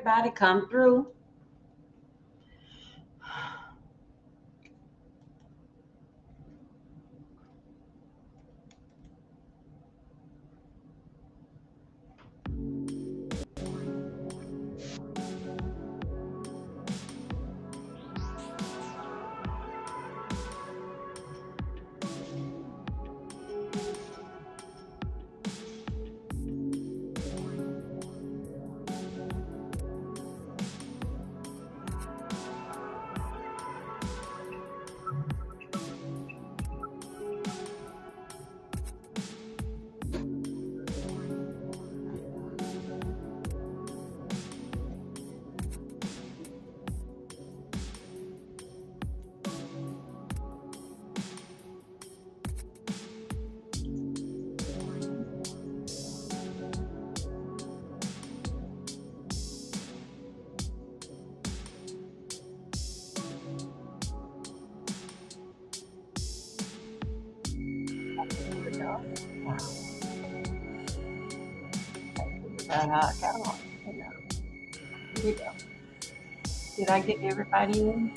everybody come through. Come on. Here we go. Did I get everybody in?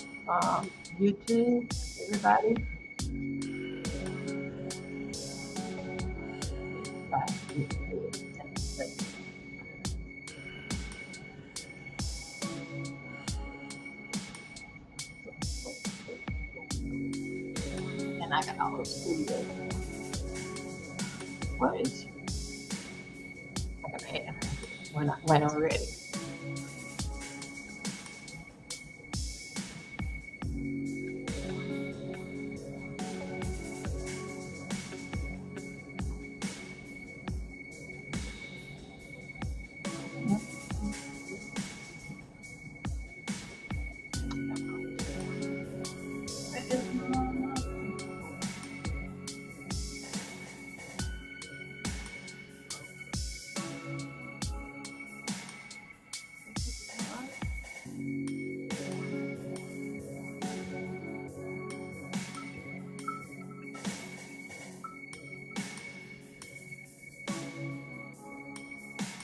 YouTube, everybody? And I got all those studios. What is? I got ahead when I'm ready.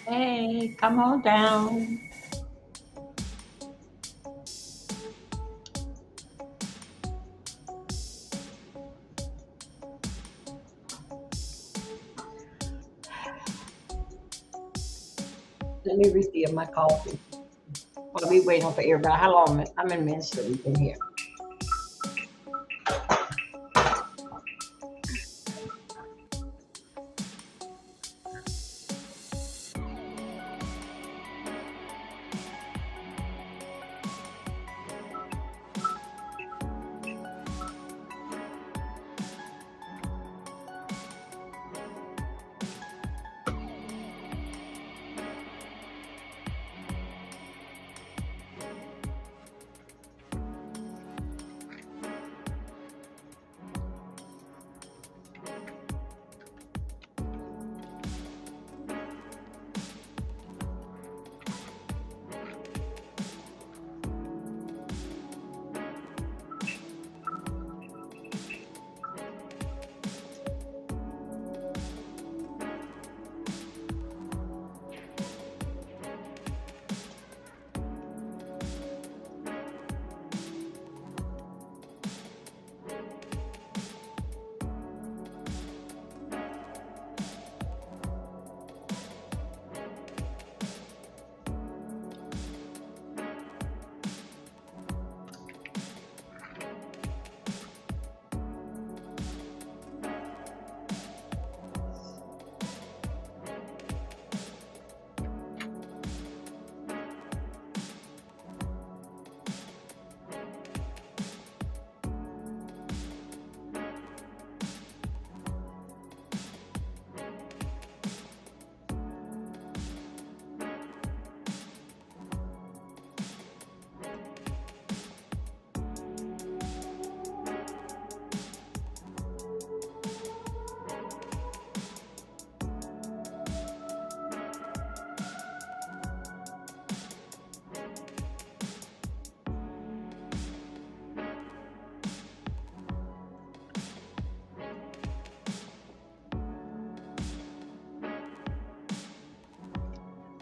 Hey, come on down. Let me refill my coffee. While we waiting for everybody. How long? How many minutes have we been here?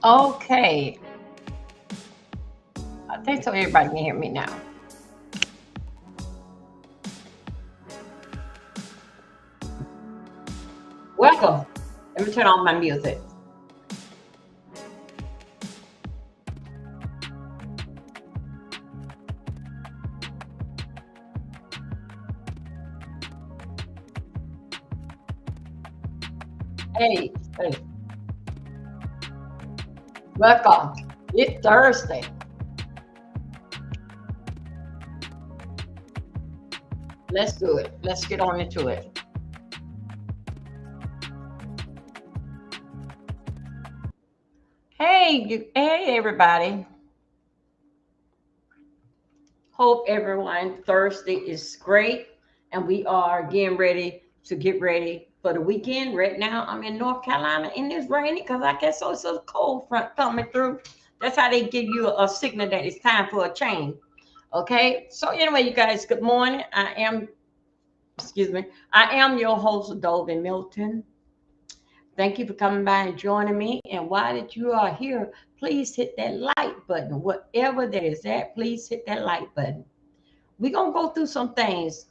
Okay. I think so everybody can hear me now. Welcome. Let me turn on my music. Hey, hey, welcome. It's Thursday. Let's do it. Let's get on into it. Hey, everybody. Hope everyone Thursday is great, and we are getting ready to get ready for the weekend. Right now, I'm in North Carolina, and it's raining because I guess so. It's a cold front coming through. That's how they give you a signal that it's time for a change. Okay. So anyway, you guys, good morning. Excuse me, I am your host, Dolby Milton. Thank you for coming by and joining me. And while that you are here, please hit that like button. Whatever that is at, please hit that like button. We're going to go through some things.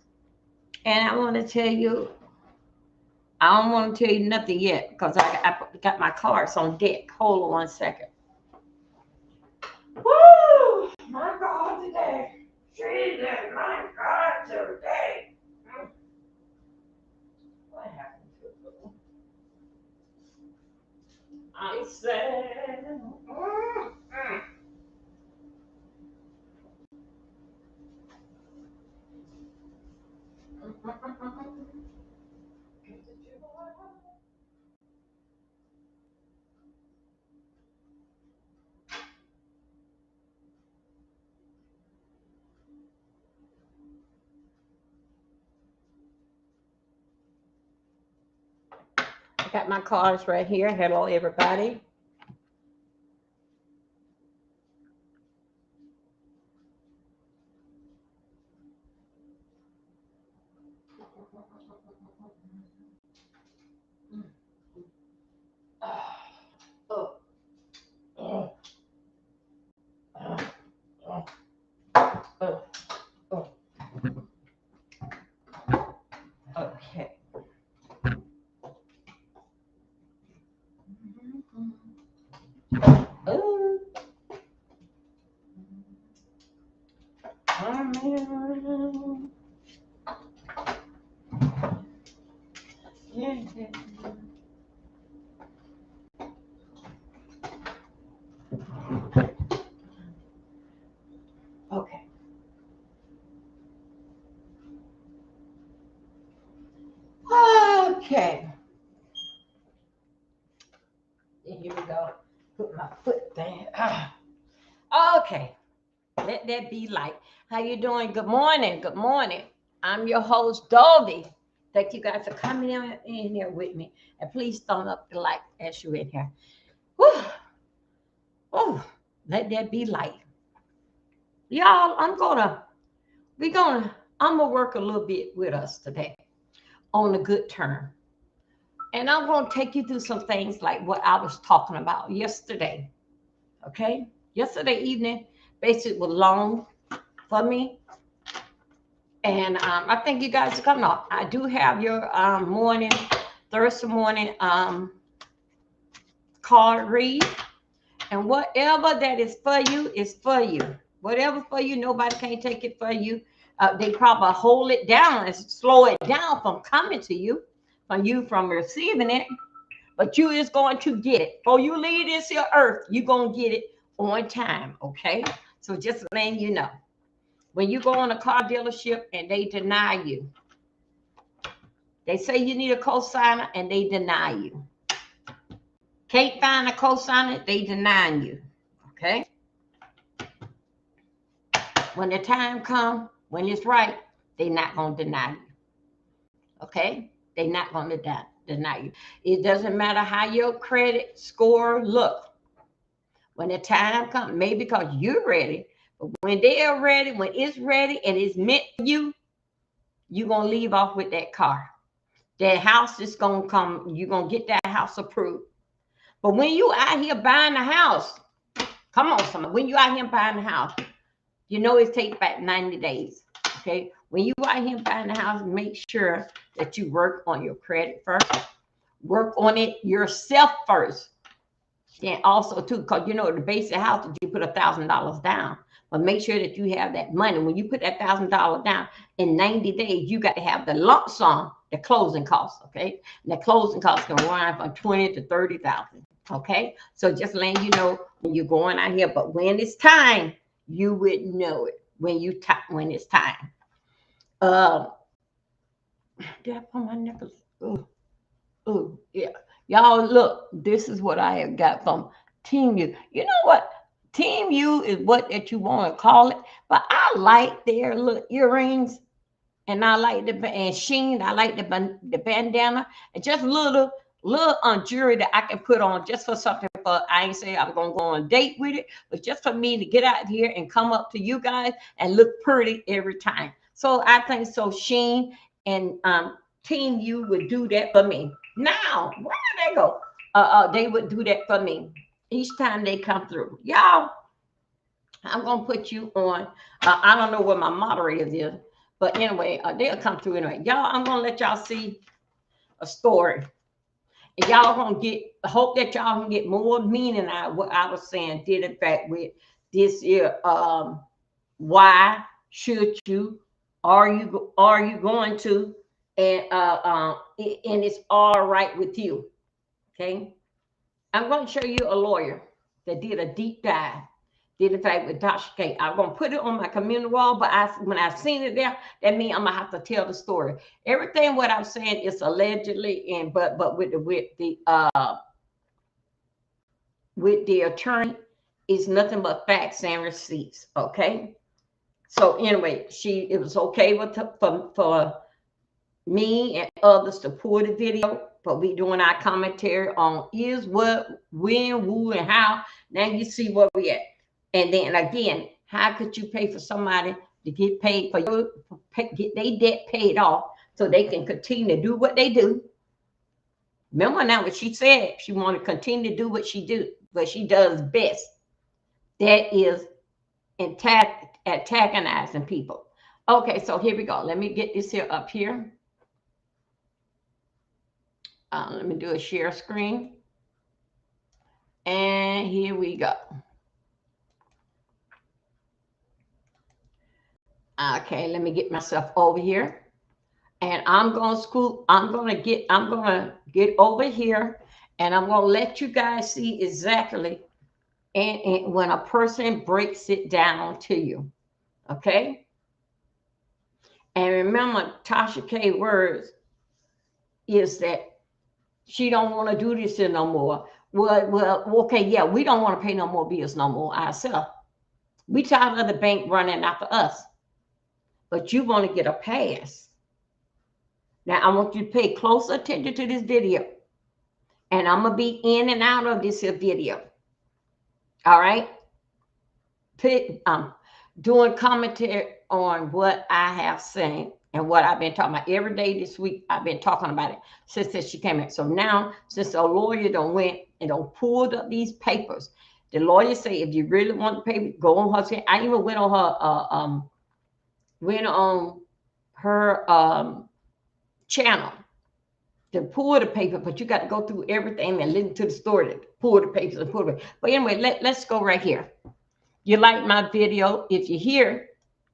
And I want to tell you, I don't want to tell you nothing yet because I got my cards on deck. Hold on one second. Woo! My God, today. Jesus, my God, today. What happened to it? I said, I got my cards right here. Hello, everybody. Oh, oh, oh, oh, oh, oh. Okay. Oh, man. Yeah. Okay. Okay. Here we go. Put my foot there. Okay. Let that be light. How you doing? Good morning. Good morning. I'm your host, Dolby. Thank you guys for coming in here with me. And please thumb up the like as you're in here. Whew. Oh, let that be light. Y'all, I'm gonna work a little bit with us today on a good term. And I'm gonna take you through some things like what I was talking about yesterday. Okay? Yesterday evening, basically was long for me. And I think you guys are coming up. I do have your Thursday morning card read. And whatever that is for you is for you. Whatever for you, nobody can't take it for you. They probably hold it down and slow it down from coming to you, from receiving it. But you is going to get it. Before you leave this here earth, you're going to get it on time, okay? So just letting you know. When you go on a car dealership and they deny you, they say you need a cosigner and they deny you. Can't find a cosigner, they deny you, okay? When the time comes, when it's right, they're not going to deny you. Okay? They're not going to deny you. It doesn't matter how your credit score look. When the time comes, maybe because you're ready, but when they're ready, when it's ready and it's meant for you, you're going to leave off with that car. That house is going to come. You're going to get that house approved. But when you out here buying a house, come on, somebody. When you out here buying a house, You know it takes about 90 days. Okay. When you out here buying the house, make sure that you work on your credit first. Work on it yourself first. And also too, because you know the basic house that you put $1,000 down. But make sure that you have that money. When you put that $1,000 down in 90 days, you got to have the lump sum, the closing costs. Okay. And the closing costs can run from 20 to 30,000. Okay. So just letting you know when you're going out here, but when it's time, you would know it when it's time. Uh, did I put my necklace? Oh, yeah. Y'all, look, this is what I have got from Team U. You know what? Team U is what that you want to call it, but I like their little earrings, and I like and sheen. I like the bandana, and just little jewelry that I can put on just for something. For I ain't say I'm gonna go on a date with it, but just for me to get out here and come up to you guys and look pretty every time. So I think so. Sheen and Team U would do that for me. Now, where did they go? They would do that for me each time they come through. Y'all, I'm gonna put you on. I don't know where my moderators is, but anyway, they'll come through anyway. Y'all, I'm gonna let y'all see a story, and y'all gonna get. I hope that y'all can get more meaning out of what I was saying. Did in fact with this year. Why should you? Are you going to? And it's all right with you. Okay. I'm going to show you a lawyer that did a deep dive. Did in fact with Tasha K. I'm going to put it on my community wall, but when I've seen it there, that means I'm gonna have to tell the story. Everything what I'm saying is allegedly, and but with the attorney is nothing but facts and receipts. Okay. So anyway, it was okay for me and others to pull the video, but we doing our commentary on is, what, when, who, and how. Now you see where we at. And then again, how could you pay for somebody to get paid for get their debt paid off so they can continue to do what they do? Remember now what she said, she want to continue to do what she does best. That is antagonizing people. Okay, so here we go. Let me get this here up here. Let me do a share screen. And here we go. Okay, let me get myself over here. And I'm gonna get over here, and I'm gonna let you guys see exactly and when a person breaks it down to you. Okay. And remember, Tasha K words is that she don't want to do this no more. Well, okay, yeah, we don't want to pay no more bills no more ourselves. We tired of the bank running after us, but you want to get a pass. Now, I want you to pay close attention to this video, and I'm gonna be in and out of this video. All right, doing commentary on what I have seen and what I've been talking about every day this week. I've been talking about it since that she came in. So now, since the lawyer went and pulled up these papers, the lawyer say, if you really want the paper, go on her. I even went on her channel to pull the paper, but you got to go through everything and listen to the story to pull the papers and pull it. But anyway, let's go right here. You like my video? If you hear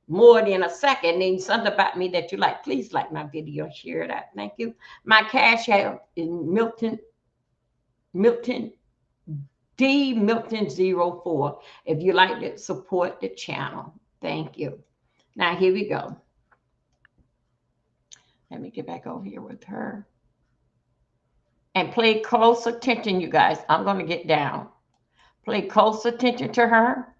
more than a second, then something about me that you like, please like my video and share it out. Thank you. My cash app is Milton D Milton04. If you like to support the channel, thank you. Now here we go. Let me get back over here with her and pay close attention, you guys. I'm going to get down. Pay close attention to her.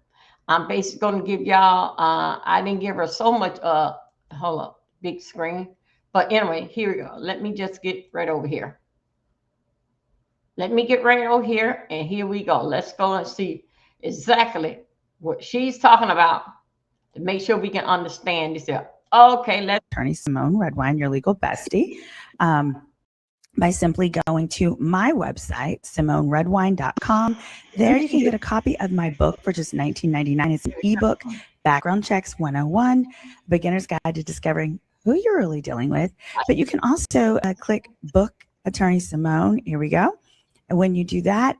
I'm basically going to give y'all, I didn't give her so much, hold up, big screen. But anyway, here we go. Let me just get right over here. Let me get right over here, and here we go. Let's go and see exactly what she's talking about to make sure we can understand this here. Okay, let's. Attorney Simone Redwine, your legal bestie. By simply going to my website, SimoneRedwine.com. There you can get a copy of my book for just $19.99. It's an ebook Background Checks 101, Beginner's Guide to Discovering Who You're Really Dealing With. But you can also click Book Attorney Simone. Here we go. And when you do that,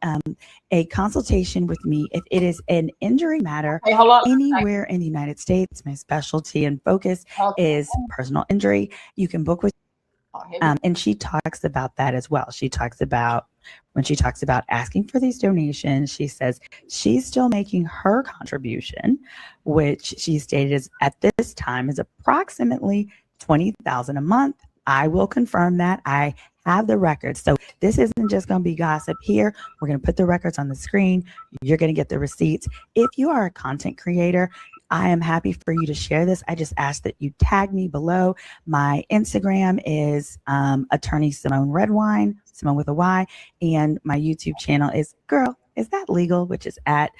a consultation with me, if it is an injury matter anywhere in the United States, my specialty and focus is personal injury, you can book with and she talks about that as well. She talks about when she talks about asking for these donations, she says she's still making her contribution, which she stated is at this time is approximately $20,000 a month. I will confirm that. I have the records. So this isn't just going to be gossip here. We're going to put the records on the screen. You're going to get the receipts. If you are a content creator, I am happy for you to share this. I just ask that you tag me below. My Instagram is Attorney Simone Redwine, Simone with a Y, and my YouTube channel is Girl, Is That Legal, which is at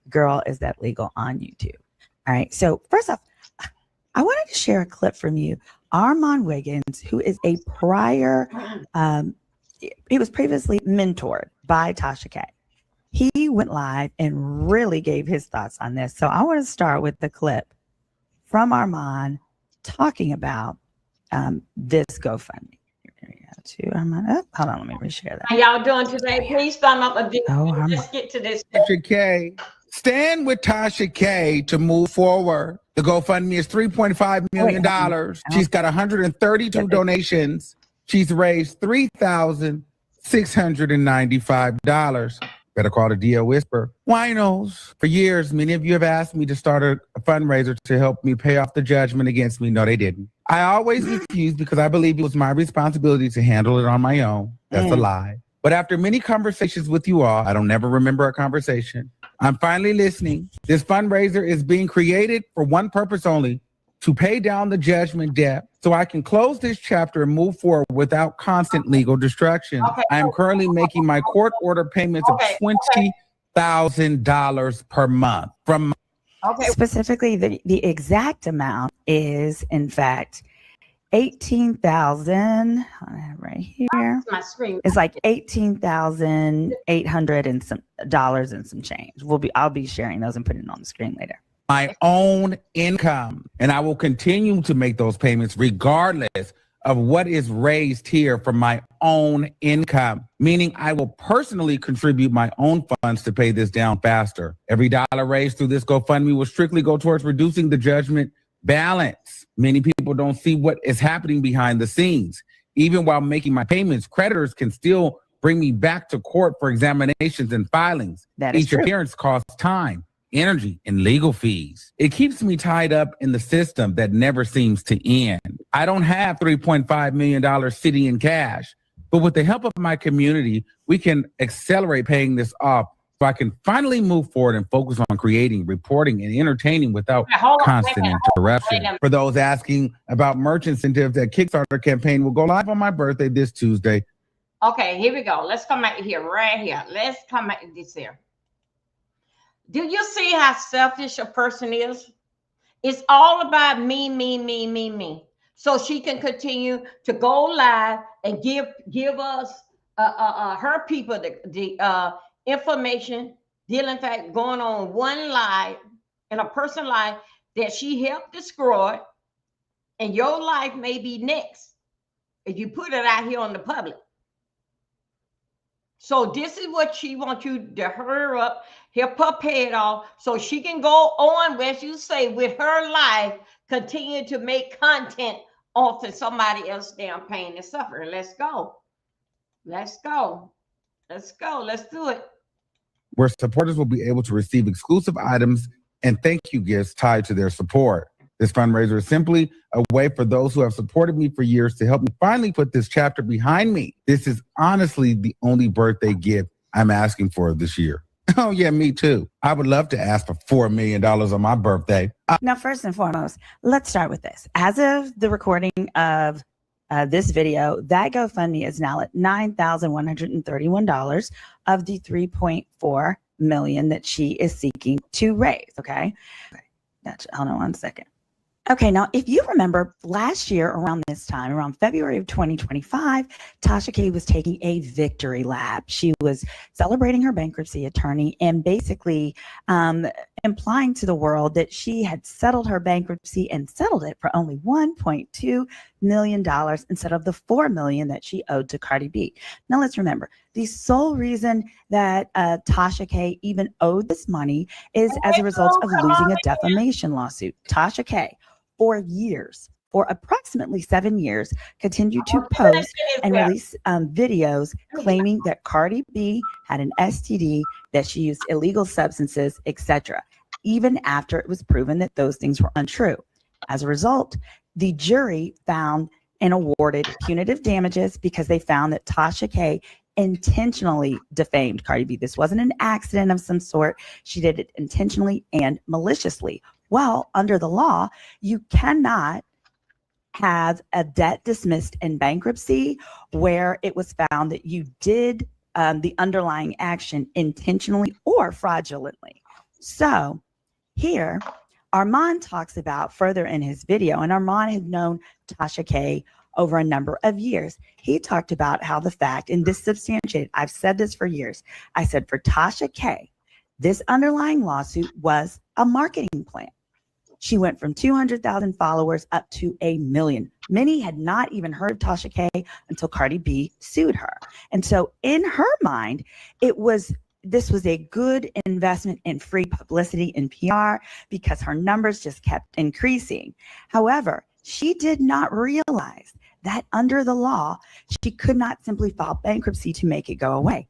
Girl, Is That Legal on YouTube. All right. So first off, I wanted to share a clip from you. Armand Wiggins, who is a prior, he was previously mentored by Tasha K. He went live and really gave his thoughts on this. So I want to start with the clip from Armand talking about this GoFundMe. Here we go to Armand. Oh, hold on, let me reshare that. How y'all doing today? Please thumb up a video. Let's get to this. Tasha K. Stand with Tasha K to move forward. The GoFundMe is $3.5 million. She's got 132 donations. She's raised $3,695. Better call the DO Whisper. Winos. For years, many of you have asked me to start a fundraiser to help me pay off the judgment against me. No, they didn't. I always refused because I believed it was my responsibility to handle it on my own. That's a lie. But after many conversations with you all, I don't never remember a conversation. I'm finally listening. This fundraiser is being created for one purpose only, to pay down the judgment debt so I can close this chapter and move forward without constant legal distraction. I am currently making my court order payments of $20,000 per month. Specifically, the exact amount is, in fact, 18,000 right here. My screen. It's like 18,800 and some dollars and some change. I'll be sharing those and putting it on the screen later. My own income, and I will continue to make those payments regardless of what is raised here from my own income, meaning I will personally contribute my own funds to pay this down faster. Every dollar raised through this GoFundMe will strictly go towards reducing the judgment balance. Many people don't see what is happening behind the scenes. Even while making my payments, creditors can still bring me back to court for examinations and filings. Each appearance costs time, energy, and legal fees. It keeps me tied up in the system that never seems to end. I don't have $3.5 million sitting in cash, but with the help of my community, we can accelerate paying this off so I can finally move forward and focus on creating, reporting, and entertaining without constant interruption. For those asking about merch incentives, that Kickstarter campaign will go live on my birthday this Tuesday. Okay, here we go. Let's come back here, right here. Let's come back to this here. Do you see how selfish a person is? It's all about me, me, me, me, me. So she can continue to go live and give us her people the information, dealing fact going on one live and a person live that she helped destroy, and your life may be next if you put it out here on the public. So this is what she wants you to hurry up, help her pay it off, so she can go on, as you say, with her life, continue to make content off of somebody else's damn pain and suffering. Let's go. Let's go. Let's go. Let's do it. Where supporters will be able to receive exclusive items and thank you gifts tied to their support. This fundraiser is simply a way for those who have supported me for years to help me finally put this chapter behind me. This is honestly the only birthday gift I'm asking for this year. Oh, yeah, me too. I would love to ask for $4 million on my birthday. Now, first and foremost, let's start with this. As of the recording of this video, that GoFundMe is now at $9,131 of the $3.4 million that she is seeking to raise. Okay. Hold on one second. Okay, now if you remember last year around this time, around February of 2025, Tasha K was taking a victory lap. She was celebrating her bankruptcy attorney and basically implying to the world that she had settled her bankruptcy and settled it for only $1.2 million instead of the $4 million that she owed to Cardi B. Now let's remember, the sole reason that Tasha K even owed this money is as a result of losing a defamation lawsuit. Tasha K, for years, for approximately 7 years, continued to post and release videos claiming that Cardi B had an STD, that she used illegal substances, etc., even after it was proven that those things were untrue. As a result, the jury found and awarded punitive damages because they found that Tasha K intentionally defamed Cardi B. This wasn't an accident of some sort. She did it intentionally and maliciously. Well, under the law, you cannot have a debt dismissed in bankruptcy where it was found that you did the underlying action intentionally or fraudulently. So here, Armand talks about further in his video, and Armand had known Tasha K over a number of years. He talked about how the fact, and this substantiated, I've said this for years. I said for Tasha K, this underlying lawsuit was a marketing plan. She went from 200,000 followers up to 1 million. Many had not even heard of Tasha K until Cardi B sued her. And so in her mind, this was a good investment in free publicity and PR because her numbers just kept increasing. However, she did not realize that under the law, she could not simply file bankruptcy to make it go away.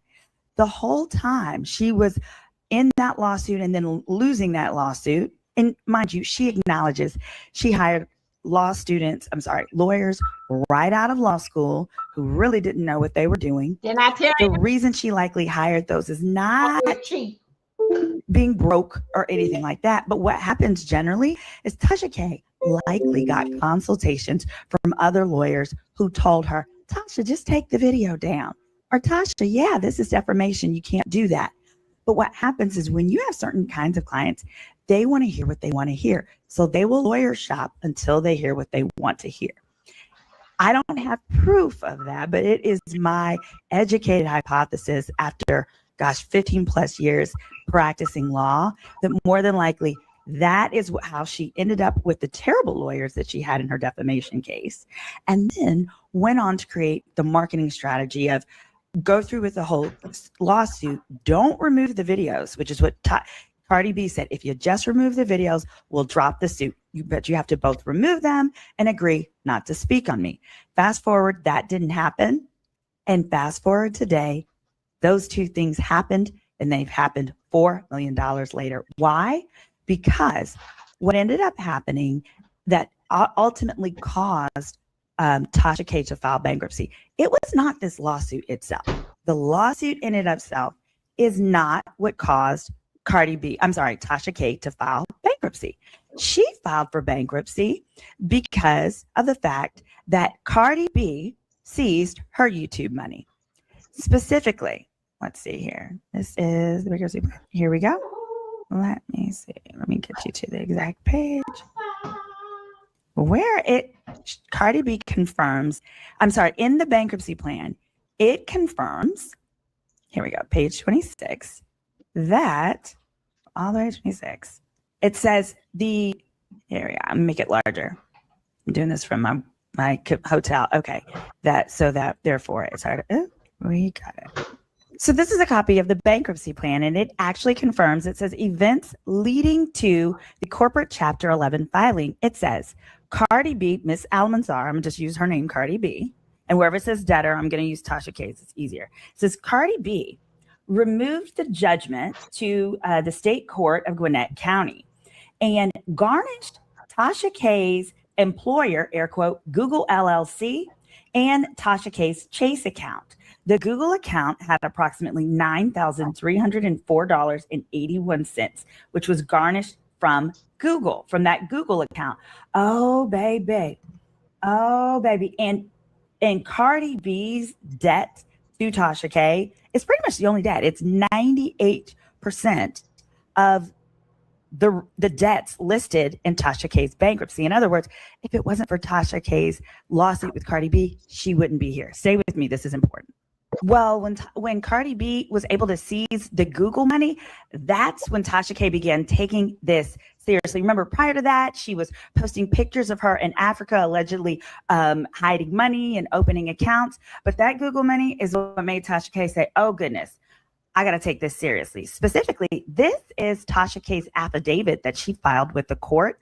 The whole time she was in that lawsuit and then losing that lawsuit, and mind you, she acknowledges she hired lawyers right out of law school who really didn't know what they were doing. Then I tell the reason she likely hired those is not being broke or anything like that. But what happens generally is Tasha K likely got consultations from other lawyers who told her, Tasha, just take the video down. Or Tasha, yeah, this is defamation. You can't do that. But what happens is when you have certain kinds of clients, they want to hear what they want to hear. So they will lawyer shop until they hear what they want to hear. I don't have proof of that, but it is my educated hypothesis after, 15 plus years practicing law, that more than likely that is how she ended up with the terrible lawyers that she had in her defamation case, and then went on to create the marketing strategy of go through with the whole lawsuit, don't remove the videos, which is what Cardi B said. If you just remove the videos, we'll drop the suit. But you have to both remove them and agree not to speak on me. Fast forward, that didn't happen. And fast forward today, those two things happened, and they've happened $4 million later. Why? Because what ended up happening that ultimately caused Tasha K to file bankruptcy, it was not this lawsuit itself. The lawsuit in and of itself is not what caused Tasha K to file bankruptcy. She filed for bankruptcy because of the fact that Cardi B seized her YouTube money. Specifically, let's see here. This is the bankruptcy plan. Here we go. Let me see. Let me get you to the exact page. Cardi B confirms, in the bankruptcy plan, it confirms, here we go, page 26, that, all the way to 26, it says here we go, I'm gonna make it larger. I'm doing this from my hotel. Okay, therefore it's hard. We got it. So this is a copy of the bankruptcy plan, and it actually confirms, it says events leading to the corporate chapter 11 filing. It says Cardi B, Miss Almanzar, I'm gonna just use her name, Cardi B, and wherever it says debtor, I'm gonna use Tasha K, it's easier. It says Cardi B removed the judgment to the state court of Gwinnett County and garnished Tasha K's employer, air quote, Google LLC, and Tasha K's Chase account. The Google account had approximately $9,304.81, which was garnished from Google, from that Google account. Oh, baby. And Cardi B's debt to Tasha K is pretty much the only debt. It's 98% of the debts listed in Tasha K's bankruptcy. In other words, if it wasn't for Tasha K's lawsuit with Cardi B, she wouldn't be here. Stay with me. This is important. Well, when Cardi B was able to seize the Google money, that's when Tasha K began taking this seriously. Remember, prior to that, she was posting pictures of her in Africa, allegedly hiding money and opening accounts. But that Google money is what made Tasha K say, oh, goodness, I got to take this seriously. Specifically, this is Tasha K's affidavit that she filed with the court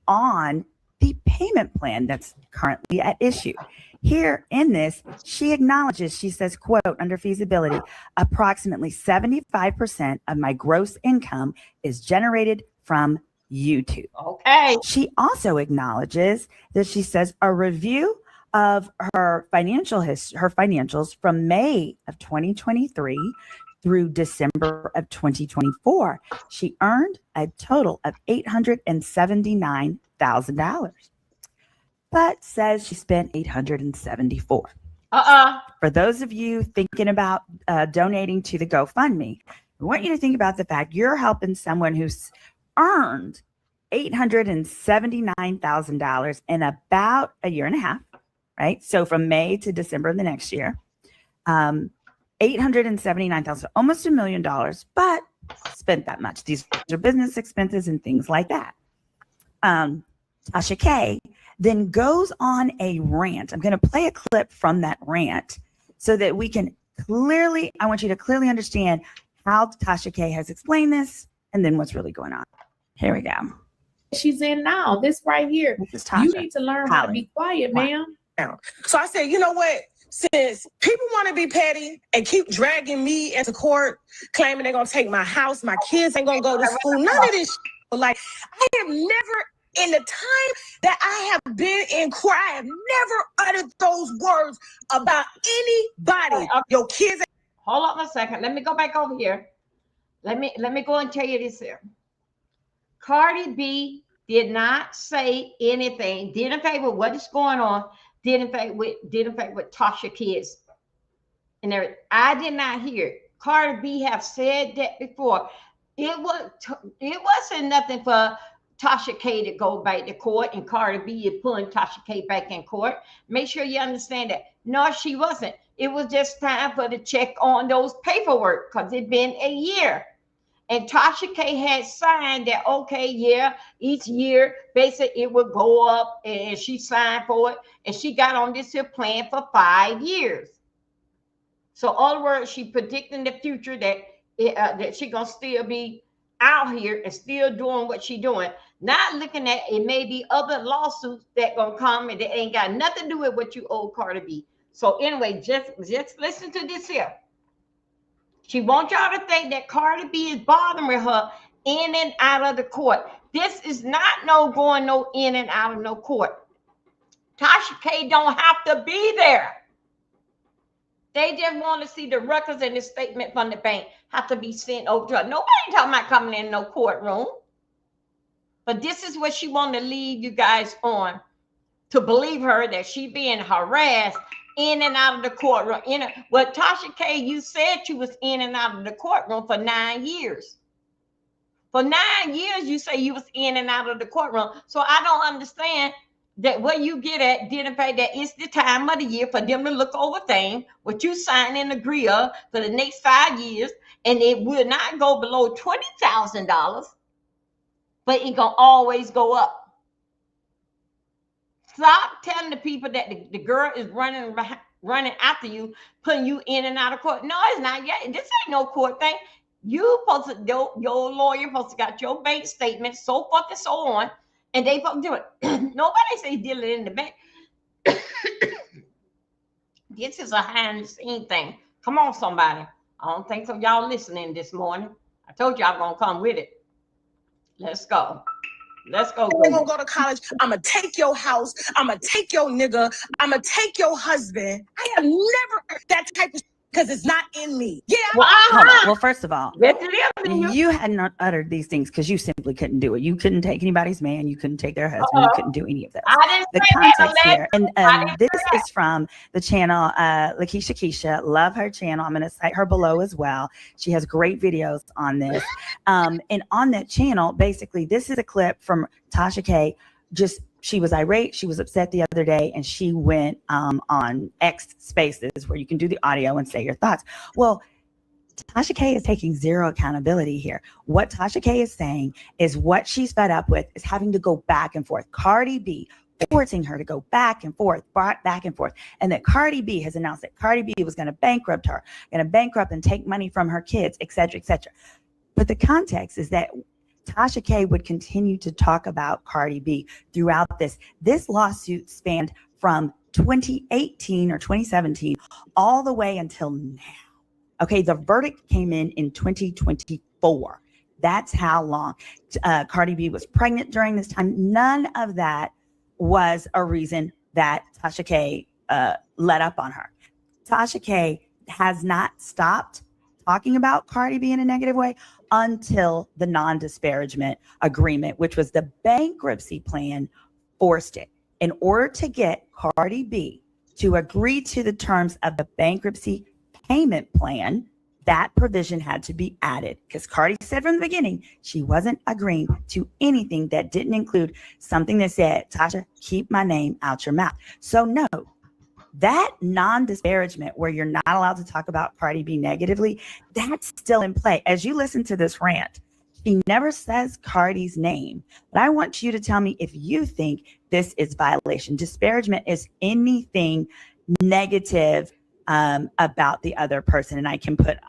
on the payment plan that's currently at issue. Here in this, she acknowledges, she says, quote, under feasibility, approximately 75% of my gross income is generated from YouTube. Okay. She also acknowledges that she says a review of her financials from May of 2023 through December of 2024, she earned a total of $879,000. But says she spent $874. For those of you thinking about donating to the GoFundMe, I want you to think about the fact you're helping someone who's earned $879,000 in about a year and a half, right? So from May to December of the next year, $879,000, almost $1 million, but spent that much. These are business expenses and things like that. Tasha K then goes on a rant. I'm going to play a clip from that rant so that we can I want you to clearly understand how Tasha K has explained this and then what's really going on. Here we go. She's in now. This right here. This is Tasha. You need to learn how to be quiet, ma'am. So I said, you know what? Since people want to be petty and keep dragging me into court, claiming they're going to take my house, my kids ain't going to go to school, none of this shit. Like, I have never, in the time that I have been in court, I have never uttered those words about anybody. Your kids. Hold on a second. Let me go back over here. Let me go and tell you this here. Cardi B did not say anything, didn't favor what is going on, didn't favor with Tasha kids. And everything. I did not hear it. Cardi B have said that before. It wasn't nothing for Tasha K to go back to court, and Cardi B is pulling Tasha K back in court. Make sure you understand that. No, she wasn't. It was just time for the check on those paperwork because it's been a year. And Tasha K had signed that, okay, yeah, each year, basically it would go up, and she signed for it. And she got on this here plan for 5 years. So, in other words, she predicting the future that she going to still be out here and still doing what she doing. Not looking at it may be other lawsuits that going to come and they ain't got nothing to do with what you owe Cardi B. So, anyway, just listen to this here. She wants y'all to think that Cardi B is bothering her in and out of the court. This is not going no in and out of no court. Tasha K don't have to be there. They just want to see the records and the statement from the bank have to be sent over to her. Nobody talking about coming in no courtroom. But this is what she want to leave you guys on, to believe her that she being harassed in and out of the courtroom. Well, Tasha K, you said you was in and out of the courtroom for 9 years. For 9 years, you say you was in and out of the courtroom. So I don't understand that what you get at didn't pay that it's the time of the year for them to look over things, what you sign and agree of for the next 5 years, and it will not go below $20,000, but it gonna always go up. Stop telling the people that the girl is running after you, putting you in and out of court. No, it's not yet. This ain't no court thing. You supposed to, your lawyer supposed to got your bank statement, so forth and so on, and they supposed to do it. Nobody say deal it in the bank. This is a behind-the-scene thing. Come on, somebody. I don't think so. Y'all listening this morning. I told you I'm gonna come with it. Let's go. Let's go. They're gonna go to college. I'm gonna take your house. I'm gonna take your nigga. I'm gonna take your husband. I have never heard that type of because it's not in me. Yeah, Well, Hold on. Well, first of all, yes, it is in you. you had not uttered these things because you simply couldn't do it. You couldn't take anybody's man. You couldn't take their husband. You couldn't do any of this. I didn't The say that, context here, and I didn't this is from the channel Lakeisha Keisha. Love her channel. I'm going to cite her below as well. She has great videos on this. And on that channel, basically, this is a clip from Tasha K. She was irate. She was upset the other day, and she went on X Spaces where you can do the audio and say your thoughts. Well, Tasha K is taking zero accountability here. What Tasha K is saying is what she's fed up with is having to go back and forth. Cardi B forcing her to go back and forth, and that Cardi B has announced that Cardi B was going to bankrupt her, going to bankrupt and take money from her kids, et cetera, et cetera. But the context is that Tasha K would continue to talk about Cardi B throughout this. This lawsuit spanned from 2018 or 2017 all the way until now. Okay, the verdict came in 2024. That's how long. Cardi B was pregnant during this time. None of that was a reason that Tasha K let up on her. Tasha K has not stopped talking about Cardi B in a negative way until the non-disparagement agreement, which was the bankruptcy plan, forced it. In order to get Cardi B to agree to the terms of the bankruptcy payment plan, that provision had to be added because Cardi said from the beginning she wasn't agreeing to anything that didn't include something that said, Tasha, keep my name out your mouth. So no, that non-disparagement where you're not allowed to talk about Cardi B negatively, that's still in play. As you listen to this rant, she never says Cardi's name, but I want you to tell me if you think this is violation. Disparagement is anything negative about the other person. And I'm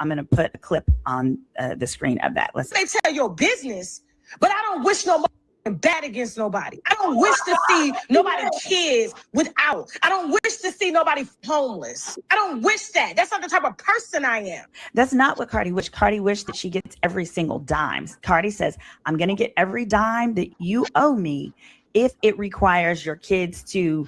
going to put a clip on the screen of that. Listen. They tell your business, but I don't wish nobody bad against nobody. I don't wish to see nobody kids without. I don't wish to see nobody homeless. I don't wish that. That's not the type of person I am. That's not what Cardi wished. Cardi wished that she gets every single dime. Cardi says, I'm going to get every dime that you owe me if it requires your kids to,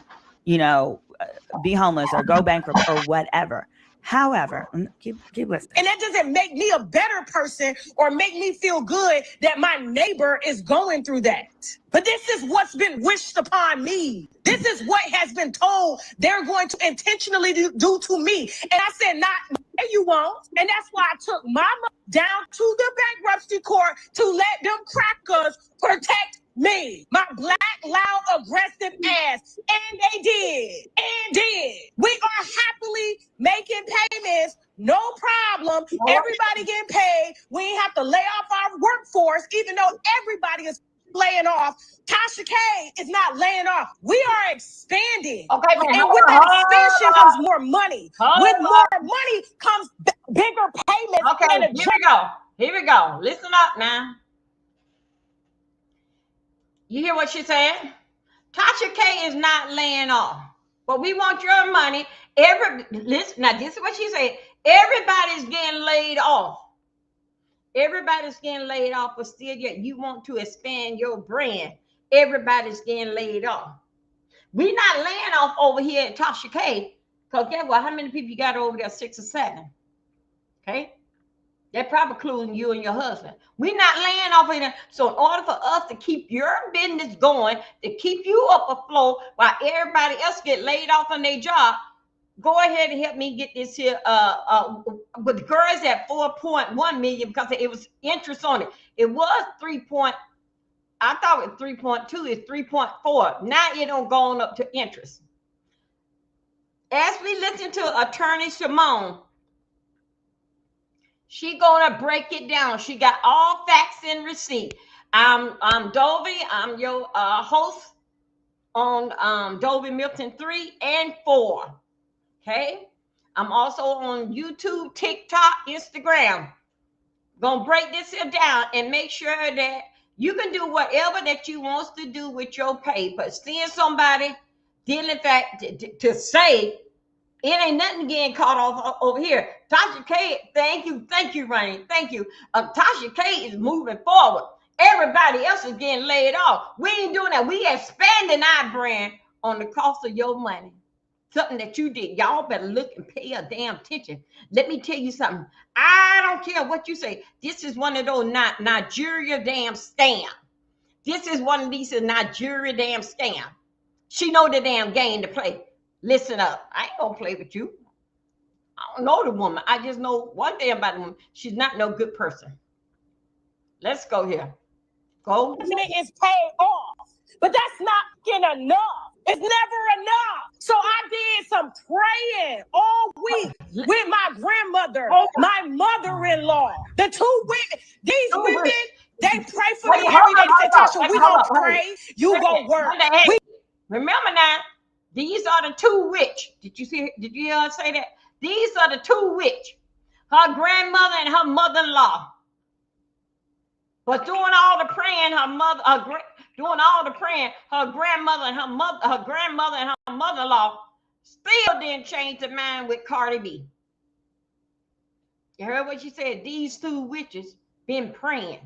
be homeless or go bankrupt or whatever. However, keep listening. And that doesn't make me a better person or make me feel good that my neighbor is going through that. But this is what's been wished upon me. This is what has been told they're going to intentionally do to me. And I said, not you won't. And that's why I took my mom down to the bankruptcy court to let them crackers protect me, my black, loud, aggressive ass. And they did. We are happily making payments. No problem. Everybody getting paid. We ain't have to lay off our workforce, even though everybody is laying off. Tasha K is not laying off. We are expanding. Okay, and with that expansion comes more money. With more money comes bigger payments. Okay, here we go. Listen up now. You hear what she said? Tasha K is not laying off, but we want your money. Listen, now this is what she said. Everybody's getting laid off. Everybody's getting laid off, but still yet you want to expand your brand. Everybody's getting laid off. We're not laying off over here at Tasha K, because guess what? How many people you got over there? 6 or 7. Okay? They're probably including you and your husband. We're not laying off here. So in order for us to keep your business going, to keep you up afloat while everybody else get laid off on their job, go ahead and help me get this here. But the girls at 4.1 million because it was interest on it. It was 3. I thought it was 3.2. It's 3.4. Now it don't go on up to interest. As we listen to Attorney Simone, she gonna break it down. She got all facts and receipt. I'm Dovey. I'm your host on Dovey Milton 3 and 4. Okay. I'm also on YouTube, TikTok, Instagram. Gonna break this here down and make sure that you can do whatever that you want to do with your paper. Seeing somebody dealing fact to say it ain't nothing getting caught off over here. Tasha K, thank you, Ronnie. Thank you. Tasha K is moving forward. Everybody else is getting laid off. We ain't doing that. We expanding our brand on the cost of your money. something that you did. Y'all better look and pay a damn attention. Let me tell you something. I don't care what you say. This is one of those Nigeria damn scam. This is one of these Nigeria damn scam. She know the damn game to play. Listen up. I ain't gonna play with you. I don't know the woman. I just know one thing about the woman. She's not no good person. Let's go here. Go. It is paid off, but that's not enough. It's never enough. So I did some praying all week with my grandmother, my mother-in-law, the two women. These women, they pray for me every day. They say, Tasha, we gonna pray. You go work. Remember now, these are the two witch. Did you hear her say that? These are the two witch. Her grandmother and her mother-in-law. But doing all the praying, doing all the praying, her grandmother and her mother-in-law still didn't change their mind with Cardi B. You heard what she said? These two witches been praying.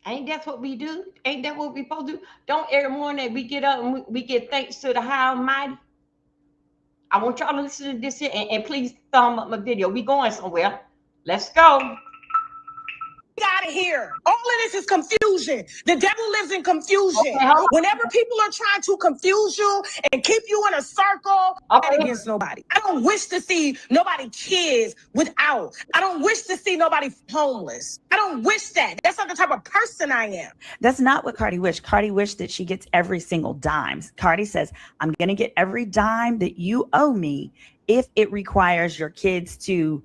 Ain't that what we do? Ain't that what we supposed to do? Don't every morning we get up and we give thanks to the High Almighty? I want y'all to listen to this here and please thumb up my video. We going somewhere. Let's go. Out of here. All of this is confusion. The devil lives in confusion. Okay, whenever people are trying to confuse you and keep you in a circle, okay, against nobody. I don't wish to see nobody kids without. I don't wish to see nobody homeless. I don't wish that. That's not the type of person I am. That's not what Cardi wished. Cardi wished that she gets every single dime. Cardi says, I'm going to get every dime that you owe me if it requires your kids to,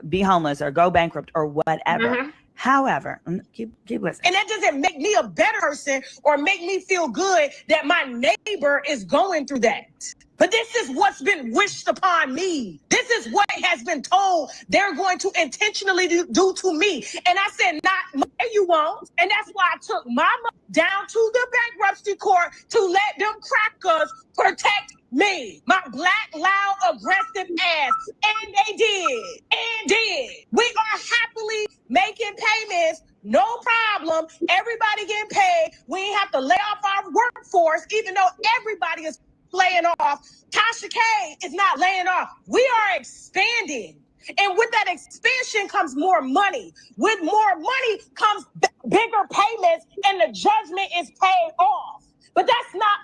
be homeless or go bankrupt or whatever. Mm-hmm. However, keep listening. And that doesn't make me a better person or make me feel good that my neighbor is going through that. But this is what's been wished upon me. This is what has been told they're going to intentionally do to me. And I said, not you won't. And that's why I took my mother down to the bankruptcy court to let them crackers protect me, my black, loud, aggressive ass. And they did. We are happily making payments. No problem. Everybody getting paid. We ain't have to lay off our workforce, even though everybody is laying off. Tasha K is not laying off. We are expanding. And with that expansion comes more money. With more money comes bigger payments, and the judgment is paid off. But that's not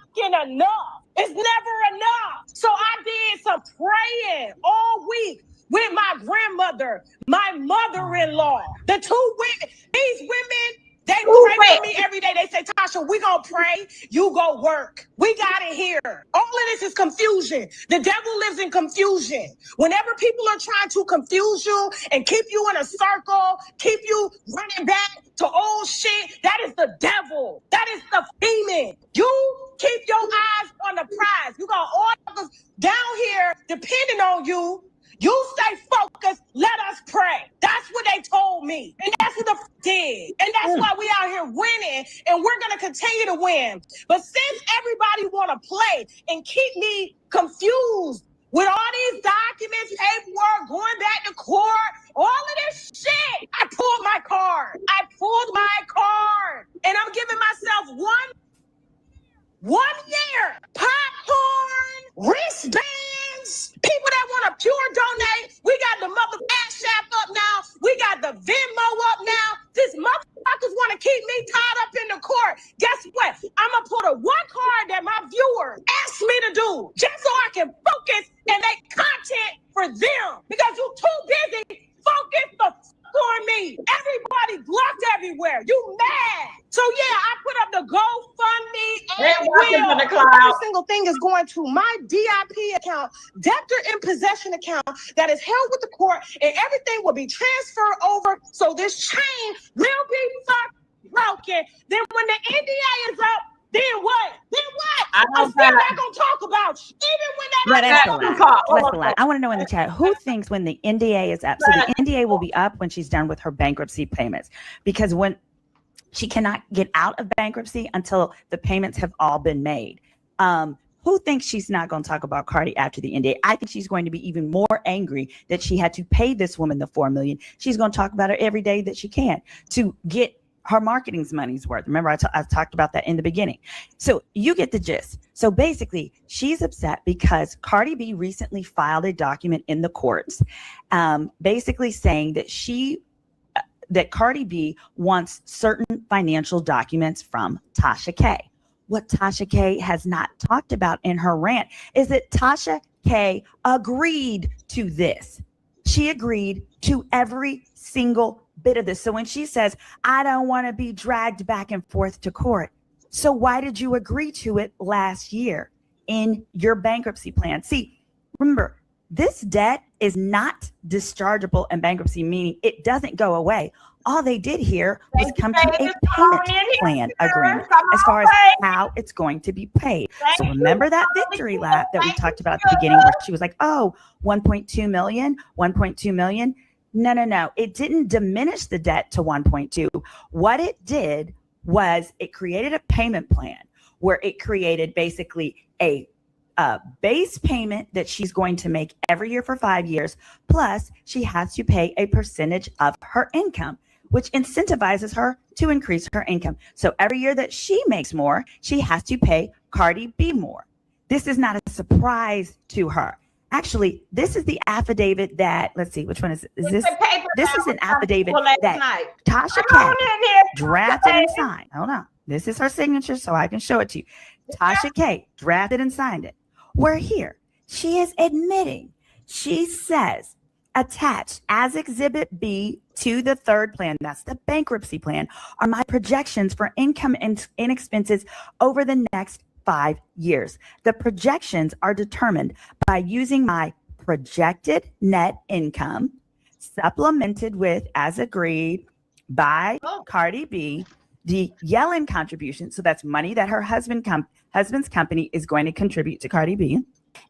enough. It's never enough. So I did some praying all week with my grandmother, my mother-in-law, the two women. These women, they pray for me every day. They say, Tasha, we gonna pray, you go work. We got it here. All of this is confusion. The devil lives in confusion. Whenever people are trying to confuse you and keep you in a circle, keep you running back to old shit, that is the devil. That is the demon. You keep your eyes on the prize. You got all of us down here depending on you. You stay focused. Let us pray. That's what they told me. And that's what the did. And that's why we out here winning. And we're going to continue to win. But since everybody want to play and keep me confused with all these documents, paperwork, going back to court, all of this shit, I pulled my card. And I'm giving myself one year. Popcorn, wristbands, people that want to pure donate. We got the mother Cash App up now. We got the Venmo up now. This motherfuckers want to keep me tied up in the court. Guess what? I'm going to put a one card that my viewers asked me to do just so I can focus and make content for them. Because you're too busy focused on me. Everybody blocked everywhere. You mad. So yeah, I put up the GoFundMe and every single thing is going to my DIP account, debtor in possession account that is held with the court, and everything will be transferred over. So this chain will be broken. Then when the NDA is up, then what? I'm still not gonna talk about you. Even when that's the lie. I want to know in the chat who thinks when the NDA is up. So the NDA will be up when she's done with her bankruptcy payments, because when she cannot get out of bankruptcy until the payments have all been made. Who thinks she's not going to talk about Cardi after the NDA? I think she's going to be even more angry that she had to pay this woman the $4 million. She's going to talk about her every day that she can to get her marketing's money's worth. Remember, I talked about that in the beginning. So you get the gist. So basically, she's upset because Cardi B recently filed a document in the courts, basically saying that Cardi B wants certain financial documents from Tasha K. What Tasha K has not talked about in her rant is that Tasha K agreed to this. She agreed to every single bit of this. So when she says, I don't want to be dragged back and forth to court. So why did you agree to it last year in your bankruptcy plan? See, remember, this debt is not dischargeable in bankruptcy, meaning it doesn't go away. All they did here was come to a payment plan agreement as far as how it's going to be paid. So remember that victory lap that we talked about at the beginning where she was like, oh, 1.2 million, 1.2 million. No. It didn't diminish the debt to 1.2. What it did was it created a payment plan where it created basically a base payment that she's going to make every year for 5 years. Plus, she has to pay a percentage of her income, which incentivizes her to increase her income. So every year that she makes more, she has to pay Cardi B more. This is not a surprise to her. Actually, this is the affidavit that, let's see, which one is this? This is an affidavit that Tasha K drafted and signed. Hold on. This is her signature, so I can show it to you. Tasha K drafted and signed it. We're here. She is admitting. She says, attached as Exhibit B to the third plan, that's the bankruptcy plan, are my projections for income and expenses over the next 5 years. The projections are determined by using my projected net income, supplemented with, as agreed by Cardi B, the Yellen contribution. So that's money that her husband's company is going to contribute to Cardi B,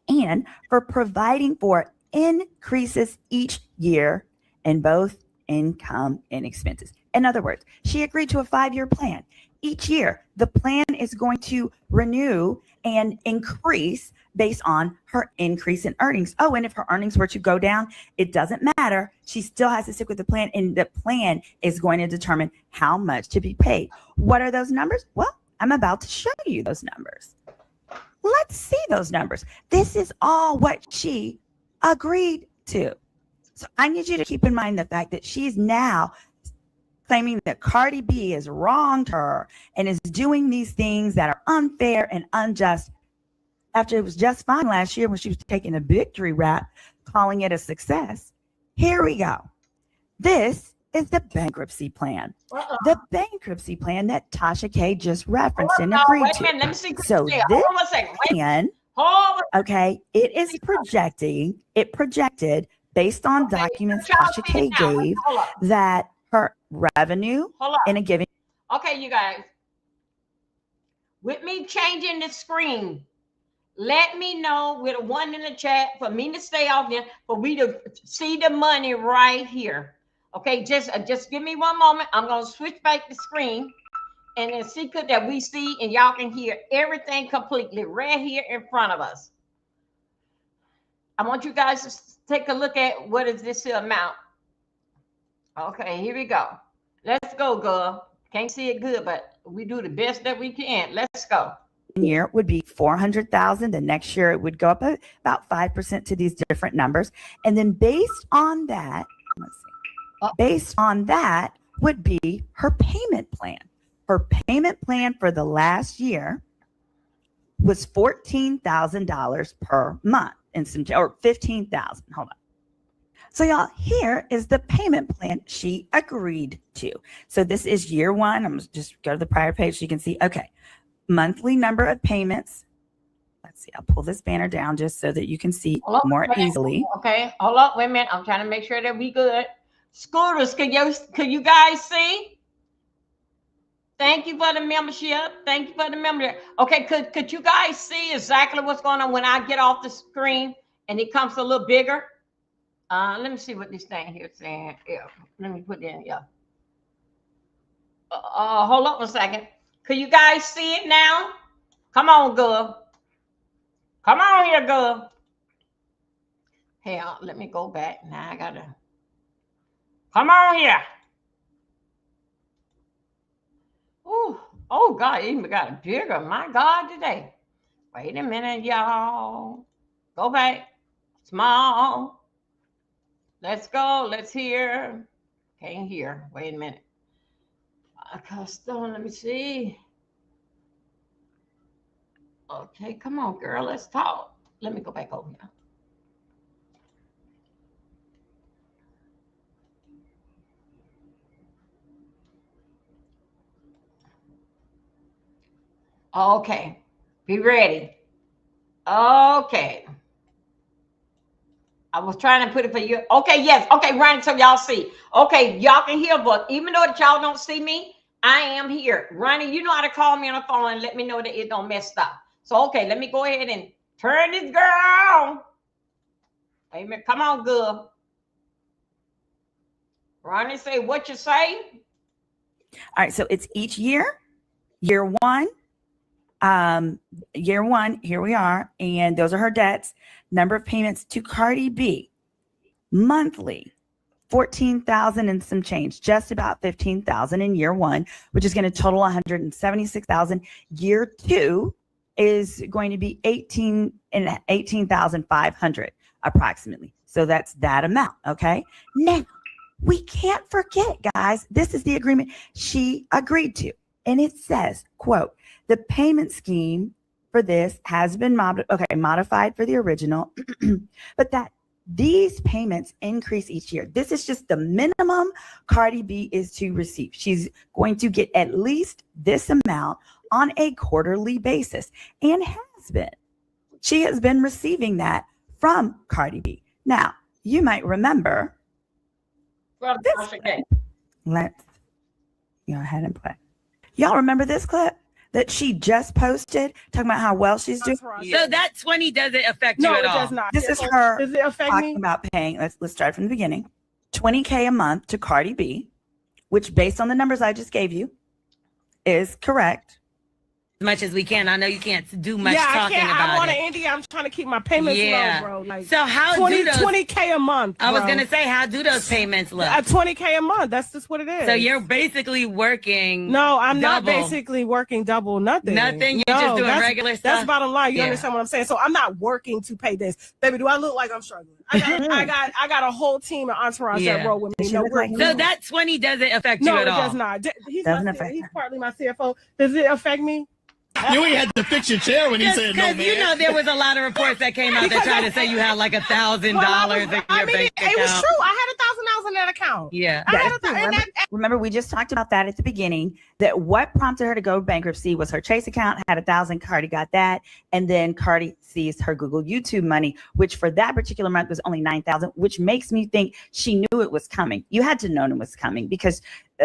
and for providing for increases each year in both income and expenses. In other words, she agreed to a 5-year plan. Each year, the plan is going to renew and increase based on her increase in earnings. Oh, and if her earnings were to go down, it doesn't matter. She still has to stick with the plan, and the plan is going to determine how much to be paid. What are those numbers? Well, I'm about to show you those numbers. Let's see those numbers. This is all what she agreed to. So I need you to keep in mind the fact that she's now claiming that Cardi B has wronged her and is doing these things that are unfair and unjust after it was just fine last year when she was taking a victory rap, calling it a success. Here we go. This is the bankruptcy plan. The bankruptcy plan that Tasha K just referenced and agreed to. Let me see. So this plan, okay, it projected based on documents Tasha K gave that her revenue in a given. Okay, you guys. With me changing the screen, let me know with a 1 in the chat for me to stay off there, for we to see the money right here. Okay, just give me one moment. I'm gonna switch back the screen and then see that we see and y'all can hear everything completely right here in front of us. I want you guys to take a look at what is this amount. Okay, here we go. Let's go, girl. Can't see it good, but we do the best that we can. Let's go. Year would be 400,000. The next year it would go up about 5% to these different numbers. And then based on that, based on that would be her payment plan. Her payment plan for the last year was $14,000 per month or 15,000. Hold on. So y'all, here is the payment plan she agreed to. So this is year one. I'm just go to the prior page so you can see, okay, monthly number of payments. Let's see, I'll pull this banner down just so that you can see more easily. Okay, hold up, wait a minute. I'm trying to make sure that we good. Scooters, could you guys see? Thank you for the membership. Thank you for the membership. Okay, could you guys see exactly what's going on when I get off the screen and it comes a little bigger? Let me see what this thing here is saying. Yeah, let me put it in. Yeah. Hold up a second. Can you guys see it now? Come on, girl. Come on here, girl. Hey, let me go back. Now I gotta. Come on here. Oh God, it even got bigger. My God, today. Wait a minute, y'all. Go back. Small. Let's go. Let's hear. Can't hear. Wait a minute. Custom. Let me see. Okay, come on, girl. Let's talk. Let me go back over here. Okay. Be ready. Okay. I was trying to put it for you. Okay, yes. Okay, run so y'all see. Okay, y'all can hear, but even though that y'all don't see me, I am here. Ronnie, you know how to call me on the phone and let me know that it don't mess up. So, okay, let me go ahead and turn this girl. Amen. Come on, girl. Ronnie, say what you say. All right, so it's each year. Year one, here we are, and those are her debts. Number of payments to Cardi B monthly, 14,000 and some change, just about 15,000 in year one, which is going to total 176,000. Year two is going to be 18,500 approximately. So that's that amount. Okay. Now we can't forget, guys, this is the agreement she agreed to. And it says, quote, the payment scheme for this has been modified for the original, but that these payments increase each year. This is just the minimum Cardi B is to receive. She's going to get at least this amount on a quarterly basis and has been. She has been receiving that from Cardi B. Now, you might remember this clip. Let's go ahead and play. Y'all remember this clip that she just posted talking about how well she's doing? So that 20 doesn't affect you at all? No, it does not. This is her Does it affect talking me? about paying. Let's start from the beginning. $20K a month to Cardi B, which based on the numbers I just gave you is correct. As much as we can. I know you can't do much Yeah, I talking can't. about I want it. to India. I'm trying to keep my payments low, bro. Like So how 20, do those 20K a month. I was bro. gonna say, how do those payments look? 20K a month. That's just what it is. So you're basically working. No, I'm not double. basically working double. Nothing. Nothing. You're just doing regular stuff. That's bottom line. You Yeah. understand what I'm saying? So I'm not working to pay this, baby. Do I look like I'm struggling? I got a whole team of entourage that roll with me. She No, look like we're- So that 20 doesn't affect no, you at it all. does not. He's Doesn't partly my CFO. Does it affect me? You ain't had to fix your chair when he said no, Because man. you know there was a lot of reports that came out that tried to say you had like $1,000 in your bank account. It was true. I had $1,000 in that account. Yeah. I had Remember, we just talked about that at the beginning, that what prompted her to go bankruptcy was her Chase account had 1,000. Cardi got that. And then Cardi seized her Google YouTube money, which for that particular month was only 9,000, which makes me think she knew it was coming. You had to know it was coming because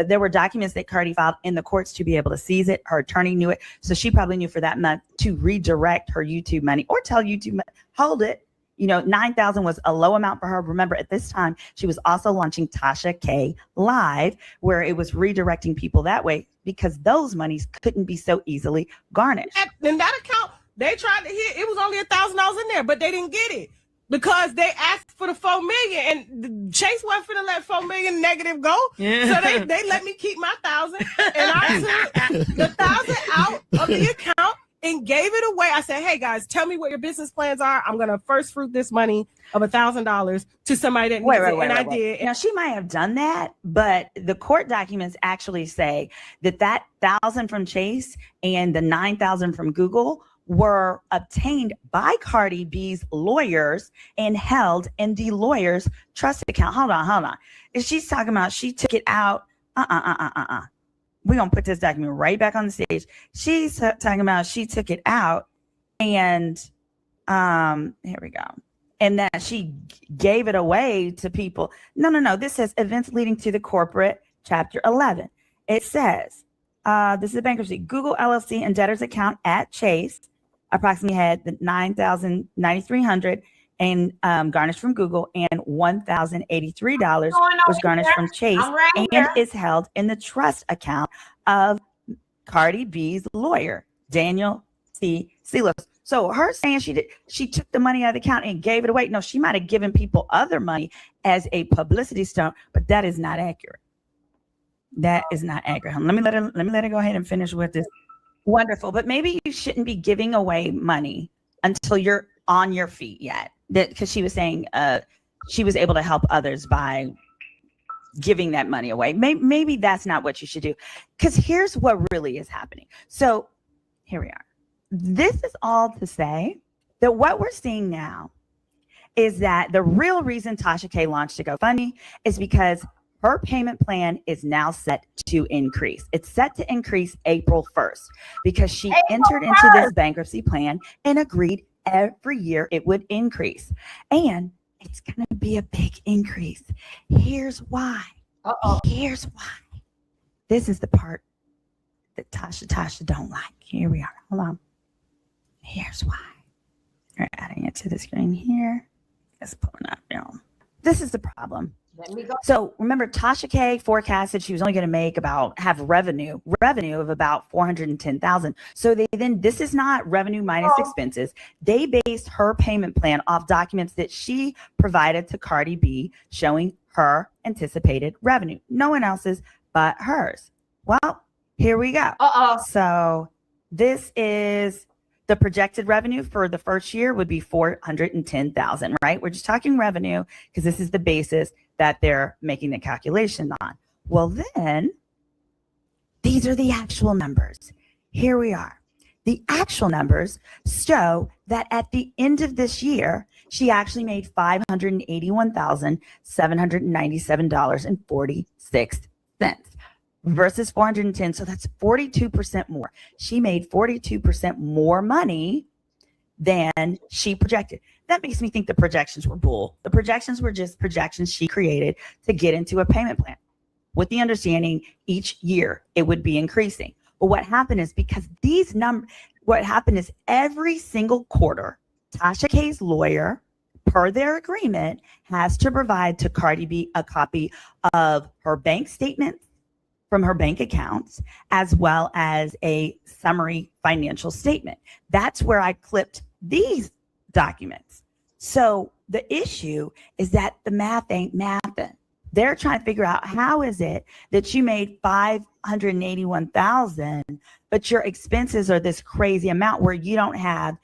there were documents that Cardi filed in the courts to be able to seize it. Her attorney knew it. So she probably knew for that month to redirect her YouTube money or tell YouTube, hold it. 9,000 was a low amount for her. Remember, at this time, she was also launching Tasha K Live, where it was redirecting people that way because those monies couldn't be so easily garnished. In that account, they tried to hit. It was only $1,000 in there, but they didn't get it because they asked for the 4 million, and Chase wasn't finna let 4 million negative go. So they let me keep my 1,000, and I took the 1,000 out of the account and gave it away. I said, hey guys, tell me what your business plans are. I'm gonna first fruit this money of $1,000 to somebody that needs it. And I did. Now she might have done that, but the court documents actually say that 1,000 from Chase and the 9,000 from Google were obtained by Cardi B's lawyers and held in the lawyer's trust account. Hold on. If she's talking about she took it out, we're going to put this document right back on the stage. She's talking about she took it out and here we go. And that she gave it away to people. No. This says events leading to the corporate chapter 11. It says, this is a bankruptcy. Google LLC and debtor's account at Chase approximately had the $9,300 and garnished from Google and $1,083 was garnished from Chase and is held in the trust account of Cardi B's lawyer, Daniel C. Silos. So her saying she took the money out of the account and gave it away. No, she might have given people other money as a publicity stunt, but that is not accurate. That is not accurate. Let me let her go ahead and finish with this. Wonderful. But maybe you shouldn't be giving away money until you're on your feet yet. That because she was saying she was able to help others by giving that money away. Maybe that's not what you should do. Because here's what really is happening. So here we are. This is all to say that what we're seeing now is that the real reason Tasha K launched a GoFundMe is because her payment plan is now set to increase. It's set to increase April 1st because she entered into this bankruptcy plan and agreed every year it would increase. And it's going to be a big increase. Here's why. Here's why. This is the part that Tasha don't like. Here we are. Hold on. Here's why. We're adding it to the screen here. It's pulling up now. This is the problem. Let me go. So remember, Tasha K forecasted she was only going to have revenue of about 410,000. So this is not revenue minus expenses. They based her payment plan off documents that she provided to Cardi B showing her anticipated revenue. No one else's but hers. Well, here we go. So this is the projected revenue for the first year would be 410,000, right? We're just talking revenue because this is the basis that they're making the calculation on. Well, then these are the actual numbers. Here we are. The actual numbers show that at the end of this year, she actually made $581,797.46 versus 410. So that's 42% more. She made 42% more money than she projected. That makes me think the projections were bull. The projections were just projections she created to get into a payment plan with the understanding each year it would be increasing. But what happened is because what happened is every single quarter, Tasha K's lawyer, per their agreement, has to provide to Cardi B a copy of her bank statements from her bank accounts, as well as a summary financial statement. That's where I clipped these documents. So the issue is that the math ain't mathing. They're trying to figure out how is it that you made 581,000, but your expenses are this crazy amount where you don't have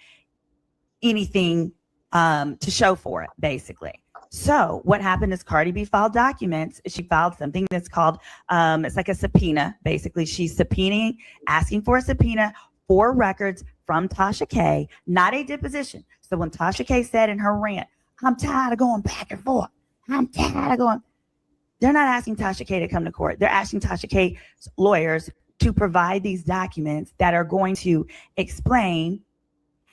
anything to show for it, basically. So what happened is Cardi B filed documents. She filed something that's called, it's like a subpoena. Basically, she's asking for a subpoena for records from Tasha K, not a deposition. So when Tasha K said in her rant, I'm tired of going back and forth. They're not asking Tasha K to come to court. They're asking Tasha K's lawyers to provide these documents that are going to explain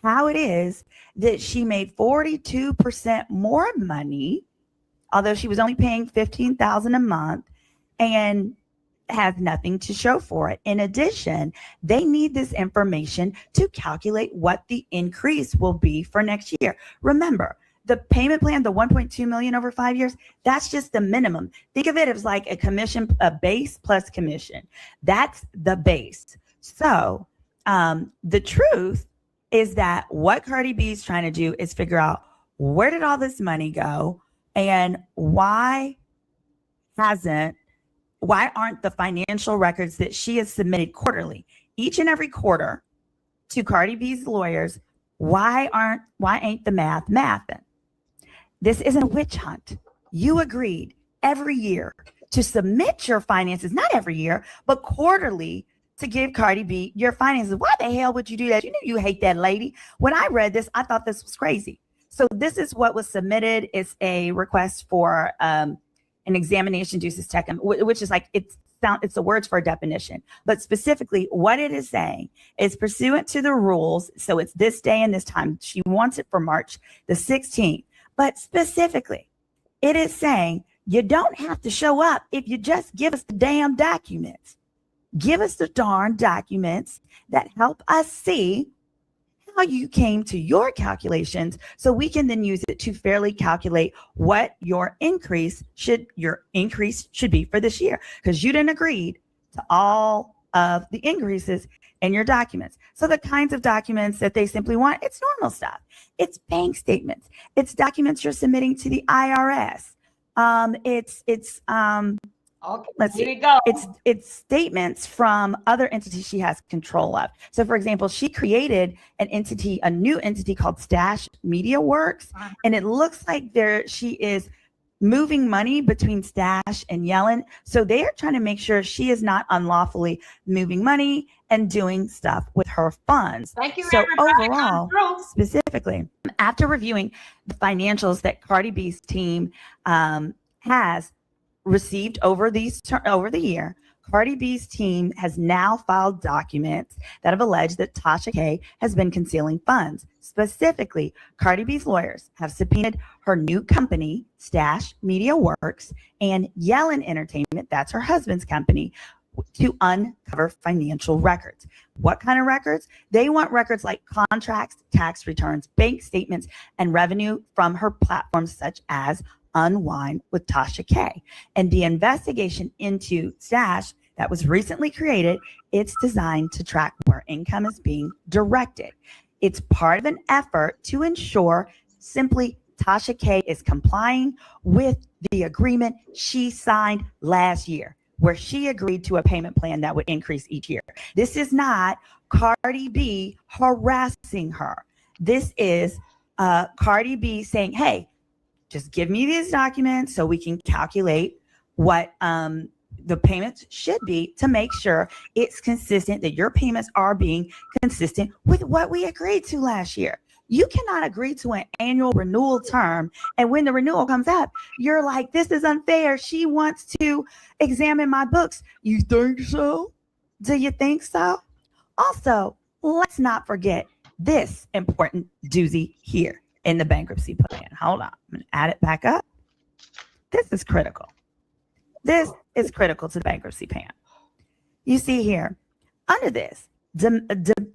how it is that she made 42% more money, although she was only paying $15,000 a month and has nothing to show for it. In addition, they need this information to calculate what the increase will be for next year. Remember, the payment plan, the 1.2 million over 5 years, that's just the minimum. Think of it as like a base plus commission. That's the base. So the truth is that what Cardi B is trying to do is figure out where did all this money go and why aren't the financial records that she has submitted quarterly, each and every quarter to Cardi B's lawyers, why ain't the math mathing? This isn't a witch hunt. You agreed every year to submit your finances, not every year, but quarterly, to give Cardi B your finances. Why the hell would you do that? You know you hate that lady. When I read this, I thought this was crazy. So this is what was submitted. It's a request for an examination ducis tecum, which is like it's the words for a definition. But specifically, what it is saying is pursuant to the rules. So it's this day and this time. She wants it for March the 16th. But specifically, it is saying you don't have to show up if you just give us the damn documents. Give us the darn documents that help us see how you came to your calculations so we can then use it to fairly calculate what your increase should be for this year, because you didn't agree to all of the increases in your documents. So the kinds of documents that they simply want, it's normal stuff. It's bank statements. It's documents you're submitting to the IRS. It's Okay, let's here see. we go. It's statements from other entities she has control of. So, for example, she created a new entity called Stash Media Works, and it looks like she is moving money between Stash and Yellen. So they are trying to make sure she is not unlawfully moving money and doing stuff with her funds. Thank you, So everybody. overall, specifically, after reviewing the financials that Cardi B's team has received over the year, Cardi B's team has now filed documents that have alleged that Tasha K has been concealing funds. Specifically, Cardi B's lawyers have subpoenaed her new company, Stash Media Works, and Yellen Entertainment, that's her husband's company, to uncover financial records. What kind of records? They want records like contracts, tax returns, bank statements, and revenue from her platforms such as Unwind with Tasha K. And the investigation into Stash that was recently created, it's designed to track where income is being directed. It's part of an effort to ensure simply Tasha K is complying with the agreement she signed last year, where she agreed to a payment plan that would increase each year. This is not Cardi B harassing her. This is Cardi B saying, hey, just give me these documents so we can calculate what the payments should be to make sure it's consistent, that your payments are being consistent with what we agreed to last year. You cannot agree to an annual renewal term. And when the renewal comes up, you're like, this is unfair. She wants to examine my books. You think so? Do you think so? Also, let's not forget this important doozy here in the bankruptcy plan. Hold on. I'm going to add it back up. This is critical. This is critical to the bankruptcy plan. You see here, under this,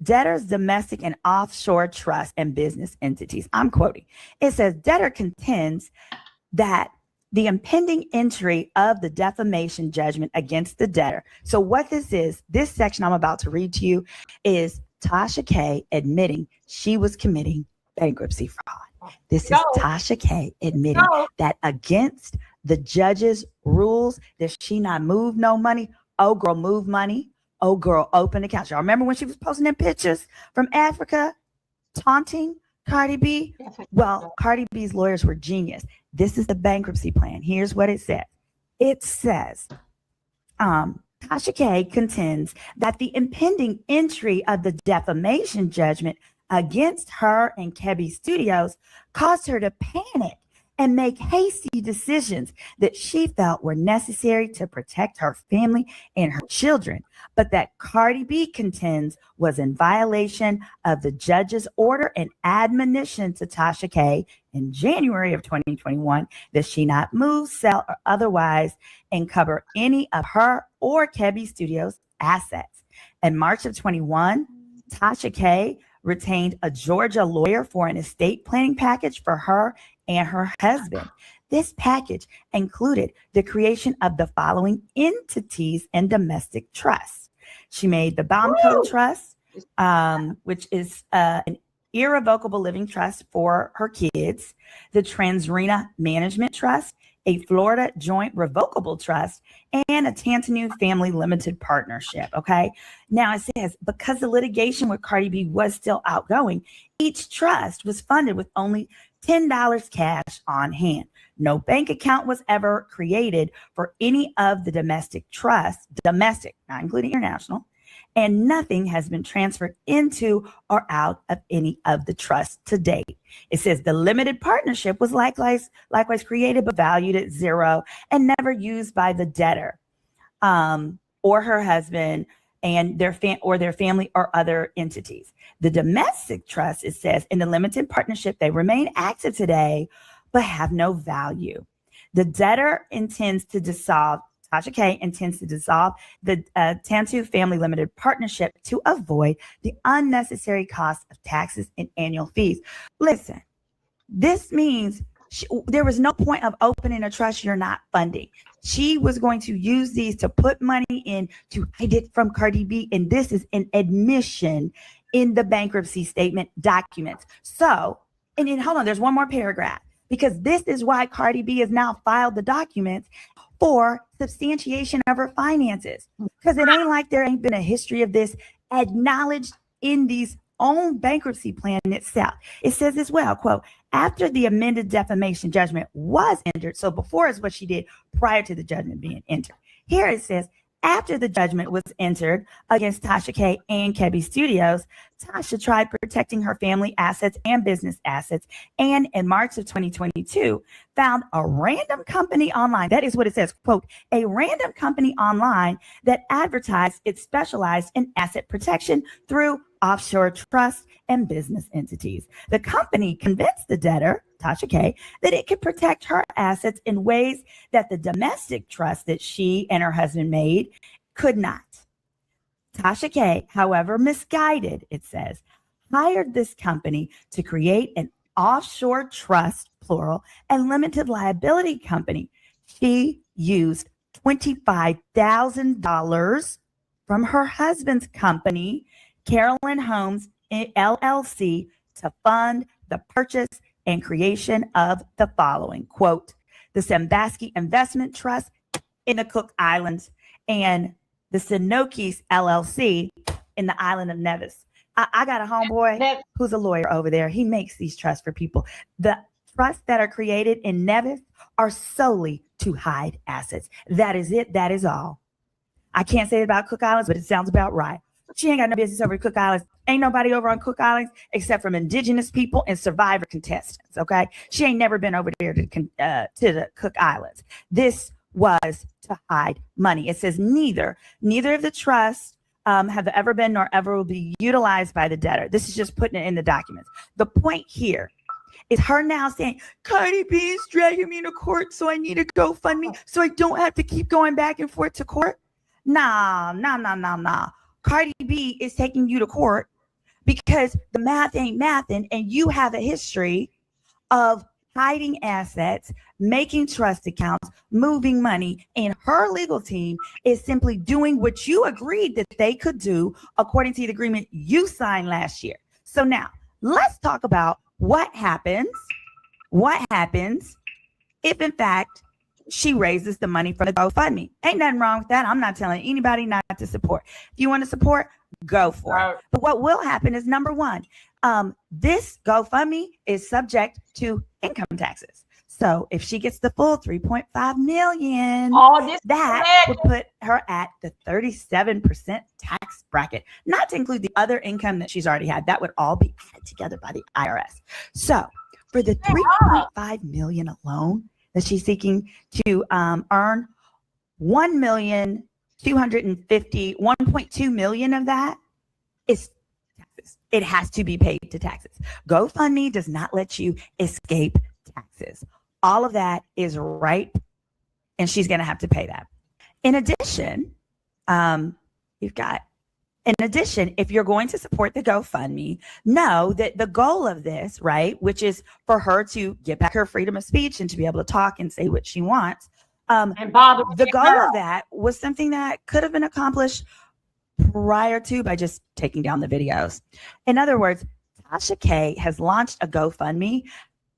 debtors, domestic and offshore trust and business entities. I'm quoting. It says, debtor contends that the impending entry of the defamation judgment against the debtor. So what this is, this section I'm about to read to you is Tasha K admitting she was committing bankruptcy fraud. This is Tasha K admitting that against the judge's rules, that she not move no money. Oh, girl, move money. Oh, girl, open accounts. Y'all remember when she was posting them pictures from Africa, taunting Cardi B? Well, Cardi B's lawyers were genius. This is the bankruptcy plan. Here's what it says. It says, Tasha K contends that the impending entry of the defamation judgment against her and Kebby Studios caused her to panic and make hasty decisions that she felt were necessary to protect her family and her children, but that Cardi B contends was in violation of the judge's order and admonition to Tasha K in January of 2021 that she not move, sell, or otherwise encumber any of her or Kebby Studios' assets. In March of 21, Tasha K retained a Georgia lawyer for an estate planning package for her and her husband. This package included the creation of the following entities and domestic trusts. She made the Baumco Trust, which is an irrevocable living trust for her kids, the Transrena Management Trust, a Florida Joint Revocable Trust, and a Tantanu Family Limited Partnership, okay? Now it says, because the litigation with Cardi B was still outgoing, each trust was funded with only $10 cash on hand. No bank account was ever created for any of the domestic trusts, domestic, not including international, and nothing has been transferred into or out of any of the trusts to date. It says the limited partnership was likewise created but valued at zero and never used by the debtor or her husband and their family or other entities. The domestic trust, it says, in the limited partnership, they remain active today, but have no value. The debtor intends to dissolve, Tasha K intends to dissolve the Tantu Family Limited Partnership to avoid the unnecessary cost of taxes and annual fees. Listen, this means there was no point of opening a trust you're not funding. She was going to use these to put money in to hide it from Cardi B, and this is an admission in the bankruptcy statement documents. So, and then hold on, there's one more paragraph, because this is why Cardi B has now filed the documents. for substantiation of her finances. Because it ain't like there ain't been a history of this acknowledged in these own bankruptcy plan itself. It says as well, quote, after the amended defamation judgment was entered, so before is what she did prior to the judgment being entered. Here it says, after the judgment was entered against Tasha K and Kebby Studios, Tasha tried protecting her family assets and business assets, and in March of 2022, found a random company online. That is what it says, quote, a random company online that advertised it specialized in asset protection through offshore trusts and business entities. The company convinced the debtor, Tasha K, that it could protect her assets in ways that the domestic trust that she and her husband made could not. Tasha K, however misguided, it says, hired this company to create an offshore trust, plural, and limited liability company. She used $25,000 from her husband's company, Carolyn Homes LLC, to fund the purchase and creation of the following, quote, the Sambaski Investment Trust in the Cook Islands and the Sinokis LLC in the island of Nevis. I got a homeboy who's a lawyer over there. He makes these trusts for people. The trusts that are created in Nevis are solely to hide assets. That is it. That is all. I can't say it about Cook Islands, but it sounds about right. She ain't got no business over at Cook Islands. Ain't nobody over on Cook Islands except from indigenous people and survivor contestants, okay? She ain't never been over there to the Cook Islands. This was to hide money. It says neither of the trusts have ever been nor ever will be utilized by the debtor. This is just putting it in the documents. The point here is her now saying, Cardi B is dragging me to court, so I need a GoFundMe so I don't have to keep going back and forth to court. Nah. Cardi B is taking you to court because the math ain't mathin', and you have a history of hiding assets, making trust accounts, moving money, and her legal team is simply doing what you agreed that they could do according to the agreement you signed last year. So now let's talk about what happens if in fact she raises the money from the GoFundMe. Ain't nothing wrong with that. I'm not telling anybody not to support. If you want to support, go for it. But what will happen is, number one, this GoFundMe is subject to income taxes. So if she gets the full 3.5 million, that would put her at the 37% tax bracket, not to include the other income that she's already had. That would all be added together by the IRS. So for the 3.5 million alone that she's seeking to earn, 1.2 million of that is taxes. It has to be paid to taxes. GoFundMe does not let you escape taxes. All of that is right, and she's going to have to pay that. In addition, if you're going to support the GoFundMe, know that the goal of this, right, which is for her to get back her freedom of speech and to be able to talk and say what she wants, the goal of that was something that could have been accomplished prior to by just taking down the videos. In other words, Tasha K has launched a GoFundMe.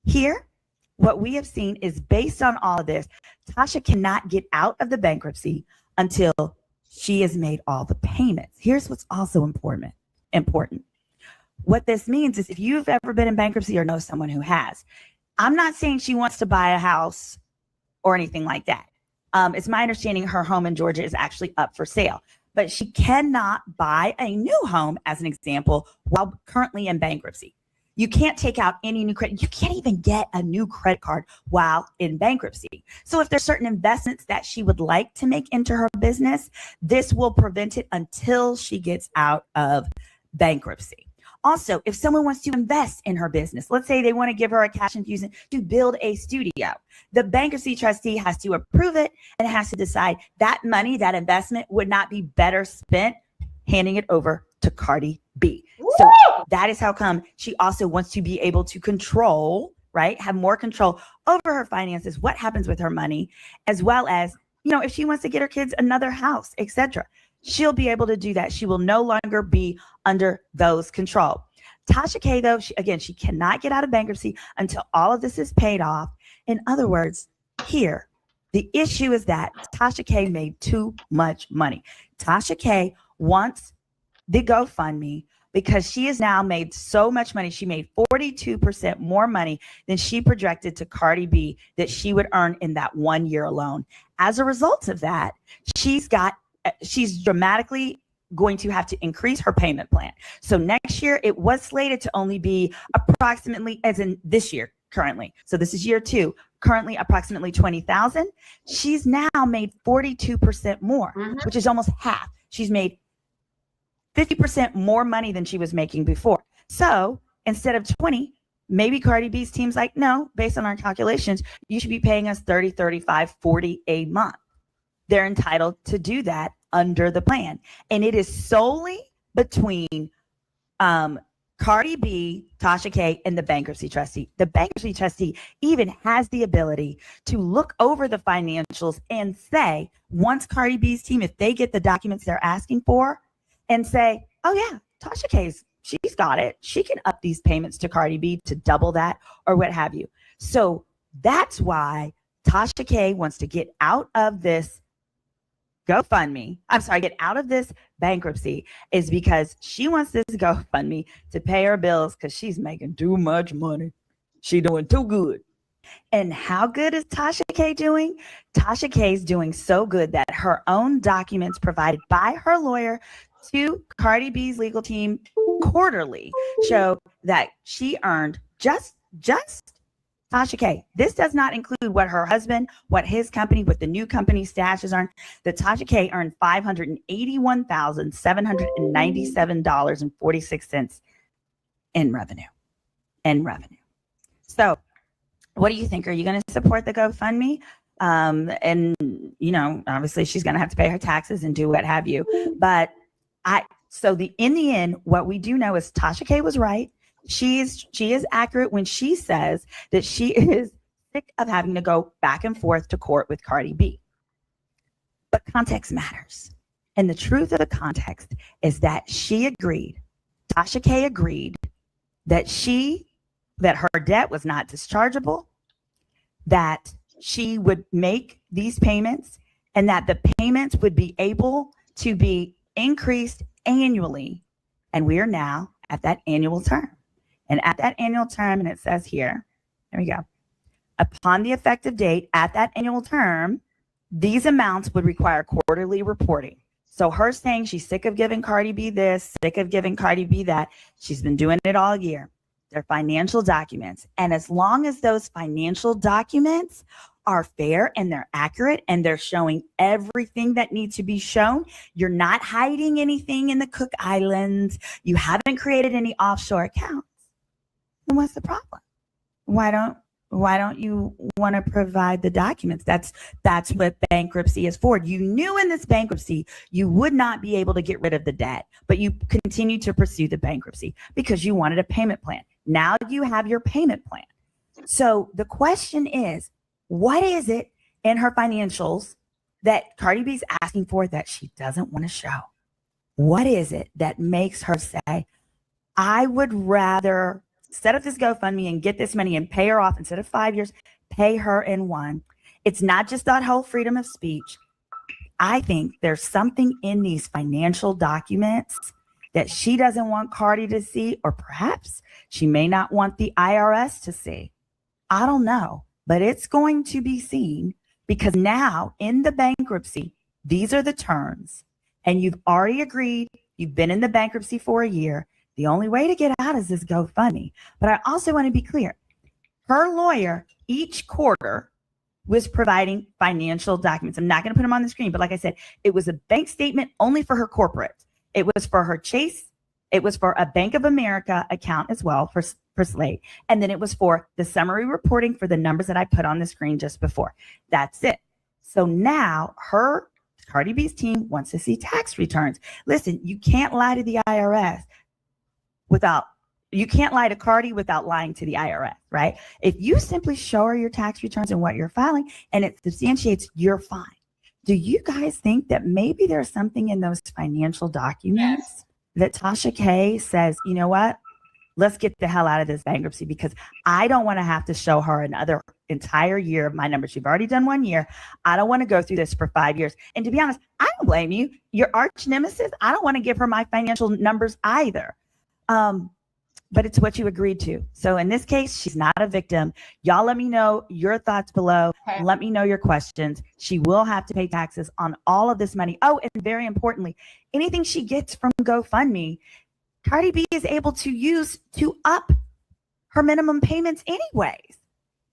Here, what we have seen is, based on all of this, Tasha cannot get out of the bankruptcy until she has made all the payments. Here's what's also important. What this means is, if you've ever been in bankruptcy or know someone who has, I'm not saying she wants to buy a house or anything like that. It's my understanding her home in Georgia is actually up for sale, but she cannot buy a new home, as an example, while currently in bankruptcy. You can't take out any new credit. You can't even get a new credit card while in bankruptcy. So if there's certain investments that she would like to make into her business, this will prevent it until she gets out of bankruptcy. Also, if someone wants to invest in her business, let's say they want to give her a cash infusion to build a studio, the bankruptcy trustee has to approve it and has to decide that money, that investment, would not be better spent handing it over to Cardi B. So that is how come she also wants to be able to control, right? Have more control over her finances, what happens with her money, as well as, if she wants to get her kids another house, etc. She'll be able to do that. She will no longer be under those control. Tasha K, though, she cannot get out of bankruptcy until all of this is paid off. In other words, here, The issue is that Tasha K made too much money. Tasha K wants the GoFundMe because she has now made so much money. She made 42% more money than she projected to Cardi B that she would earn in that 1 year alone. As a result of that, she's dramatically going to have to increase her payment plan. So next year, it was slated to only be approximately, as in this year currently. So this is year 2, currently approximately 20,000. She's now made 42% more, which is almost half. She's made 50% more money than she was making before. So instead of 20, maybe Cardi B's team's like, no, based on our calculations, you should be paying us 30, 35, 40 a month. They're entitled to do that under the plan. And it is solely between Cardi B, Tasha K, and the bankruptcy trustee. The bankruptcy trustee even has the ability to look over the financials and say, once Cardi B's team, if they get the documents they're asking for, and say, oh yeah, Tasha she's got it. She can up these payments to Cardi B to double that or what have you. So that's why Tasha K wants to get out of this GoFundMe. Get out of this bankruptcy, is because she wants this GoFundMe to pay her bills because she's making too much money. She doing too good. And how good is Tasha K doing? Tasha K is doing so good that her own documents provided by her lawyer to Cardi B's legal team quarterly show that she earned just Tasha K. This does not include what her husband, what his company, what the new company stashes earned. That Tasha K earned $581,797.46 in revenue. So what do you think? Are you going to support the GoFundMe? And, obviously she's going to have to pay her taxes and do what have you. But in the end, what we do know is Tasha K was right. She is accurate when she says that she is sick of having to go back and forth to court with Cardi B. But context matters. And the truth of the context is that Tasha K agreed that her debt was not dischargeable, that she would make these payments, and that the payments would be able to be increased annually. And we are now at that annual term. And at that annual term, and it says here, there we go. Upon the effective date at that annual term, these amounts would require quarterly reporting. So her saying she's sick of giving Cardi B this, sick of giving Cardi B that, she's been doing it all year. They're financial documents. And as long as those financial documents are fair and they're accurate and they're showing everything that needs to be shown, you're not hiding anything in the Cook Islands, you haven't created any offshore accounts, then what's the problem? Why don't you want to provide the documents? That's what bankruptcy is for. You knew in this bankruptcy you would not be able to get rid of the debt, but you continued to pursue the bankruptcy because you wanted a payment plan. Now you have your payment plan. So the question is, what is it in her financials that Cardi B's asking for that she doesn't want to show? What is it that makes her say, I would rather set up this GoFundMe and get this money and pay her off instead of 5 years, pay her in 1? It's not just that whole freedom of speech. I think there's something in these financial documents that she doesn't want Cardi to see, or perhaps she may not want the IRS to see. I don't know, but it's going to be seen because now in the bankruptcy, these are the terms, and you've already agreed. You've been in the bankruptcy for a year. The only way to get out is this GoFundMe. But I also want to be clear. Her lawyer each quarter was providing financial documents. I'm not going to put them on the screen, but like I said, it was a bank statement only for her corporate. It was for her Chase. It was for a Bank of America account as well for Slate. And then it was for the summary reporting for the numbers that I put on the screen just before. That's it. So now Cardi B's team wants to see tax returns. Listen, you can't lie to the IRS you can't lie to Cardi without lying to the IRS, right? If you simply show her your tax returns and what you're filing and it substantiates, you're fine. Do you guys think that maybe there's something in those financial documents that Tasha K says, you know what? let's get the hell out of this bankruptcy, because I don't want to have to show her another entire year of my numbers. You've already done 1 year. I don't want to go through this for 5 years. And to be honest, I don't blame you. Your arch nemesis, I don't want to give her my financial numbers either. But it's what you agreed to. So in this case, she's not a victim. Y'all let me know your thoughts below. Okay. Let me know your questions. She will have to pay taxes on all of this money. Oh, and very importantly, anything she gets from GoFundMe, Cardi B is able to use to up her minimum payments anyways.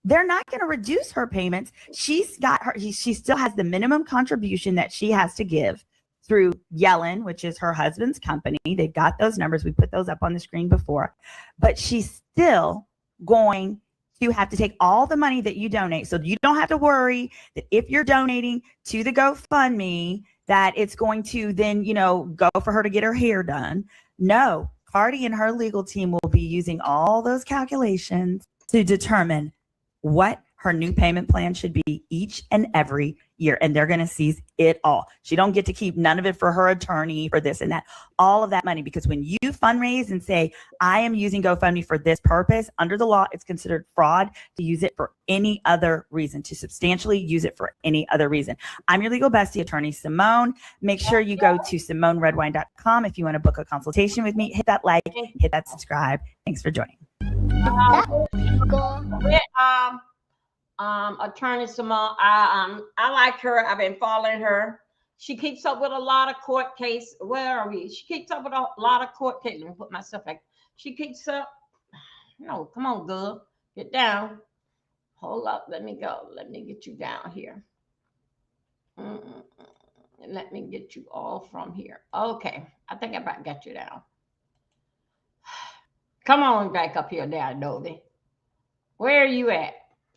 They're not going to reduce her payments. She's got her, she still has the minimum contribution that she has to give through Yellen, which is her husband's company. They've got those numbers. We put those up on the screen before, but she's still going to have to take all the money that you donate. So you don't have to worry that if you're donating to the GoFundMe, that it's going to then, go for her to get her hair done. No, Cardi and her legal team will be using all those calculations to determine what her new payment plan should be each and every year. And they're going to seize it all. She don't get to keep none of it for her attorney, for this and that, all of that money. Because when you fundraise and say, I am using GoFundMe for this purpose, under the law, it's considered fraud to use it for any other reason, to substantially use it for any other reason. I'm your legal bestie, attorney Simone. Make sure you go to SimoneRedwine.com if you want to book a consultation with me. Hit that like, hit that subscribe. Thanks for joining. Attorney Simone, I like her. I've been following her. She keeps up with a lot of court case. Where are we? She keeps up with a lot of court case. Let me put myself back. She keeps up. No, come on, girl. Get down. Hold up. Let me go. Let me get you down here. And let me get you all from here. Okay. I think I about got you down. Come on back up here now, Adobe. Where are you at?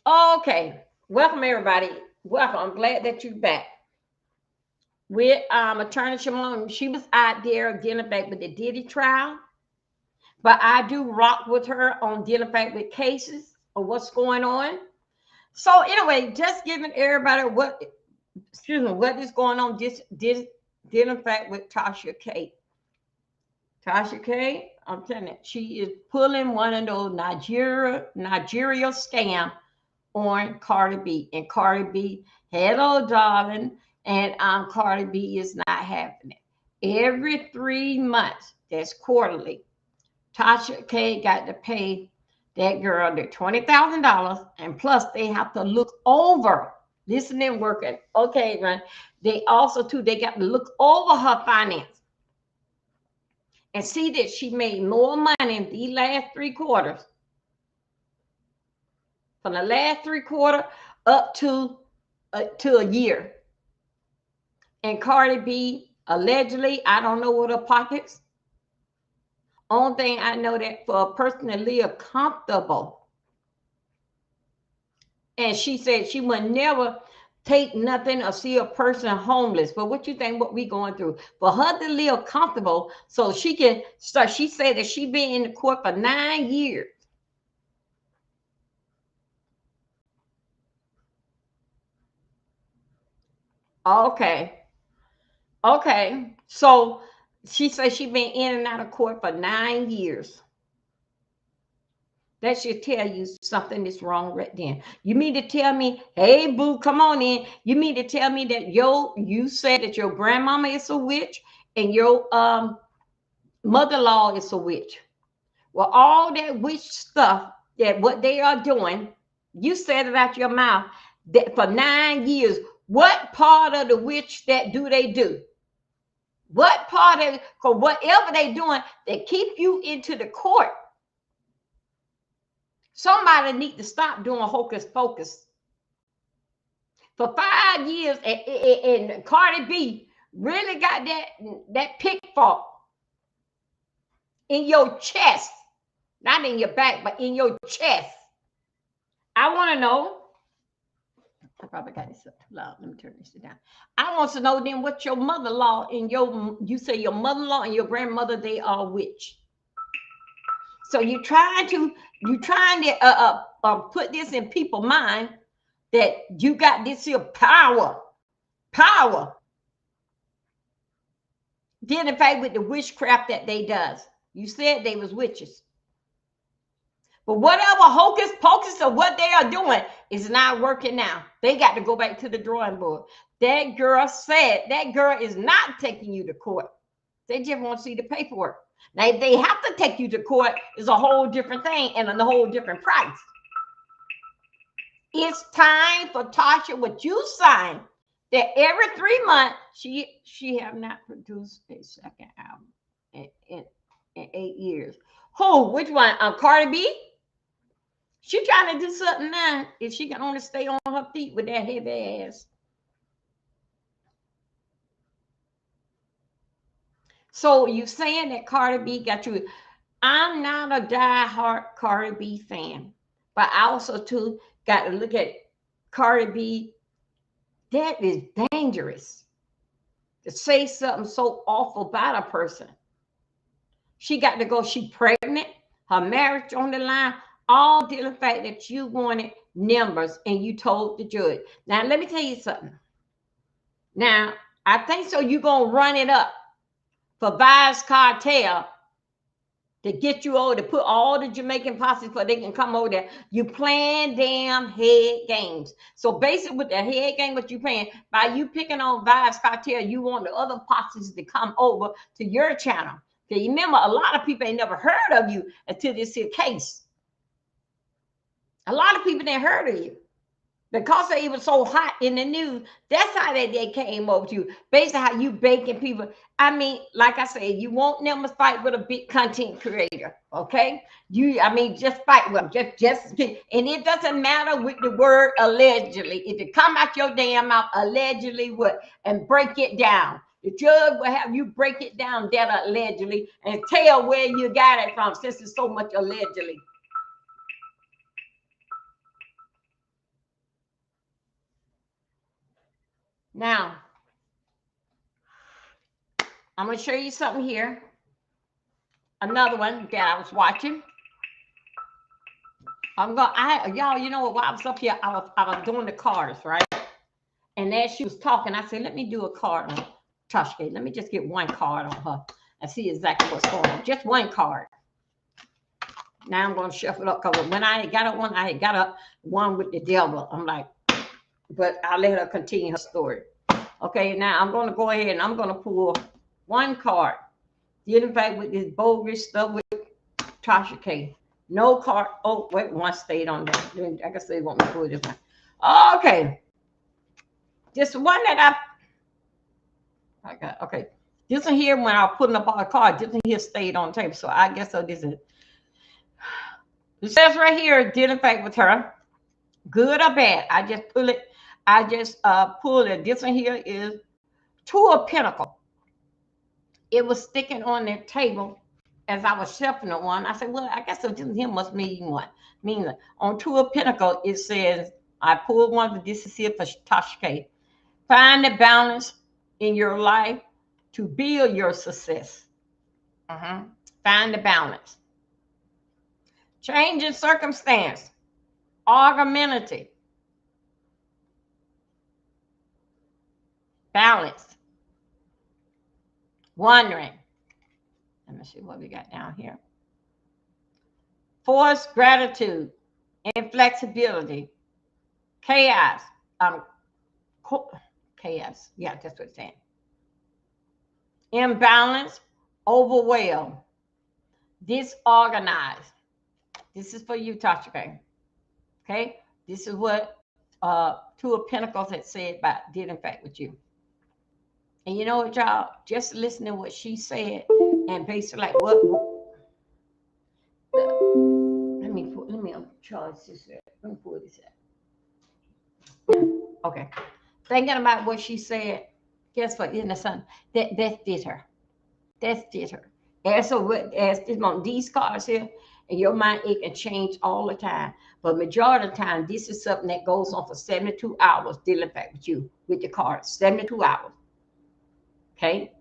Okay. Welcome, everybody. Welcome. I'm glad that you're back. With Attorney Simone. She was out there dealing back with the Diddy trial. But I do rock with her on dealing back with cases or what's going on. So anyway, just giving everybody what is going on, dealing back with Tasha K. Tasha K, I'm telling you, she is pulling one of those Nigeria scam on Cardi B. And Cardi B, hello, darling. And Cardi B is not having it. Every 3 months, that's quarterly, Tasha K got to pay that girl the $20,000. And plus, they have to look over, listening, working. Okay, right. They also, too, they got to look over her finance and see that she made more money in the last 3 quarters. From the last 3 quarters up to a year. And Cardi B, allegedly, I don't know what her pockets. Only thing I know that for a person to live comfortable. And she said she would never take nothing or see a person homeless. But what you think what we going through? For her to live comfortable so she can start. She said that she been in the court for 9 years. Okay. So she said she been in and out of court for 9 years. That should tell you something is wrong right then. You mean to tell me, hey, boo, come on in. You mean to tell me that you said that your grandmama is a witch and your mother-in-law is a witch. Well, all that witch stuff, that what they are doing, you said it out your mouth, that for 9 years, what part of the witch that do they do? What part of it? Because whatever they doing, they keep you into the court. Somebody need to stop doing hocus pocus. For 5 years, and Cardi B really got that pitfall in your chest. Not in your back, but in your chest. I want to know. I probably got this up too loud. Let me turn this down. I want to know then what your mother-in-law and you say your mother-in-law and your grandmother, they are which. So you're trying to put this in people's mind that you got this here power. Then in fact with the witchcraft that they does. You said they was witches. But whatever hocus pocus or what they are doing is not working now. They got to go back to the drawing board. That girl said that girl is not taking you to court. They just want to see the paperwork. Now, if they have to take you to court, it's a whole different thing and a whole different price. It's time for Tasha, what you signed, that every 3 months, she have not produced a second album in 8 years. Who? Which one? Cardi B? She trying to do something now. If she can only stay on her feet with that heavy ass. So you saying that Cardi B got you? I'm not a diehard Cardi B fan, but I also too got to look at Cardi B. That is dangerous to say something so awful about a person. She got to go. She pregnant, her marriage on the line, all due to the fact that you wanted numbers and you told the judge. Now let me tell you something. Now I think so. You're gonna run it up for Vibes Cartel to get you over to put all the Jamaican posse so they can come over there. You playing damn head games. So basically with the head game, what you playing, by you picking on Vibes Cartel, you want the other posses to come over to your channel. Okay, remember, a lot of people ain't never heard of you until this here case. A lot of people ain't heard of you. Because they were so hot in the news, that's how they came over to you. Basically, how you baking people. I mean, like I said, you won't never fight with a big content creator, okay? Just fight with them. And it doesn't matter with the word allegedly. If it come out your damn mouth, allegedly what? And break it down. The judge will have you break it down that allegedly and tell where you got it from, since it's so much allegedly. Now, I'm going to show you something here. Another one that I was watching. Y'all, you know what? While I was up here, I was doing the cards, right? And as she was talking, I said, let me do a card on Tashke. Let me just get one card on her and see exactly what's going on. Just one card. Now I'm going to shuffle up, because when I got up one, I got up one with the devil. I'm like, but I'll let her continue her story. Okay, now I'm going to go ahead and I'm going to pull one card. Dealing back with this bogus stuff with Tasha K. No card. Oh, wait, one stayed on there. I guess they want me to pull this one. Okay. This one that I got. Okay. This one here, when I was putting up all the cards, this one here stayed on tape. So I guess so this is. It says right here, dealing back with her. Good or bad. I just pull it. Pull it. This one here is Two of Pentacles. It was sticking on the table as I was shuffling it one. I said, well, I guess this here must mean what? Meaning on Two of Pentacles, it says, I pulled one, but this is here for Tasha K. Find the balance in your life to build your success. Find the balance. Change in circumstance. Argumentative. Balance. Wondering. Let me see what we got down here. Forced gratitude. Inflexibility. Chaos. Chaos. Yeah, that's what it's saying. Imbalance. Overwhelmed. Disorganized. This is for you, Tasha. Okay? This is what Two of Pentacles had said about dealing fact with you. And you know what, y'all? Just listen to what she said and basically like what let me charge this. Let me pull this out. Okay. Thinking about what she said, guess what? In the sun, that did her. That did her. As these cards here, and your mind, it can change all the time. But majority of the time, this is something that goes on for 72 hours, dealing back with you with the cards. 72 hours. Okay?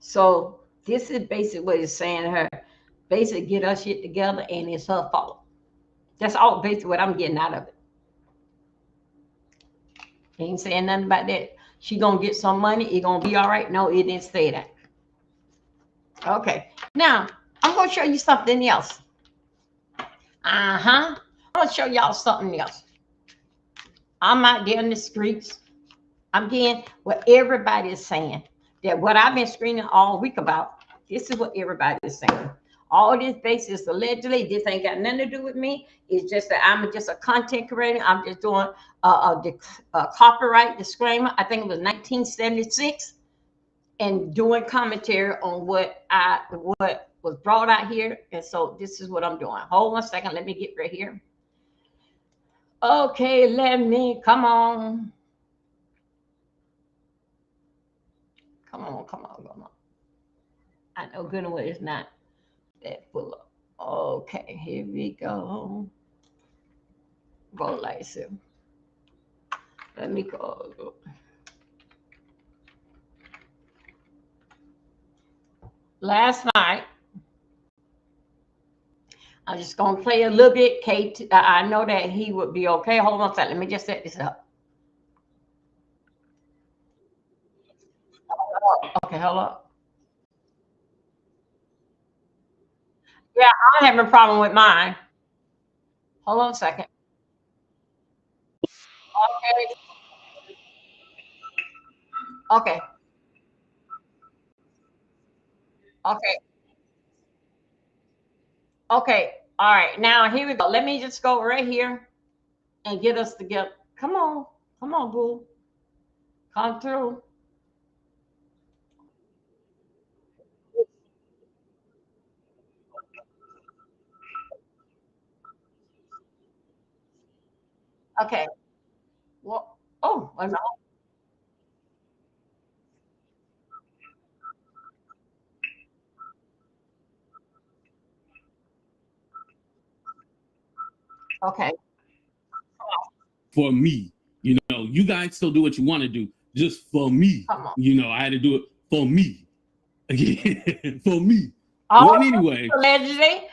So this is basically what it's saying to her. Basically, get her shit together, and it's her fault. That's all basically what I'm getting out of it. Ain't saying nothing about that. She gonna get some money. It gonna be all right. No, it didn't say that. Okay. Now, I'm gonna show you something else. I'm gonna show y'all something else. I'm out there in the streets. I'm getting what everybody is saying. That what I've been screaming all week about. This is what everybody is saying. All this basis allegedly, this ain't got nothing to do with me. It's just that I'm just a content creator. I'm just doing a copyright disclaimer. I think it was 1976, and doing commentary on what was brought out here. And so this is what I'm doing. Hold 1 second. Let me get right here. Okay, let me come on. Come on. I know good and well it's not that full of. Okay, here we go. Go like so. Let me go. Last night, I'm just gonna play a little bit. Kate, I know that he would be okay. Hold on a second. Let me just set this up. Okay, hold up. Yeah, I'm having a problem with mine. Hold on a second. Okay, okay, okay, okay. All right, now here we go. Let me just go right here and get us together. Come on, boo, come through. Okay. Well, oh, wait a minute. Okay, For me. You guys still do what you want to do. Just for me. come on. I had to do it for me. Again, for me. All But anyway, allegedly.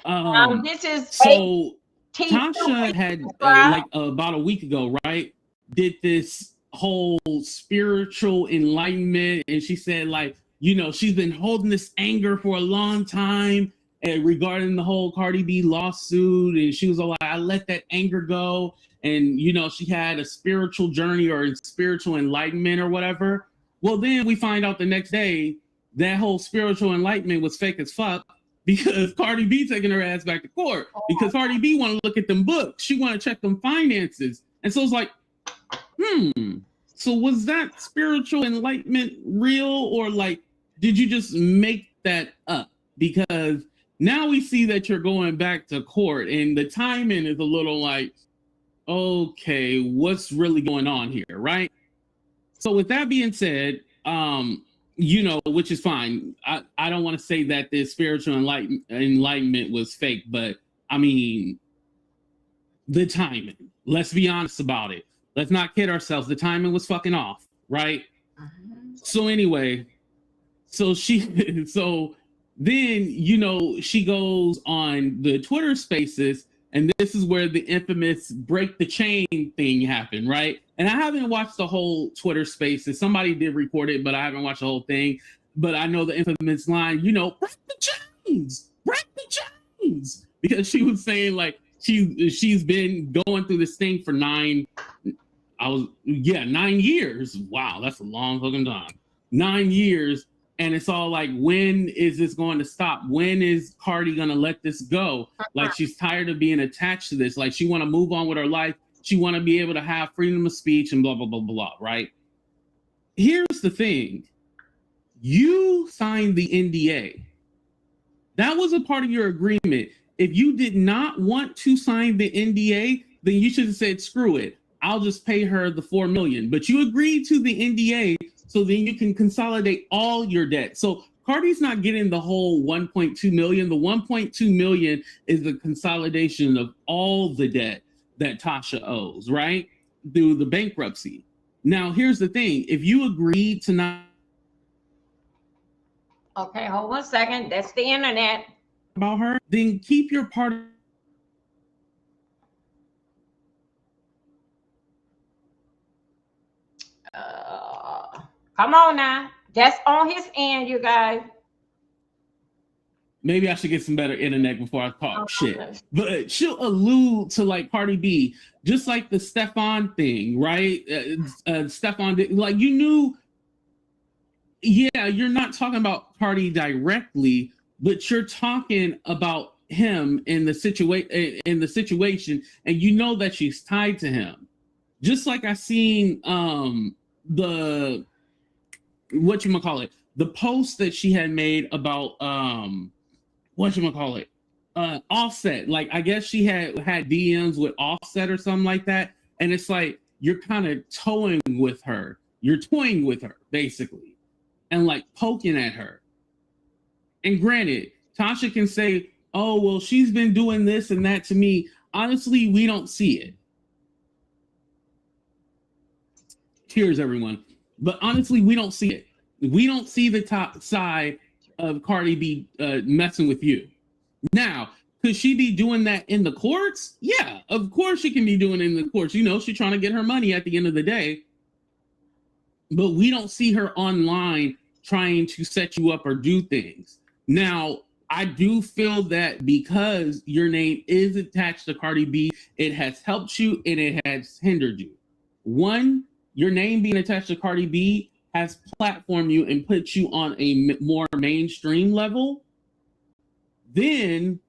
This is so 18. Tasha had like about a week ago, right? Did this whole spiritual enlightenment, and she said like, she's been holding this anger for a long time, and regarding the whole Cardi B lawsuit, and she was like, I let that anger go, and she had a spiritual journey or spiritual enlightenment or whatever. Well, then we find out the next day that whole spiritual enlightenment was fake as fuck because Cardi B taking her ass back to court because Cardi B want to look at them books. She want to check them finances. And so it's like, so was that spiritual enlightenment real, or like, did you just make that up? Because now we see that you're going back to court and the timing is a little like, okay, what's really going on here, right? So with that being said, which is fine. I don't want to say that this spiritual enlightenment was fake, but I mean, the timing. Let's be honest about it. Let's not kid ourselves. The timing was fucking off, right? So anyway, so then she goes on the Twitter Spaces, and this is where the infamous break the chain thing happened, right? And I haven't watched the whole Twitter Spaces. Somebody did report it, but I haven't watched the whole thing. But I know the infamous line, break the chains, because she was saying like she's been going through this thing for 9 years. Wow, that's a long fucking time. 9 years. And it's all like, when is this going to stop? When is Cardi going to let this go? Like, she's tired of being attached to this. Like, she want to move on with her life. She want to be able to have freedom of speech and blah, blah, blah, blah, right? Here's the thing. You signed the NDA. That was a part of your agreement. If you did not want to sign the NDA, then you should have said, screw it. I'll just pay her the $4 million. But you agreed to the NDA, so then you can consolidate all your debt. So Cardi's not getting the whole 1.2 million. The 1.2 million is the consolidation of all the debt that Tasha owes, right? Through the bankruptcy. Now, here's the thing. If you agreed to not... Okay, hold 1 second. That's the internet. About her, then keep your part of... Come on now. That's on his end, you guys. Maybe I should get some better internet before I talk shit. But she'll allude to like Cardi B, just like the Stefan thing, right? Stefan, like you knew, yeah, you're not talking about Cardi directly, but you're talking about him in the situation, and you know that she's tied to him. Just like I seen the the post that she had made about Offset. Like I guess she had DMs with Offset or something like that, and it's like you're kind of toying with her basically, and like poking at her. And granted, Tasha can say, oh well, she's been doing this and that to me. Honestly, we don't see it. Cheers, everyone. But honestly, we don't see it. We don't see the top side of Cardi B messing with you. Now, could she be doing that in the courts? Yeah, of course she can be doing it in the courts. You know, she's trying to get her money at the end of the day. But we don't see her online trying to set you up or do things. Now, I do feel that because your name is attached to Cardi B, it has helped you and it has hindered you. One, your name being attached to Cardi B has platformed you and put you on a more mainstream level. Then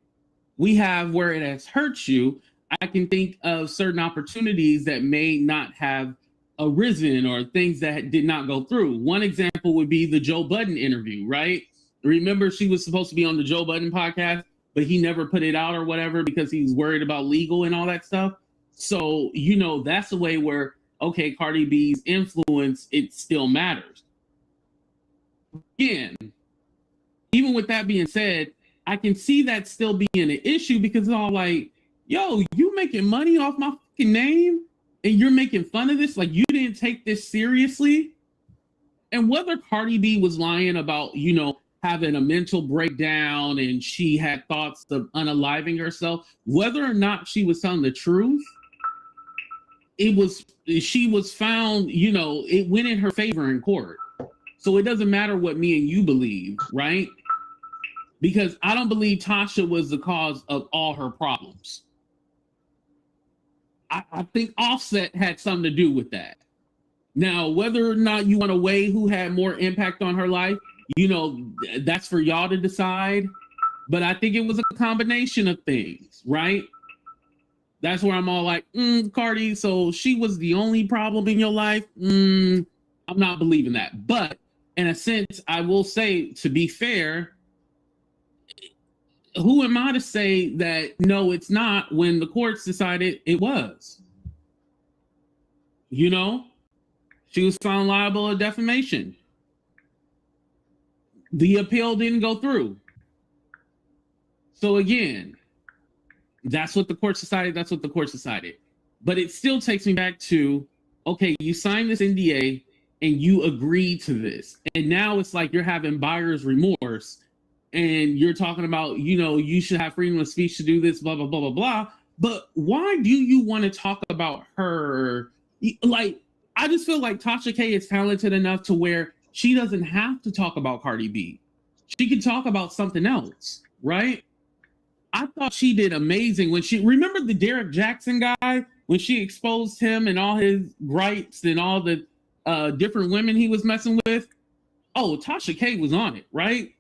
we have where it has hurt you. I can think of certain opportunities that may not have arisen or things that did not go through. One example would be the Joe Budden interview, right? Remember, she was supposed to be on the Joe Budden podcast, but he never put it out or whatever because he was worried about legal and all that stuff. So, you know, that's a way where, okay, Cardi B's influence, it still matters. Again, even with that being said, I can see that still being an issue because it's all like, yo, you making money off my fucking name and you're making fun of this? Like, you didn't take this seriously? And whether Cardi B was lying about, you know, having a mental breakdown and she had thoughts of unaliving herself, whether or not she was telling the truth, she was found, you know, it went in her favor in court. So it doesn't matter what me and you believe, right? Because I don't believe Tasha was the cause of all her problems. I think Offset had something to do with that. Now, whether or not you want to weigh who had more impact on her life, you know, that's for y'all to decide. But I think it was a combination of things, right? That's where I'm all like, Cardi, so she was the only problem in your life? I'm not believing that. But in a sense, I will say, to be fair, who am I to say that, no, it's not, when the courts decided it was? You know? She was found liable of defamation. The appeal didn't go through. So again, that's what the court decided. That's what the court decided. But it still takes me back to, okay, you signed this NDA and you agreed to this. And now it's like you're having buyer's remorse and you're talking about, you know, you should have freedom of speech to do this, blah, blah, blah, blah, blah. But why do you want to talk about her? Like, I just feel like Tasha K is talented enough to where she doesn't have to talk about Cardi B. She can talk about something else, right? I thought she did amazing when she, remember the Derek Jackson guy, when she exposed him and all his gripes and all the different women he was messing with? Oh, Tasha K was on it, right?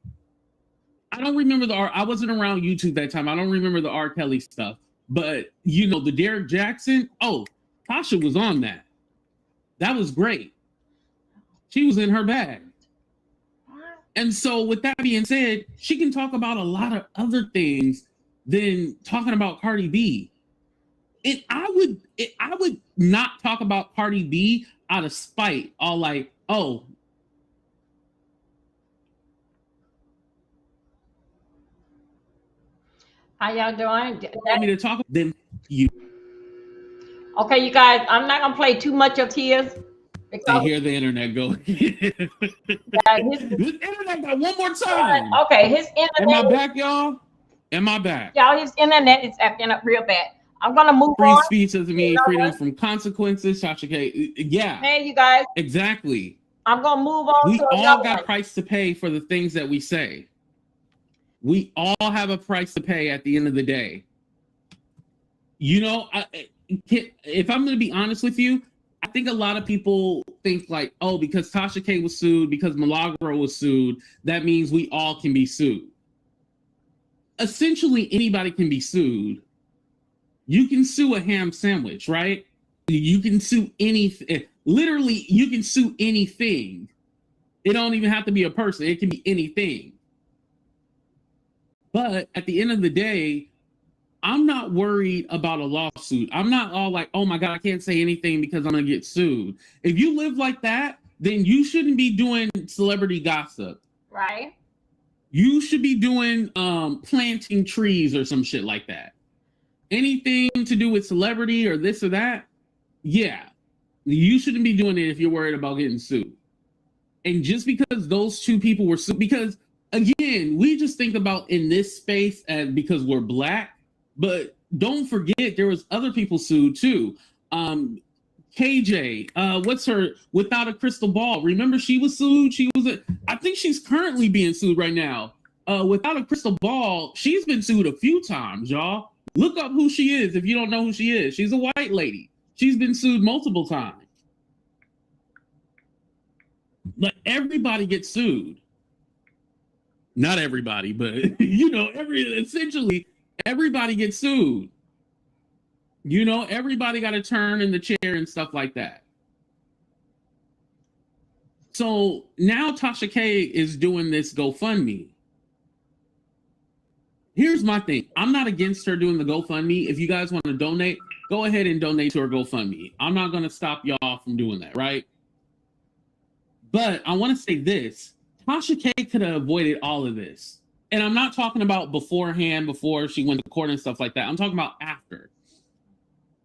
I don't remember I wasn't around YouTube that time. I don't remember the R. Kelly stuff. But, you know, the Derek Jackson, oh, Tasha was on that. That was great. She was in her bag. And so with that being said, she can talk about a lot of other things than talking about Cardi B. I would not talk about Cardi B out of spite. All like, oh. How y'all doing? Want me to talk then you. Okay, you guys, I'm not gonna play too much of his. I hear the internet go. This internet got one more time. Okay, his internet. Am I back, y'all? Am I back? Y'all, his internet is acting up real bad. I'm gonna move Free on. speech doesn't mean freedom from consequences. Tasha K. Yeah. Hey, you guys. Exactly. I'm gonna move on. We to all got price to pay for the things that we say. We all have a price to pay at the end of the day. You know, if I'm going to be honest with you, I think a lot of people think like, oh, because Tasha K was sued, because Milagro was sued, that means we all can be sued. Essentially, anybody can be sued. You can sue a ham sandwich, right? You can sue anything. Literally, you can sue anything. It don't even have to be a person. It can be anything. But at the end of the day, I'm not worried about a lawsuit. I'm not all like, oh my God, I can't say anything because I'm going to get sued. If you live like that, then you shouldn't be doing celebrity gossip. Right. You should be doing planting trees or some shit like that. Anything to do with celebrity or this or that, yeah. You shouldn't be doing it if you're worried about getting sued. And just because those two people were sued, because again, we just think about in this space as because we're Black, but don't forget there was other people sued too. KJ, what's her, Without a Crystal Ball? Remember she was sued? I think she's currently being sued right now. Without a Crystal Ball, she's been sued a few times, y'all. Look up who she is if you don't know who she is. She's a white lady. She's been sued multiple times. Like everybody gets sued. Not everybody, but you know, essentially everybody gets sued. You know, everybody got a turn in the chair and stuff like that. So now Tasha K is doing this GoFundMe. Here's my thing. I'm not against her doing the GoFundMe. If you guys want to donate, go ahead and donate to her GoFundMe. I'm not going to stop y'all from doing that, right? But I want to say this. Tasha K could have avoided all of this. And I'm not talking about beforehand, before she went to court and stuff like that. I'm talking about after.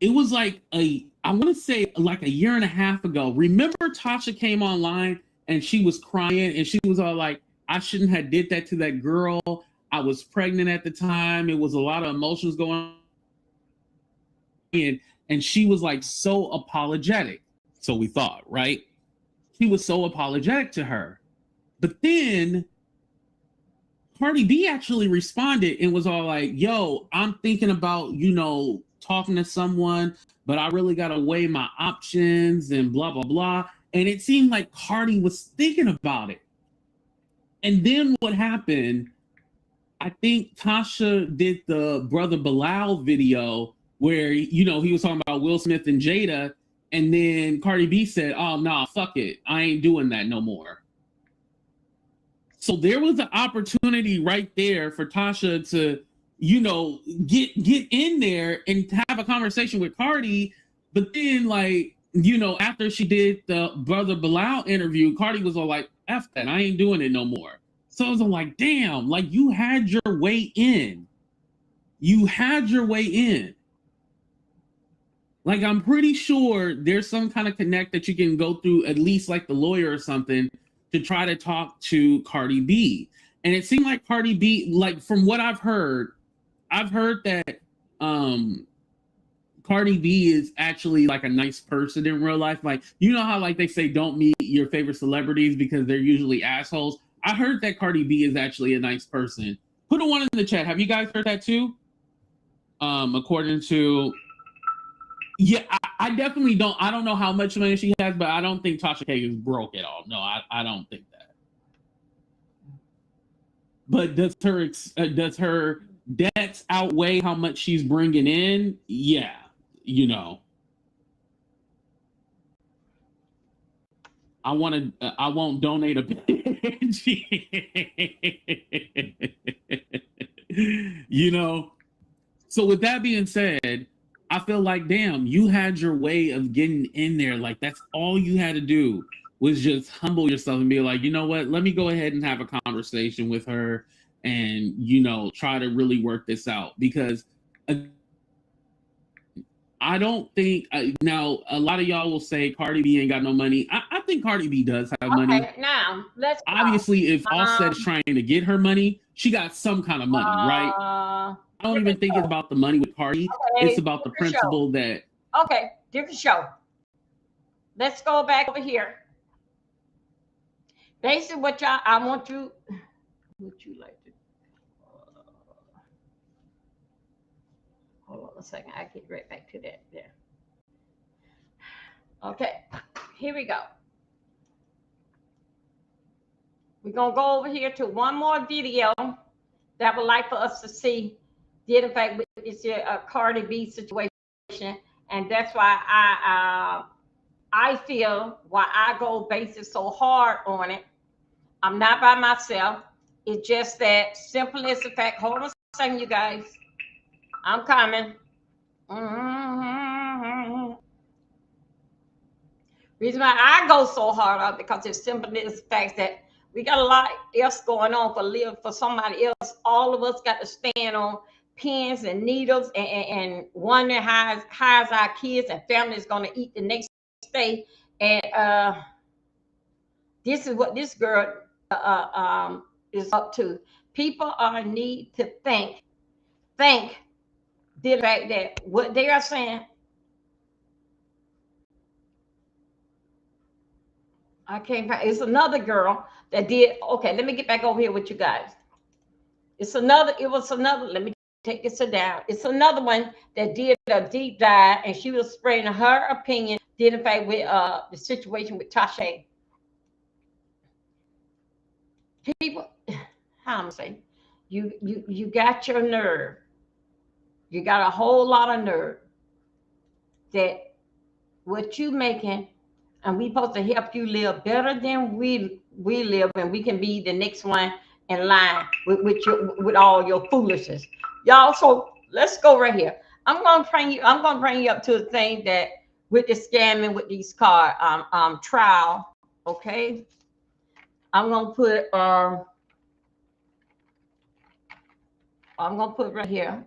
It was like I want to say like a year and a half ago. Remember Tasha came online and she was crying and she was all like, I shouldn't have did that to that girl. I was pregnant at the time. It was a lot of emotions going on. And she was like so apologetic. So we thought, right? He was so apologetic to her. But then Cardi B actually responded and was all like, yo, I'm thinking about, you know, talking to someone, but I really got to weigh my options and blah, blah, blah. And it seemed like Cardi was thinking about it. And then what happened, I think Tasha did the Brother Bilal video where, you know, he was talking about Will Smith and Jada. And then Cardi B said, oh, nah, fuck it. I ain't doing that no more. So there was an opportunity right there for Tasha to, you know, get in there and have a conversation with Cardi. But then, like, you know, after she did the Brother Bilal interview, Cardi was all like, F that. I ain't doing it no more. So I was like, damn, like you had your way in. You had your way in. Like, I'm pretty sure there's some kind of connect that you can go through, at least like the lawyer or something, to try to talk to Cardi B. And it seemed like Cardi B, like from what I've heard that Cardi B is actually like a nice person in real life. Like, you know how like they say don't meet your favorite celebrities because they're usually assholes? I heard that Cardi B is actually a nice person. Put a one in the chat. Have you guys heard that too? According to... Yeah, I definitely don't. I don't know how much money she has, but I don't think Tasha K is broke at all. No, I don't think that. But does her debts outweigh how much she's bringing in? Yeah, you know. I won't donate a bitch. You know. So with that being said, I feel like, damn, you had your way of getting in there. Like, that's all you had to do was just humble yourself and be like, you know what? Let me go ahead and have a conversation with her and, you know, try to really work this out. Because I don't think, now, a lot of y'all will say Cardi B ain't got no money. I think Cardi B does have money. Now, let's go. Obviously, if Offset is trying to get her money, she got some kind of money, right? I don't even think it's about the money with Cardi. Okay, it's about the principle that... Okay, different show. Let's go back over here. Basically, what y'all... I want you... Would you like to... a second. I get right back to that there. Okay, here we go. We're gonna go over here to one more video that I would like for us to see did in fact with this Cardi B situation, and that's why I feel why I go basis so hard on it. I'm not by myself. It's just that simple as the fact. Hold on a second, you guys. I'm coming. Mm-hmm. Reason why I go so hard on it because it's simple as the fact that we got a lot else going on for somebody else. All of us got to stand on pins and needles and wondering how's our kids and family is going to eat the next day. And this is what this girl is up to. People are need to think the fact that what they are saying. I can't find. It's another girl that did. Okay, let me get back over here with you guys. It was another. Let me take this down. It's another one that did a deep dive, and she was spreading her opinion. Did in fact with the situation with Tasha. People, how I'm saying, you got your nerve. You got a whole lot of nerve that what you making, and we supposed to help you live better than we live, and we can be the next one in line with all your foolishness, y'all. So let's go right here. I'm gonna bring you up to a thing that with the scamming with these car trial. Okay, I'm gonna put right here.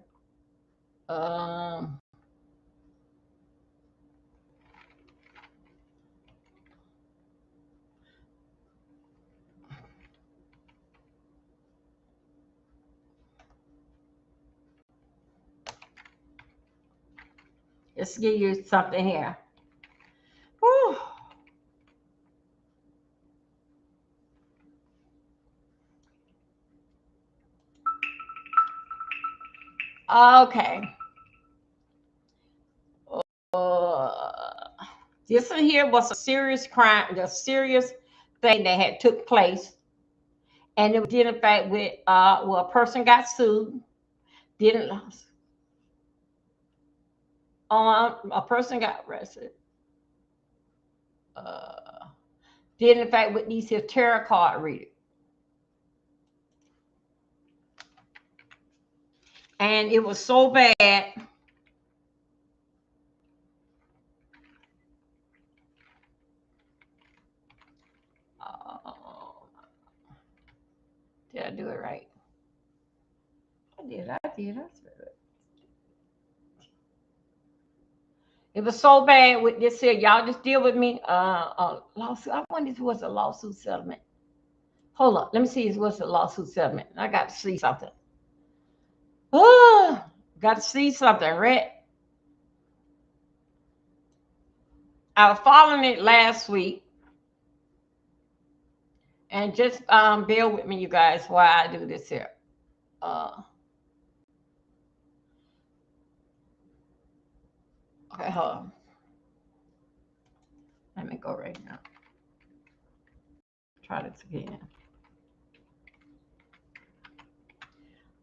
Let's give you something here. Whew. Okay. This one here was a serious crime, the serious thing that had took place, and it did in fact with well, a person got sued, didn't a person got arrested, did in fact with these here tarot card readers, and it was so bad. Did I do it right? I did. It was so bad with this here. Y'all just deal with me. Lawsuit. I wonder if it was a lawsuit settlement. Hold up. Let me see if it was a lawsuit settlement. I got to see something. Oh, got to see something, right? I was following it last week. And just bear with me, you guys, while I do this here. Okay, hold on. Let me go right now. Try this again.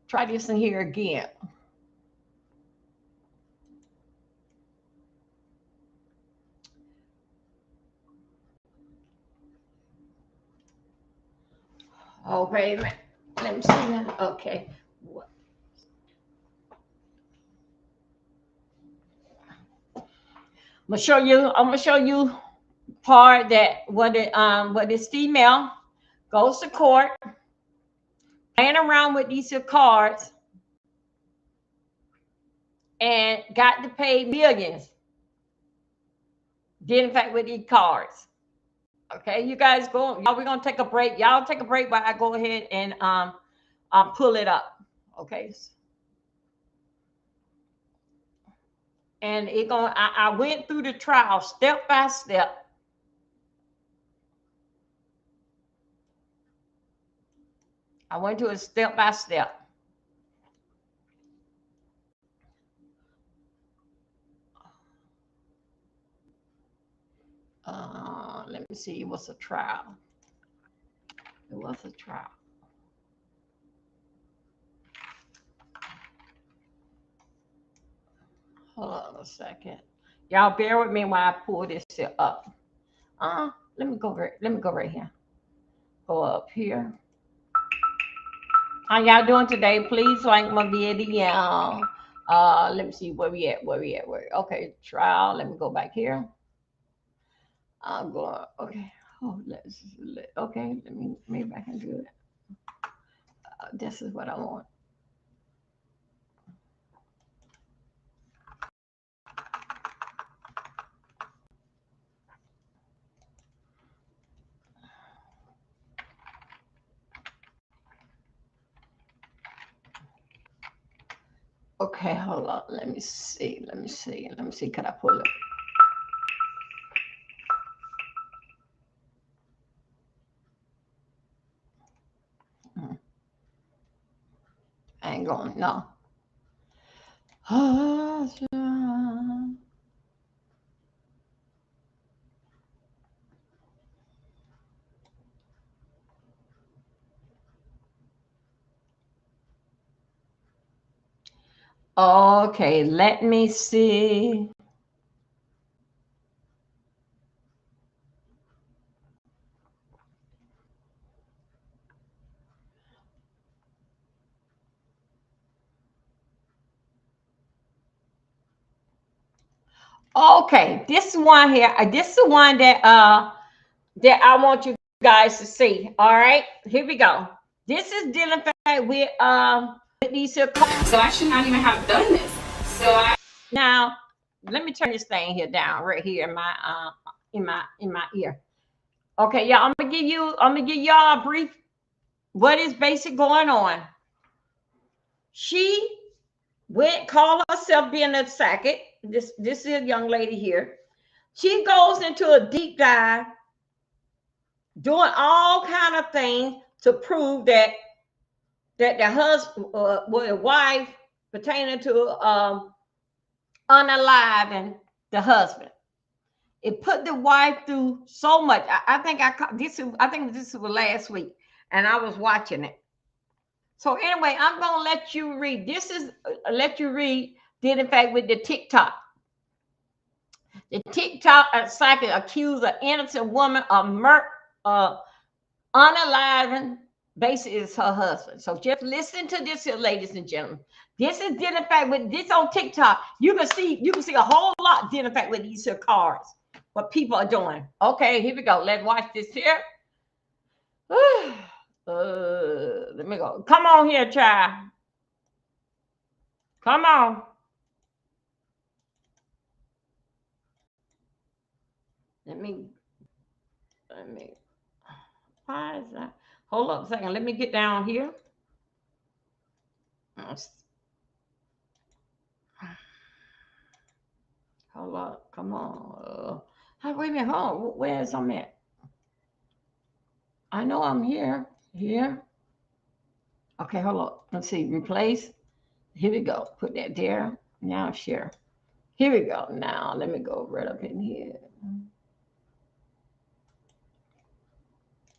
Try this in here again. Oh, wait a minute. Let me see that. Okay. I'm gonna show you part that what this female goes to court, playing around with these cards, and got to pay millions. Did in fact with these cards. Okay, you guys go. Y'all, we're gonna take a break. Y'all take a break while I go ahead and pull it up. Okay. And I went through the trial step by step. I went to it step by step. Let me see. It was a trial. It was a trial. Hold on a second. Y'all bear with me while I pull this here up. Let me go right here. Go up here. How y'all doing today? Please like my video. Let me see where we at. Okay, trial. Let me go back here. I'm going. Okay. Okay. Maybe I can do it. This is what I want. Okay, hold on. Let me see. Can I pull it? I ain't going, no. Okay, let me see. Okay, this one here. This is the one that I want you guys to see. All right, here we go. This is dealing with these here cards. So I should not even have done this. Now let me turn this thing here down right here in my ear. Okay, y'all. I'm gonna give y'all a brief what is basic going on. She call herself being a psychic. This is a young lady here. She goes into a deep dive, doing all kind of things to prove that the husband or wife pertaining to unaliving the husband. It put the wife through so much. I think this was last week, and I was watching it. So anyway, I'm gonna let you read. This is did in fact with the TikTok. The TikTok psychic accused an innocent woman of unaliving basically is her husband. So just listen to this here, ladies and gentlemen. This is dealing in fact with this on TikTok. You can see a whole lot dealing in fact with these here cards. What people are doing. Okay, here we go. Let's watch this here. Let me go. Come on here, child. Come on. Let me. Why is that? Hold up a second. Let me get down here. Hold up. Come on. Wait a minute. Hold on. Where is I'm at? I know I'm here. Here. Okay, hold up. Let's see. Replace. Here we go. Put that there. Now share. Here we go. Now let me go right up in here.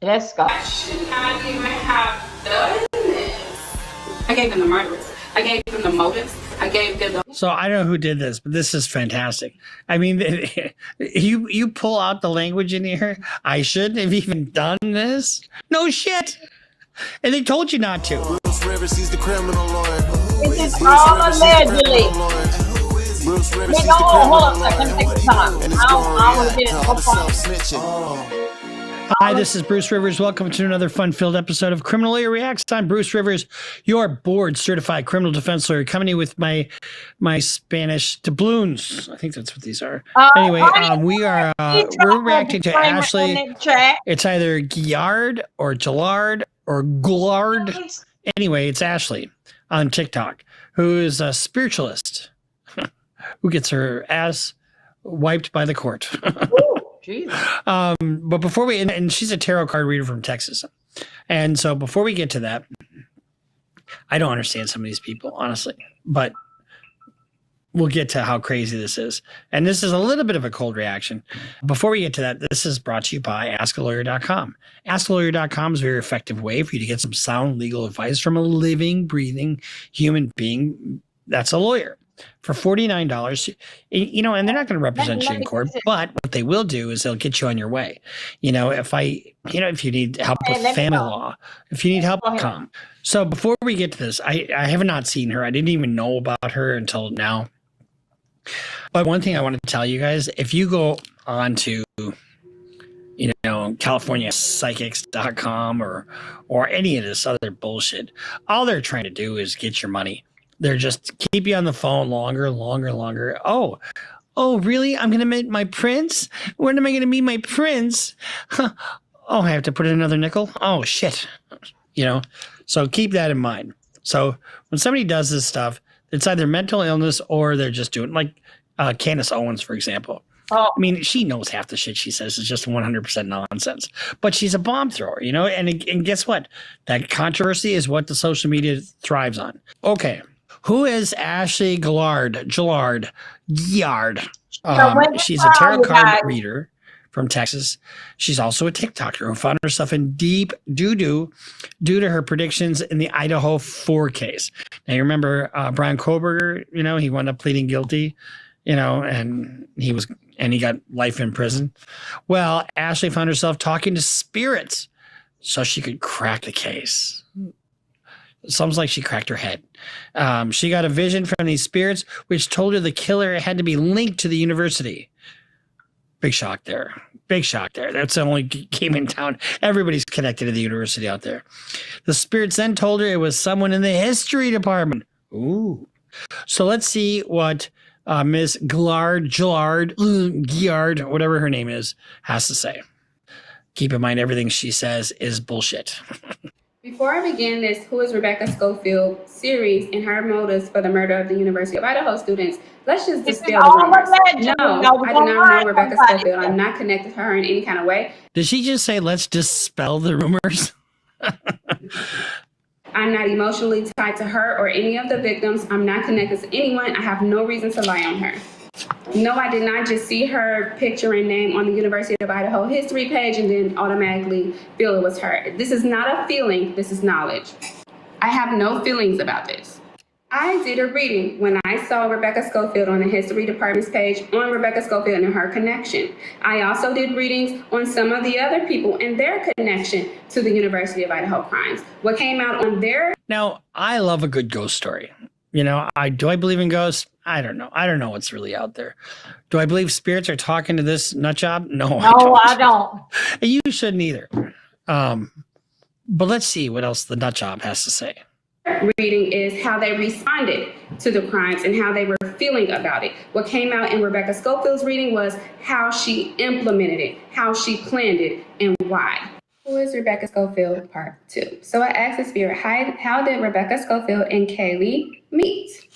Let's go. I should not even have done this. I gave them the murderers. I gave them the motives. I gave them the... So I don't know who did this, but this is fantastic. I mean, you pull out the language in here. I shouldn't have even done this. No shit. And they told you not to. Bruce Rivers, he's the criminal lawyer. This is all allegedly. Hold up. I can take time. I want to get it. Hi, this is Bruce Rivers. Welcome to another fun-filled episode of Criminal Lawyer Reacts. I'm Bruce Rivers, your board-certified criminal defense lawyer, coming in with my Spanish doubloons. I think that's what these are. Anyway, we're reacting to Ashley. It's either Giard or Gillard or Goulard. Anyway, it's Ashley on TikTok, who is a spiritualist who gets her ass wiped by the court. But before and she's a tarot card reader from Texas. And so before we get to that, I don't understand some of these people, honestly, but we'll get to how crazy this is. And this is a little bit of a cold reaction. Before we get to that, this is brought to you by AskALawyer.com. AskALawyer.com is a very effective way for you to get some sound legal advice from a living, breathing human being that's a lawyer. For $49, you know, and they're not going to represent you in court, but what they will do is they'll get you on your way. You know, if you need help with family law, if you need help, come. So before we get to this, I have not seen her. I didn't even know about her until now. But one thing I want to tell you guys, if you go on to, you know, CaliforniaPsychics.com or any of this other bullshit, all they're trying to do is get your money. They're just keep you on the phone longer. Oh, really? I'm going to meet my prince? When am I going to meet my prince? Huh. Oh, I have to put in another nickel? Oh, shit. You know, so keep that in mind. So when somebody does this stuff, it's either mental illness or they're just doing like Candace Owens, for example. I mean, she knows half the shit she says is just 100% nonsense, but she's a bomb thrower, you know, and guess what? That controversy is what the social media thrives on. Okay. Who is Ashley Gillard? She's a tarot card reader from Texas. She's also a TikToker who found herself in deep doo-doo due to her predictions in the Idaho 4 case. Now, you remember Brian Koberger, you know, he wound up pleading guilty, you know, and he got life in prison. Well, Ashley found herself talking to spirits so she could crack the case. Sounds like she cracked her head. She got a vision from these spirits, which told her the killer had to be linked to the university. Big shock there. That's the only game in town. Everybody's connected to the university out there. The spirits then told her it was someone in the history department. Ooh. So let's see what Miss Gillard, whatever her name is, has to say. Keep in mind, everything she says is bullshit. Before I begin this Who is Rebecca Schofield series and her motives for the murder of the University of Idaho students, let's just dispel the rumors. No, I do not know Rebecca Schofield. I'm not connected to her in any kind of way. Did she just say, let's dispel the rumors? I'm not emotionally tied to her or any of the victims. I'm not connected to anyone. I have no reason to lie on her. No, I did not just see her picture and name on the University of Idaho history page and then automatically feel it was her. This is not a feeling, this is knowledge. I have no feelings about this. I did a reading when I saw Rebecca Schofield on the history department's page on Rebecca Schofield and her connection. I also did readings on some of the other people and their connection to the University of Idaho crimes. What came out on their... Now, I love a good ghost story. You know, do I believe in ghosts? I don't know. I don't know what's really out there. Do I believe spirits are talking to this nut job? No, I don't. You shouldn't either. But let's see what else the nut job has to say. Reading is how they responded to the crimes and how they were feeling about it. What came out in Rebecca Schofield's reading was how she implemented it, how she planned it, and why. Who is Rebecca Schofield, part 2? So I asked the spirit, how did Rebecca Schofield and Kaylee meet?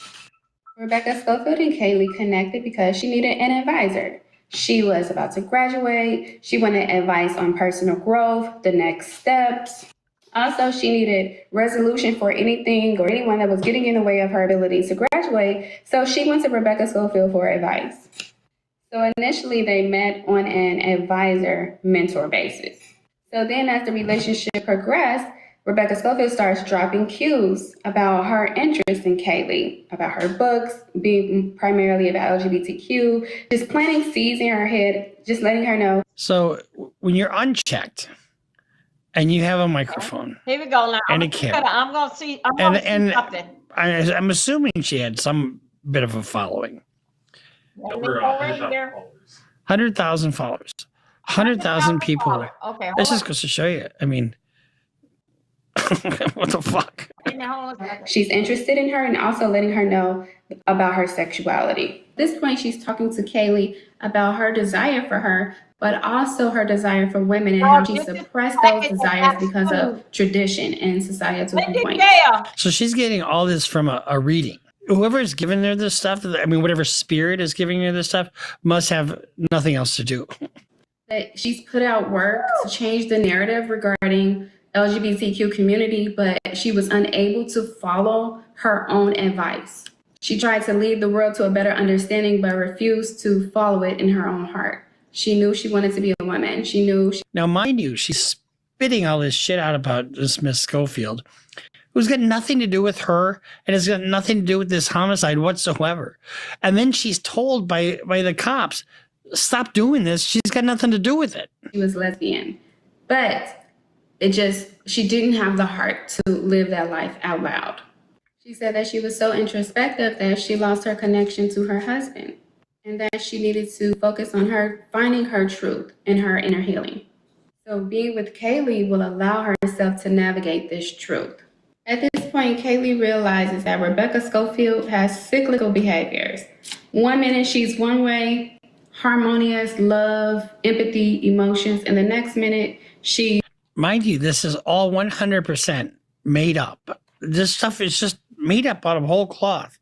Rebecca Schofield and Kaylee connected because she needed an advisor. She was about to graduate. She wanted advice on personal growth, the next steps. Also, she needed resolution for anything or anyone that was getting in the way of her ability to graduate. So she went to Rebecca Schofield for advice. So initially they met on an advisor-mentor basis. So then as the relationship progressed, Rebecca Schofield starts dropping cues about her interest in Kaylee, about her books, being primarily about LGBTQ, just planting seeds in her head, just letting her know. So when you're unchecked and you have a microphone, here we go now, and a camera, I'm gonna see something. I'm assuming she had some bit of a following. 100,000 followers. 100,000 people. Okay. This just goes to show you. I mean, what the fuck? She's interested in her and also letting her know about her sexuality. At this point, she's talking to Kaylee about her desire for her, but also her desire for women and how she suppressed those desires because of tradition and societal complaints. So she's getting all this from a reading. Whoever is giving her this stuff, I mean, whatever spirit is giving her this stuff must have nothing else to do. That she's put out work to change the narrative regarding LGBTQ community, but she was unable to follow her own advice. She tried to lead the world to a better understanding, but refused to follow it in her own heart. She knew she wanted to be a woman. She knew. Now, mind you, she's spitting all this shit out about this Miss Schofield, who's got nothing to do with her and has got nothing to do with this homicide whatsoever. And then she's told by the cops, stop doing this. She's got nothing to do with it. She was lesbian, but she didn't have the heart to live that life out loud. She said that she was so introspective that she lost her connection to her husband and that she needed to focus on her finding her truth and her inner healing. So being with Kaylee will allow herself to navigate this truth. At this point, Kaylee realizes that Rebecca Schofield has cyclical behaviors. 1 minute she's one way, harmonious, love, empathy, emotions, and the next minute she... Mind you, this is all 100% made up. This stuff is just made up out of whole cloth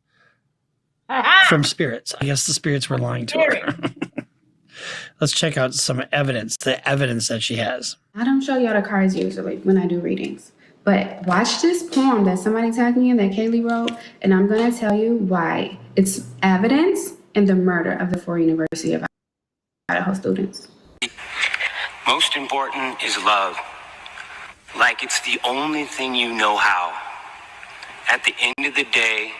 from spirits. I guess the spirits were lying to her. Let's check out some evidence, the evidence that she has. I don't show y'all the cards usually when I do readings, but watch this poem that somebody tagged me in that Kaylee wrote, and I'm going to tell you why it's evidence in the murder of the 4 University of Idaho students. Most important is love. Like it's the only thing you know how. At the end of the day,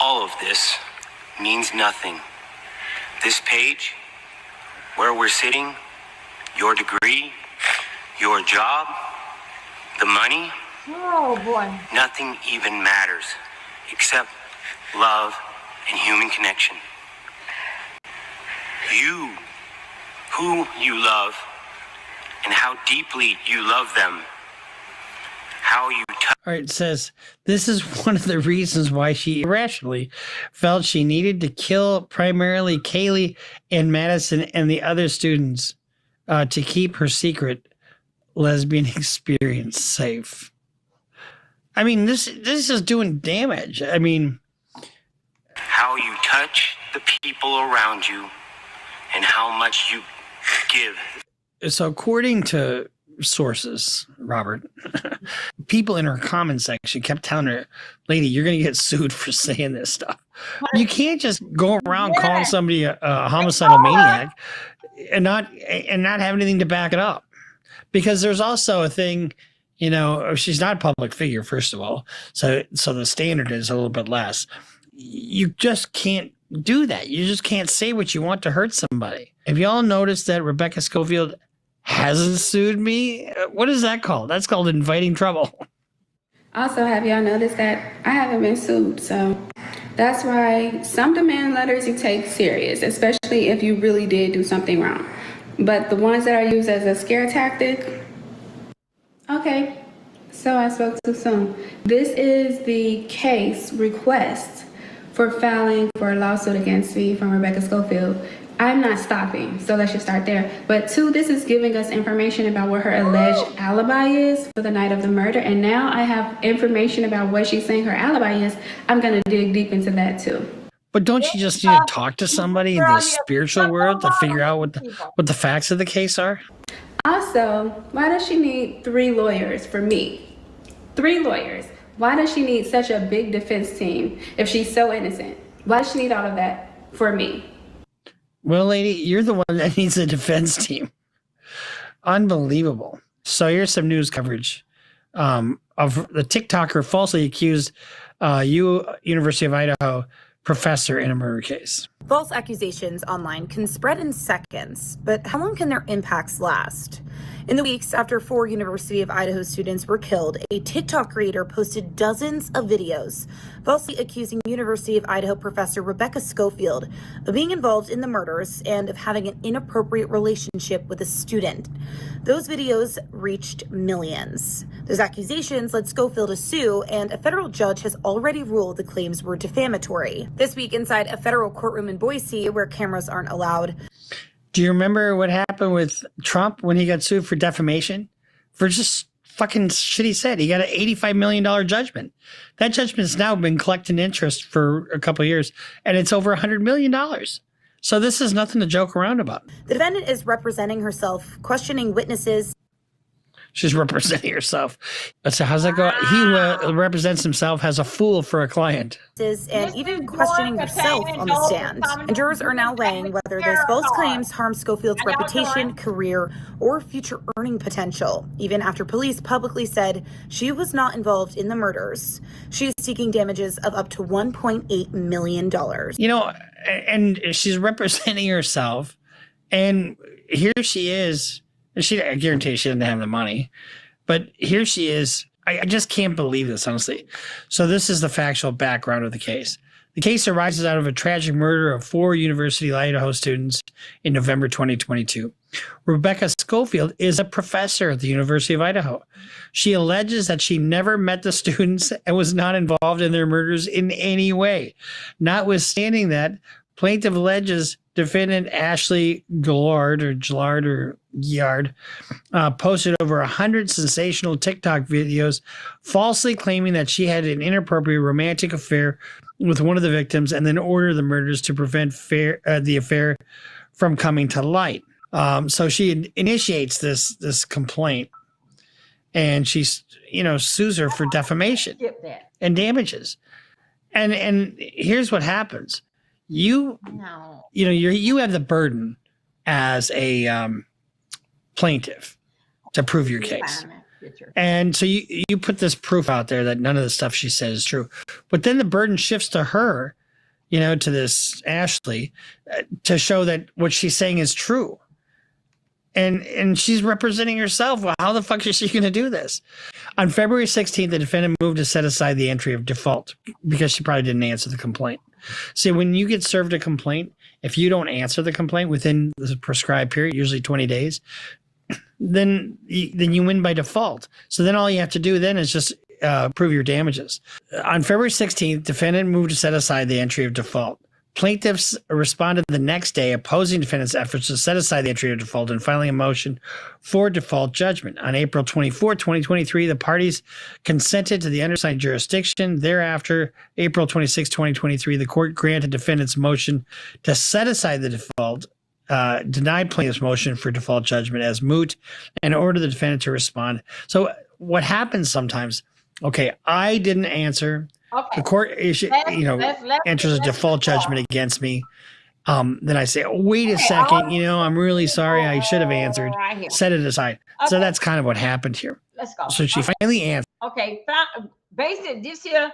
all of this means nothing. This page, where we're sitting, your degree, your job, the money, Oh boy. nothing even matters except love and human connection. You, who you love, and how deeply you love them. How you All right, it says, this is one of the reasons why she irrationally felt she needed to kill primarily Kaylee and Madison and the other students to keep her secret lesbian experience safe. I mean, this is doing damage. I mean, how you touch the people around you and how much you give. So according to sources, Robert, people in her comment section kept telling her, lady, you're going to get sued for saying this stuff. You can't just go around calling somebody a homicidal maniac and not have anything to back it up. Because there's also a thing, you know, she's not a public figure, first of all. So the standard is a little bit less. You just can't do that. You just can't say what you want to hurt somebody. Have you all noticed that Rebecca Schofield hasn't sued me? What is that called? That's called inviting trouble. Also, have y'all noticed that I haven't been sued? So that's why some demand letters you take serious, especially if you really did do something wrong. But the ones that are used as a scare tactic, okay, so I spoke too soon. This is the case request for filing for a lawsuit against me from Rebecca Schofield. I'm not stopping, so let's just start there. But 2, this is giving us information about what her alleged alibi is for the night of the murder. And now I have information about what she's saying her alibi is. I'm going to dig deep into that too. But don't you just need to talk to somebody in the spiritual world to figure out what the facts of the case are? Also, why does she need 3 lawyers for me? 3 lawyers. Why does she need such a big defense team if she's so innocent? Why does she need all of that for me? Well, lady, you're the one that needs a defense team. Unbelievable. So here's some news coverage of the TikToker falsely accused University of Idaho professor in a murder case. False accusations online can spread in seconds, but how long can their impacts last? In the weeks after 4 University of Idaho students were killed, a TikTok creator posted dozens of videos falsely accusing University of Idaho professor Rebecca Schofield of being involved in the murders and of having an inappropriate relationship with a student. Those videos reached millions. Those accusations led Schofield to sue, and a federal judge has already ruled the claims were defamatory. This week, inside a federal courtroom in Boise, where cameras aren't allowed. Do you remember what happened with Trump when he got sued for defamation? For just fucking shit he said. He got an $85 million judgment. That judgment's now been collecting interest for a couple of years, and it's over $100 million. So this is nothing to joke around about. The defendant is representing herself, questioning witnesses. She's representing herself. So how's that go? He represents himself as a fool for a client. And even questioning herself on the stand. And jurors are now weighing whether those false claims harm Schofield's reputation, career, or future earning potential, even after police publicly said she was not involved in the murders. She is seeking damages of up to $1.8 million. You know, and she's representing herself, and here she is. I guarantee she didn't have the money, but here she is. I just can't believe this, honestly. So this is the factual background of the case. The case arises out of a tragic murder of 4 University of Idaho students in November 2022. Rebecca Schofield is a professor at the University of Idaho. She alleges that she never met the students and was not involved in their murders in any way. Notwithstanding that, plaintiff alleges defendant Ashley Gillard posted over 100 sensational TikTok videos falsely claiming that she had an inappropriate romantic affair with one of the victims and then ordered the murders to prevent the affair from coming to light. So she initiates this complaint, and she sues her for defamation and damages. And here's what happens. You have the burden as a plaintiff to prove your case. And so you put this proof out there that none of the stuff she said is true. But then the burden shifts to her, to this Ashley, to show that what she's saying is true. And she's representing herself. Well, how the fuck is she going to do this? On February 16th, the defendant moved to set aside the entry of default because she probably didn't answer the complaint. See, when you get served a complaint, if you don't answer the complaint within the prescribed period, usually 20 days, then you win by default. So then all you have to do then is just prove your damages. On February 16th, defendant moved to set aside the entry of default. Plaintiffs responded the next day opposing defendant's efforts to set aside the entry of default and filing a motion for default judgment. On April 24, 2023, the parties consented to the undersigned jurisdiction. Thereafter, April 26, 2023, the court granted defendant's motion to set aside the default, denied plaintiff's motion for default judgment as moot, and ordered the defendant to respond. So what happens sometimes, okay, I didn't answer. Okay. The court enters a default judgment against me. Then I say, oh, wait a second, I'm really sorry. I should have answered. Set it aside. Okay. So that's kind of what happened here. Let's go. So she finally answered. Okay. Basically, this here,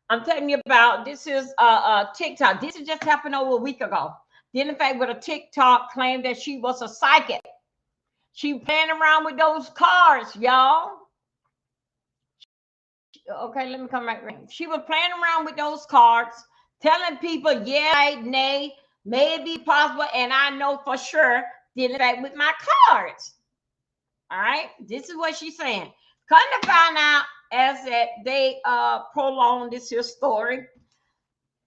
I'm telling you about, this is TikTok. This has just happened over a week ago. Then, in fact, with a TikTok claimed that she was a psychic. She playing around with those cards, y'all. Okay, let me come right around. She was playing around with those cards, telling people, yeah, nay, maybe possible, and I know for sure, dealing back with my cards. All right, this is what she's saying. Come to find out, as that they prolonged this here story,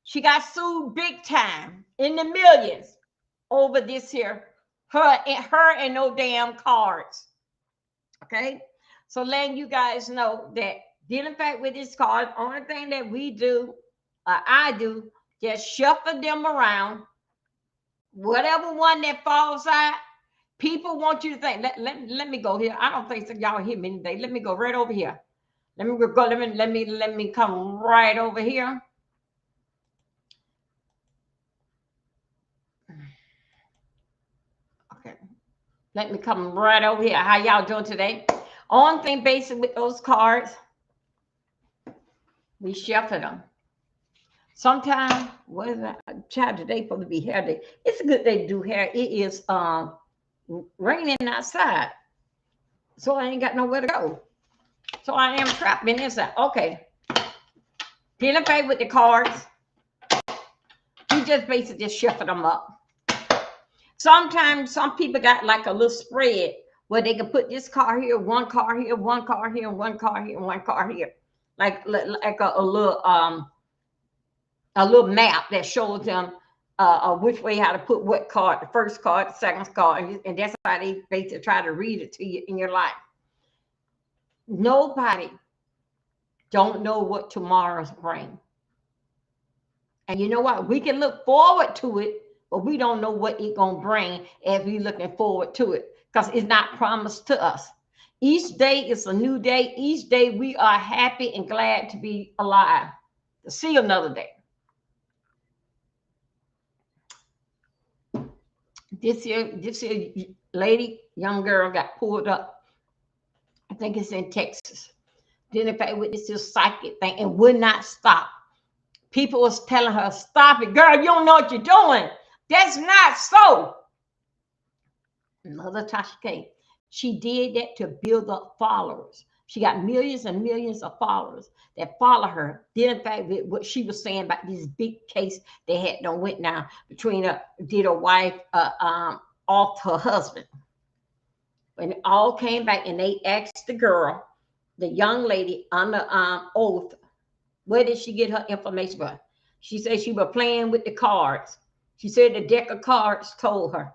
she got sued big time in the millions over this here, her and no damn cards. Okay, so letting you guys know that dealing back with this card, only thing that we do, I do, just shuffle them around. Whatever one that falls out, people want you to think. Let me go here. I don't think so. Y'all hear me today. Let me go right over here. Let me go. Let me come right over here. Okay. Let me come right over here. How y'all doing today? Only thing basic with those cards, we shuffle them. Sometimes, what is that? Child, today supposed to be hair day. It's a good day to do hair. It is raining outside, so I ain't got nowhere to go. So I am trapped in inside. Okay. Dealing back with the cards, you just basically just shuffle them up. Sometimes some people got like a little spread where they can put this card here, one card here, one card here, one card here, and one card here. Like a little map that shows them which way how to put what card, the first card, the second card, and that's how they basically try to read it to you in your life. Nobody don't know what tomorrow's bring. And you know what? We can look forward to it, but we don't know what it's gonna bring if we're looking forward to it, because it's not promised to us. Each day is a new day. Each day we are happy and glad to be alive, to see another day. This year lady, young girl got pulled up. I think it's in Texas. Then in fact with this psychic thing and would not stop. People was telling her, stop it, girl, you don't know what you're doing. That's not so. Mother Tasha K, she did that to build up followers. She got millions and millions of followers that follow her. Then in fact, what she was saying about this big case they had done went down between did a wife off her husband. When it all came back and they asked the girl, the young lady under oath, where did she get her information from? She said she was playing with the cards. She said the deck of cards told her.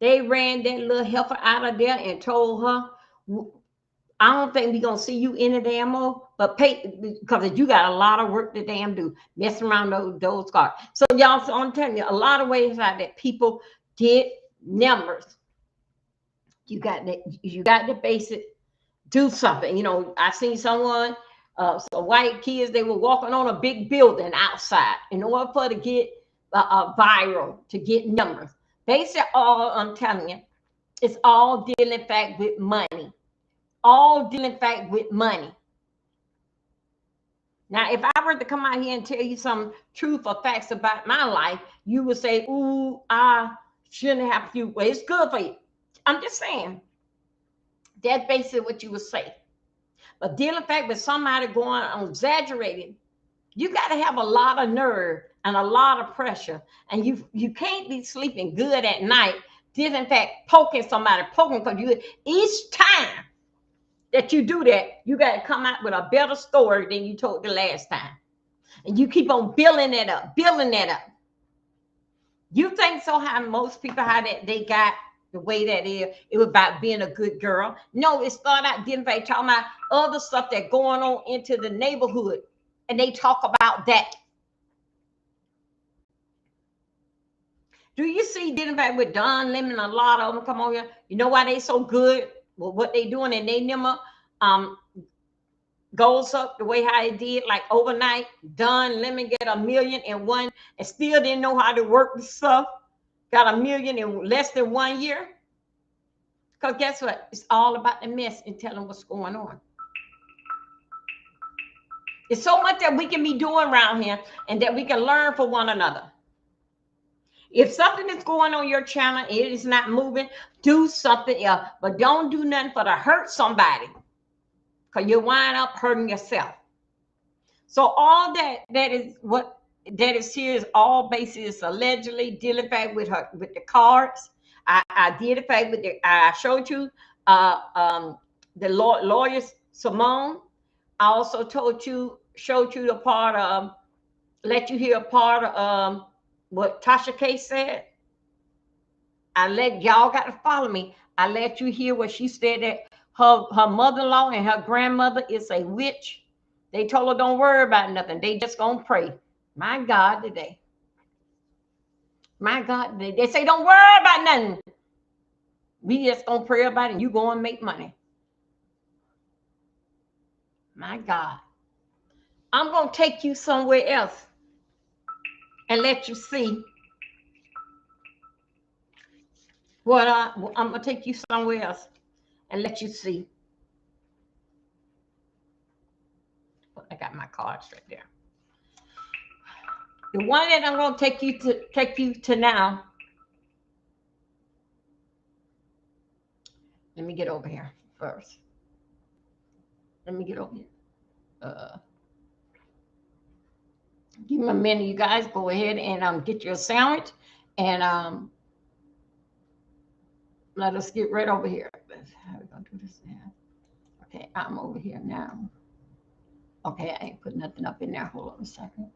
They ran that little heifer out of there and told her, I don't think we're going to see you any damn more, but pay, because you got a lot of work to damn do, messing around those cards. So y'all, so I'm telling you, a lot of ways out that people get numbers. You got to base it, do something. You know, I seen someone, some white kids, they were walking on a big building outside in order for to get viral, to get numbers. Basically, all I'm telling you, it's all dealing in fact with money. All dealing in fact with money. Now, if I were to come out here and tell you some truth or facts about my life, you would say, ooh, I shouldn't have to. Well, it's good for you. I'm just saying. That's basically what you would say. But dealing in fact with somebody going on exaggerating, you got to have a lot of nerve and a lot of pressure. And you can't be sleeping good at night. Did in fact poking somebody, because you each time that you do that, you got to come out with a better story than you told the last time. And you keep on building it up, building it up. You think so how most people, how that they got the way that is, it was about being a good girl. No, it started out didn't they talking about other stuff that going on into the neighborhood. And they talk about that. Do you see, didn't fact with Don Lemon, a lot of them come on here? You know why they so good? Well, what they doing, and they never goes up the way how it did, like overnight. Don Lemon get 1,000,001 and still didn't know how to work the stuff. Got 1,000,000 in less than 1 year. Because guess what? It's all about the mess and telling what's going on. It's so much that we can be doing around here and that we can learn from one another. If something is going on your channel, it is not moving, do something else. But don't do nothing for to hurt somebody, because you wind up hurting yourself. So all that is what that is here is all basis allegedly dealing back with her with the cards. I did it back with the I showed you the lawyer Simone. I also showed you the part of let you hear a part of what Tasha K said. I let y'all got to follow me. I let you hear what she said, that her mother-in-law and her grandmother is a witch. They told her don't worry about nothing. They just gonna pray. My God, today. My God, today. They say don't worry about nothing. We just gonna pray about it and you go and make money. My God. I'm gonna take you somewhere else and let you see what I'm gonna take you somewhere else and let you see. I got my cards right there. The one that I'm going to take you to now. Let me get over here first. Let me get over here. Give me a minute, you guys. Go ahead and get your sandwich, and let us get right over here. How are we gonna do this now? Okay, I'm over here now. Okay, I ain't put nothing up in there. Hold on a second.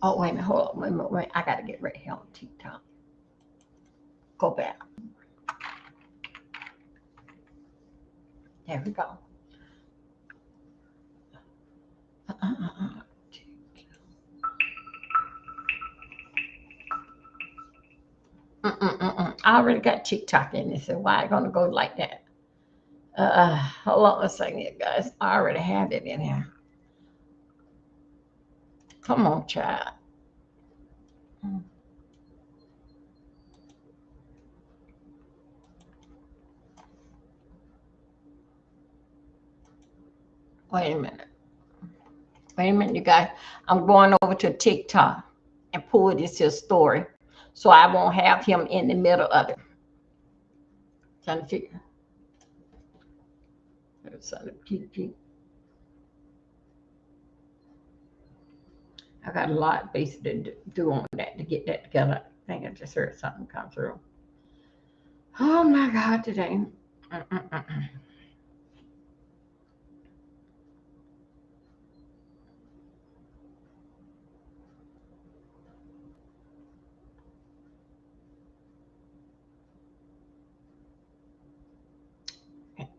Oh, wait a minute. Hold on. Wait a minute. Wait. I got to get right here on TikTok. Go back. There we go. I already got TikTok in this, so why I gonna go like that? Hold on a second, guys. I already have it in here. Come on, child. Wait a minute. Wait a minute, you guys. I'm going over to TikTok and pull this here story, so I won't have him in the middle of it. Trying to figure. I got a lot basically to do on that to get that together. I think I just heard something come through. Oh my God, today.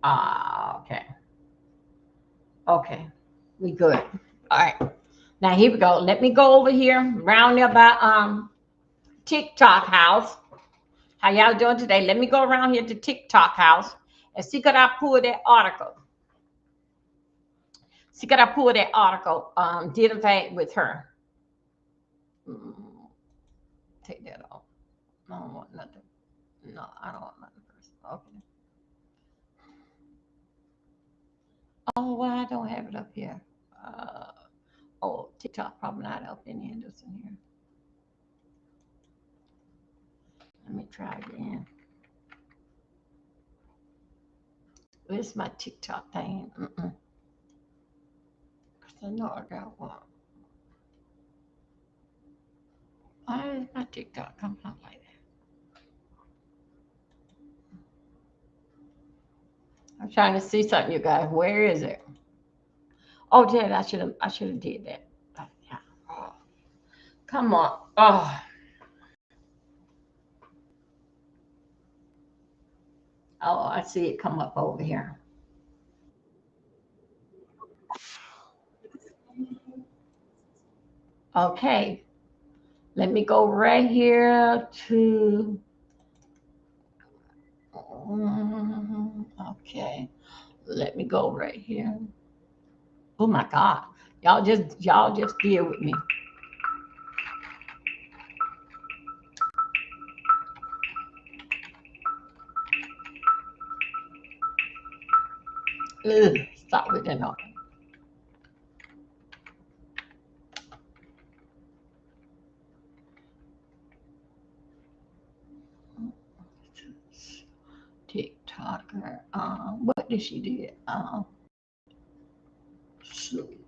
Okay. Okay. We good. All right. Now here we go. Let me go over here round there by TikTok house. How y'all doing today? Let me go around here to TikTok house and see could I pull that article. See could I pull that article did in fact with her. Take that off. I don't want nothing. No, I don't want nothing first. Okay. Oh, well, I don't have it up here. Oh, TikTok probably not up in here. Just in here. Let me try again. Where's my TikTok thing? Because I know I got one. Why does my TikTok come out like that? I'm trying to see something, you guys. Where is it? Oh, Dad, I should have did that. Yeah. Oh, come on. Oh. Oh, I see it come up over here. Okay. Let me go right here to. Okay. Let me go right here. Oh my God. Y'all just deal with me. Ugh, stop with that on. TikToker. What did she do? Shoot.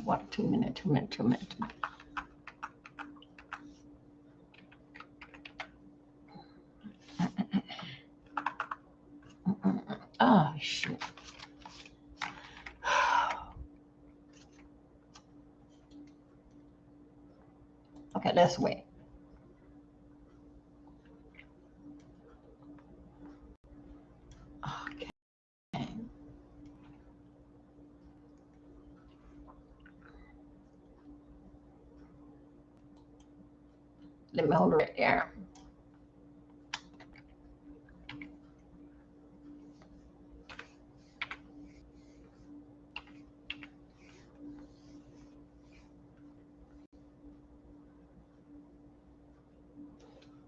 What? 2 minutes, 2 minutes, 2 minutes. Oh, shoot. Okay, let's wait. Okay. Let me hold it right there.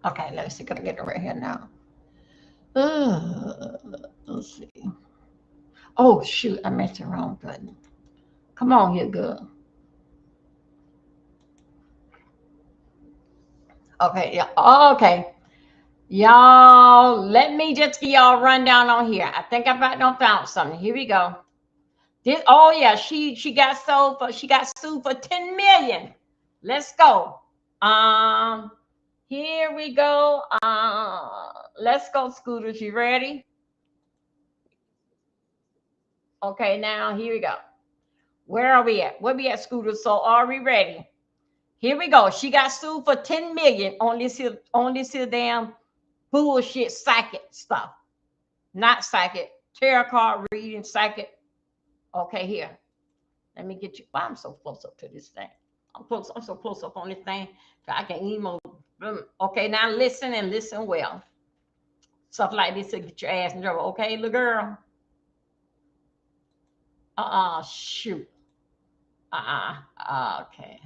Okay, let's see. Gotta get it right here now. Let's see. Oh, shoot. I messed the wrong button. Come on here, girl. Okay, yeah. Okay. Y'all, let me just give y'all a rundown on here. I think I about done found something. Here we go. This, oh yeah, she got sued for 10 million. Let's go. Here we go. Let's go, Scooters. You ready? Okay, now here we go. Where are we at? Where we at, Scooters? So are we ready? Here we go. She got sued for 10 million on this here damn bullshit psychic stuff. Not psychic. Tarot card reading, psychic. Okay, here. Let me get you. Why I'm so close up to this thing. I'm so close up on this thing that I can emo. Okay, now listen and listen well. Stuff like this to get your ass in trouble. Okay, little girl. Shoot. Okay.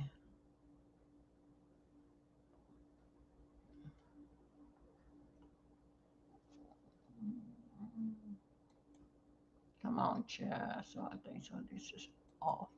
Come on, child. So I think so. This is off.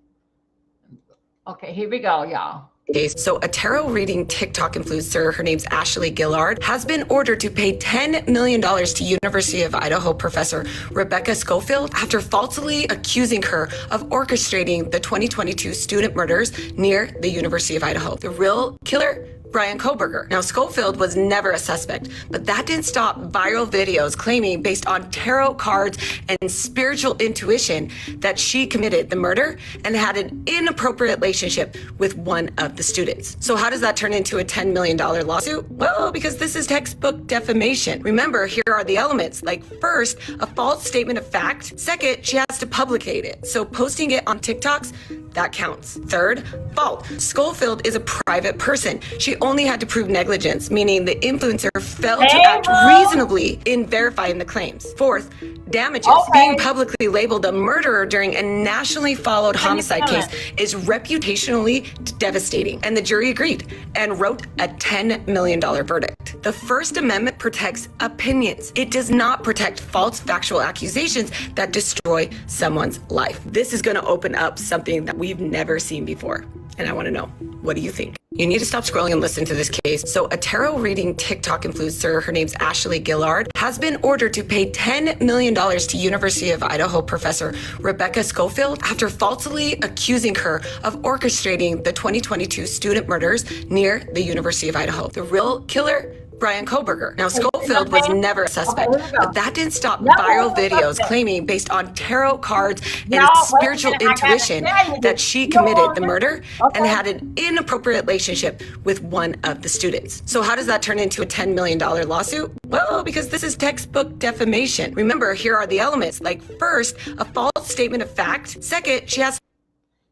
Okay, here we go, y'all. So a tarot reading TikTok influencer, her name's Ashley Gillard, has been ordered to pay $10 million to University of Idaho professor Rebecca Schofield after falsely accusing her of orchestrating the 2022 student murders near the University of Idaho. The real killer? Brian Koberger. Now, Schofield was never a suspect, but that didn't stop viral videos claiming, based on tarot cards and spiritual intuition, that she committed the murder and had an inappropriate relationship with one of the students. So how does that turn into a $10 million lawsuit? Well, because this is textbook defamation. Remember, here are the elements. Like, first, a false statement of fact. Second, she has to publicate it. So posting it on TikToks, that counts. Third, fault. Schofield is a private person. She only had to prove negligence, meaning the influencer failed to act reasonably in verifying the claims. Fourth, damages. Being publicly labeled a murderer during a nationally followed homicide case is reputationally devastating. And the jury agreed and wrote a $10 million verdict. The First Amendment protects opinions. It does not protect false factual accusations that destroy someone's life. This is going to open up something that we've never seen before. And I want to know, what do you think? You need to stop scrolling and listen to this case. So a tarot reading TikTok influencer, her name's Ashley Gillard, has been ordered to pay $10 million to University of Idaho professor Rebecca Schofield after falsely accusing her of orchestrating the 2022 student murders near the University of Idaho. The real killer? Brian Koberger. Now, Schofield was never a suspect, but that didn't stop viral videos claiming, based on tarot cards and spiritual intuition, that she committed the murder and had an inappropriate relationship with one of the students. So how does that turn into a $10 million lawsuit? Well, because this is textbook defamation. Remember, here are the elements. Like, first, a false statement of fact. Second, she has...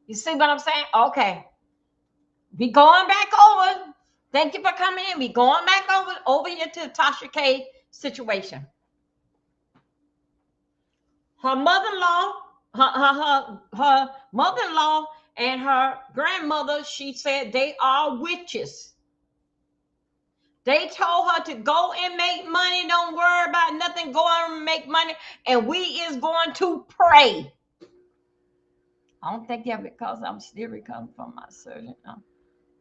You see what I'm saying? Okay. We going back over. Thank you for coming in. We going back over here to the Tasha K situation. Her mother-in-law, her mother-in-law and her grandmother, she said they are witches. They told her to go and make money. Don't worry about nothing. Go on and make money. And we is going to pray. I don't think that because I'm still recovering from my surgery.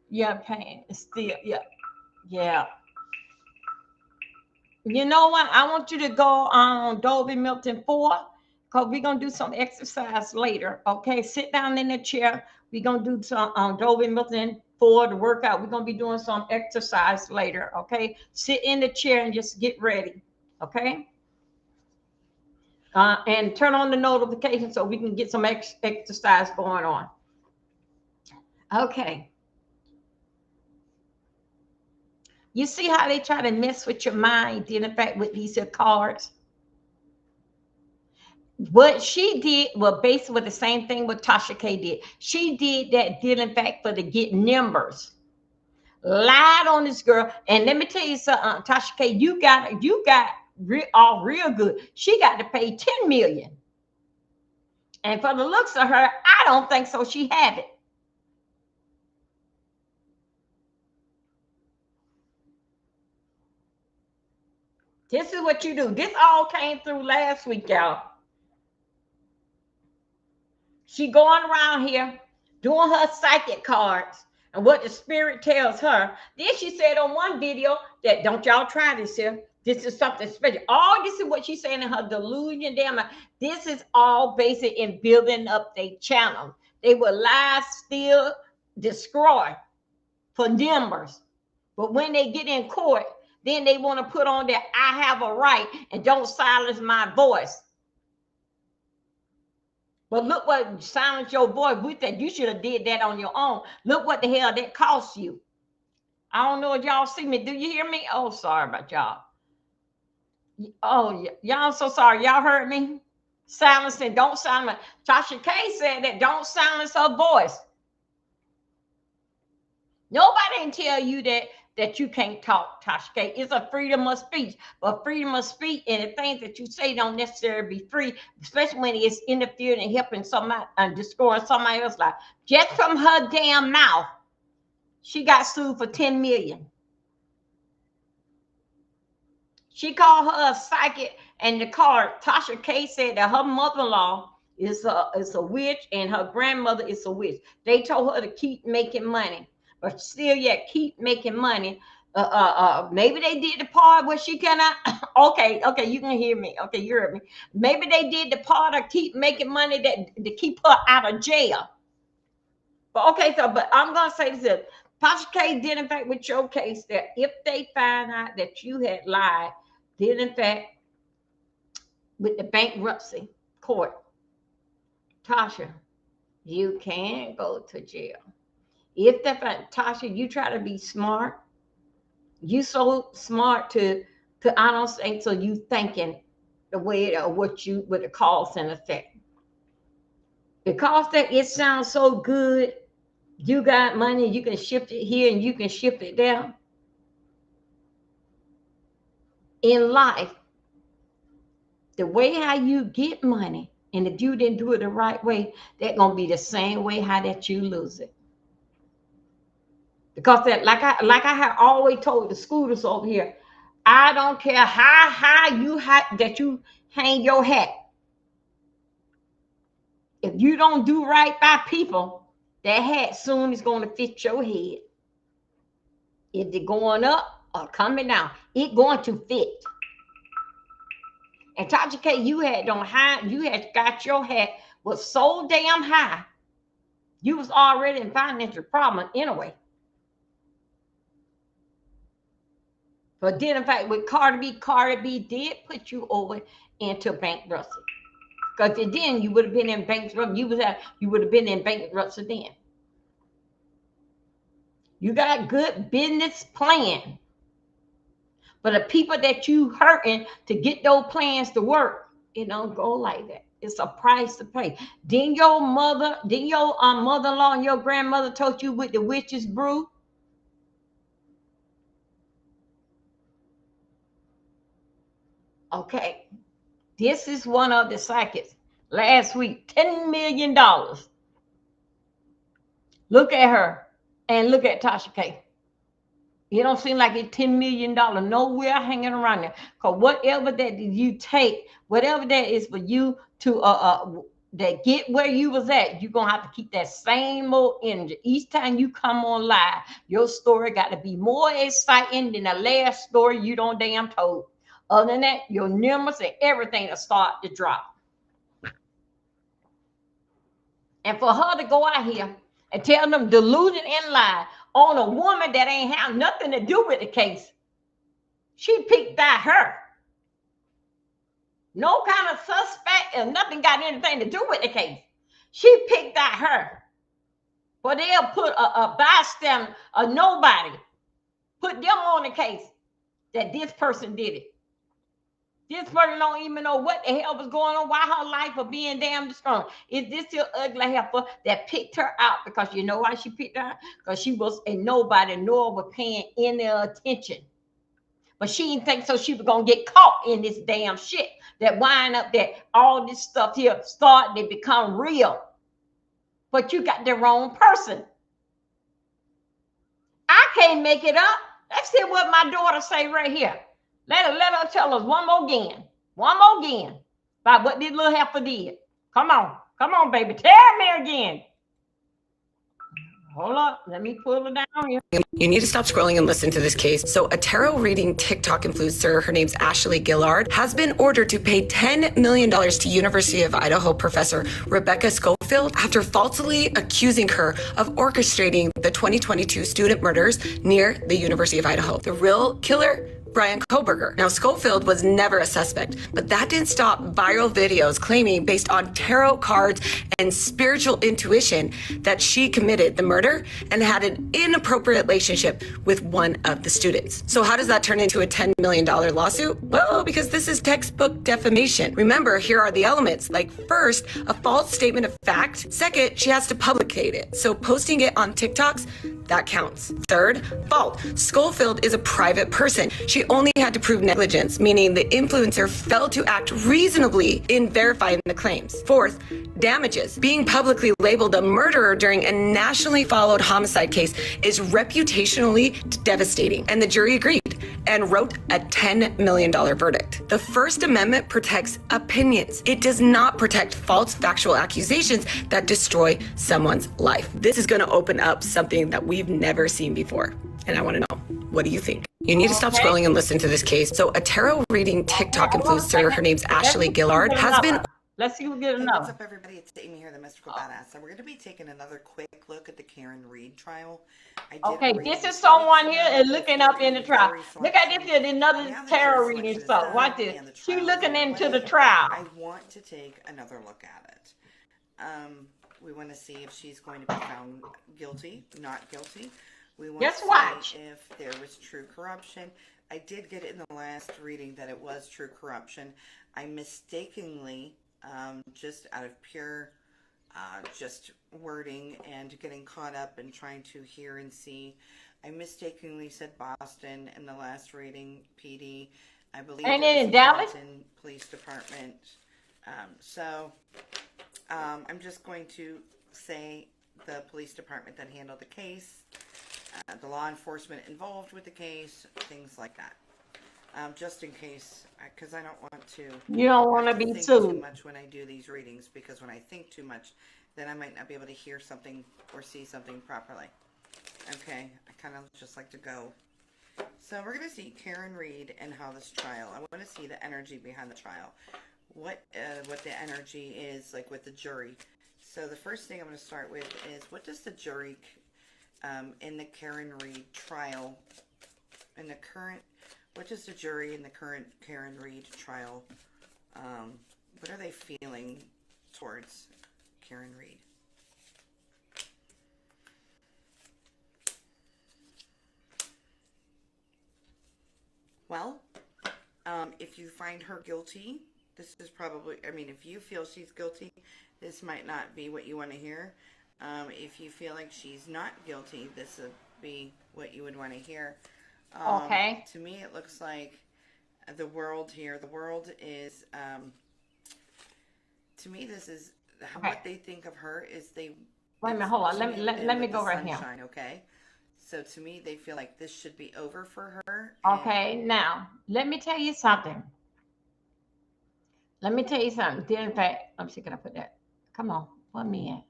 Yeah, pain. It's still, yeah. You know what? I want you to go on Dolby Milton 4 because we're going to do some exercise later. Okay, sit down in the chair. We're going to do some Dolby Milton 4 to work out. We're going to be doing some exercise later. Okay, sit in the chair and just get ready. Okay, and turn on the notification so we can get some exercise going on. Okay. You see how they try to mess with your mind, dealing back with these cards? What she did was basically the same thing what Tasha K did. She did that dealing back for to get numbers. Lied on this girl. And let me tell you something, Tasha K, you got real good. She got to pay $10 million. And for the looks of her, I don't think so. She had it. This is what you do. This all came through last week, y'all. She going around here doing her psychic cards and what the spirit tells her. Then she said on one video that, don't y'all try this here, This is something special. All this is what she's saying in her delusion. Damn, this is all basic in building up their channel. They will lie, steal, destroy for numbers. But when they get in court, then they want to put on that I have a right and don't silence my voice. But look what silence your voice with that. You should have did that on your own. Look what the hell that cost you. I don't know if y'all see me. Do you hear me? Oh, sorry about y'all. Oh, y'all so sorry. Y'all heard me? Silence and don't silence. Tasha K said that don't silence her voice. Nobody can tell you that you can't talk, Tasha K. It's a freedom of speech. But freedom of speech and the things that you say don't necessarily be free, especially when it's interfering and helping somebody and destroying somebody else's life. Just from her damn mouth, she got sued for $10 million. She called her a psychic, and the card, Tasha K said that her mother-in-law is a witch and her grandmother is a witch. They told her to keep making money, but still yet keep making money. Maybe they did the part where she cannot. Okay, you can hear me. Okay, you heard me. Maybe they did the part of keep making money that to keep her out of jail. But okay, but I'm gonna say this. Tasha K did in fact with your case that if they find out that you had lied, did in fact with the bankruptcy court, Tasha, you can go to jail. If that Tasha, you try to be smart, you so smart to I don't think so. You thinking the way of what the cause and effect, because that it sounds so good. You got money, you can shift it here and you can shift it there. In life, the way how you get money, and if you didn't do it the right way, that's gonna be the same way how that you lose it. Because that, like I have always told the students over here, I don't care how high that you hang your hat. If you don't do right by people, that hat soon is going to fit your head. If they're going up or coming down, it's going to fit. And Tasha K, you had got your hat was so damn high, you was already in financial problem anyway. But then in fact with Cardi B did put you over into bankruptcy. Because then you would have been in bankruptcy. You would have been in bankruptcy then. You got good business plan. But the people that you hurting to get those plans to work, it don't go like that. It's a price to pay. Then your mother-in-law and your grandmother told you with the witch's brew. Okay. This is one of the psychics. Last week, $10 million. Look at her and look at Tasha K. It don't seem like it's $10 million nowhere hanging around there. Because whatever that you take, whatever that is for you to that get where you was at, you're gonna have to keep that same old energy. Each time you come on live, your story got to be more exciting than the last story you don't damn told. Other than that, your numbers and everything will start to drop. And for her to go out here and tell them delusion and lie on a woman that ain't have nothing to do with the case, she picked out her. No kind of suspect and nothing got anything to do with the case. She picked out her. But they'll put a bystander, a nobody, put them on the case that this person did it. This person don't even know what the hell was going on, why her life was being damn destroyed. Is this your ugly heifer that picked her out? Because you know why she picked her out? Because she was a nobody, nor was paying any attention. But she didn't think so she was going to get caught in this damn shit. That wind up that all this stuff here started to become real. But you got the wrong person. I can't make it up. Let's hear what my daughter say right here. Let her tell us one more again about what this little heifer did. Come on, baby, tell me again. Hold up. Let me pull it down here. You need to stop scrolling and listen to this case. So a tarot reading TikTok influencer, her name's Ashley Gillard, has been ordered to pay $10 million to University of Idaho professor Rebecca Schofield after falsely accusing her of orchestrating the 2022 student murders near the University of Idaho. The real killer? Brian Koberger. Now, Schofield was never a suspect, but that didn't stop viral videos claiming, based on tarot cards and spiritual intuition, that she committed the murder and had an inappropriate relationship with one of the students. So how does that turn into a $10 million lawsuit? Well, because this is textbook defamation. Remember, here are the elements. Like, first, a false statement of fact. Second, she has to publicate it. So posting it on TikToks, that counts. Third, fault. Schofield is a private person. She only had to prove negligence, meaning the influencer failed to act reasonably in verifying the claims. Fourth, damages. Being publicly labeled a murderer during a nationally followed homicide case is reputationally devastating, and the jury agreed and wrote a $10 million verdict. The First Amendment protects opinions. It does not protect false factual accusations that destroy someone's life. This is going to open up something that we've never seen before, and I want to know, what do you think? You need to stop scrolling and listen to this case. So a tarot reading TikTok influencer, her name's Ashley Gillard, has been... Let's see who get enough. What's up, everybody? It's Amy here, the Mystical Badass. So we're going to be taking another quick look at the Karen Reed trial. Okay, this is someone here and looking up in the trial. Look at this here, another tarot reading. So watch this. She's looking into the trial. I want to take another look at it. We want to see if she's going to be found guilty, not guilty. We want to see if there was true corruption. I did get it in the last reading that it was true corruption. I mistakenly, just out of pure just wording and getting caught up and trying to hear and see, I mistakenly said Boston in the last reading, PD. I believe it was in Dallas Police Department. I'm just going to say the police department that handled the case, the law enforcement involved with the case, things like that. Just in case, because I don't want to. You don't want to be think sued too much when I do these readings, because when I think too much, then I might not be able to hear something or see something properly. Okay, I kind of just like to go. So we're going to see Karen Reed and how this trial. I want to see the energy behind the trial. What the energy is like with the jury. So the first thing I'm going to start with is, what does the jury in the Karen Reed trial, in the current, what does the jury in the current Karen Reed trial, what are they feeling towards Karen Reed? Well, if you find her guilty, this is probably, I mean, if you feel she's guilty, this might not be what you want to hear. If you feel like she's not guilty, this would be what you would want to hear. Okay. To me, it looks like the world here. The world is, to me, this is what they think of her is they. Wait a minute, hold on. Let me go right here. Okay. So to me, they feel like this should be over for her. Okay, now let me tell you something. Let me tell you something. In fact, I'm see, can I put that? Come on, put me in.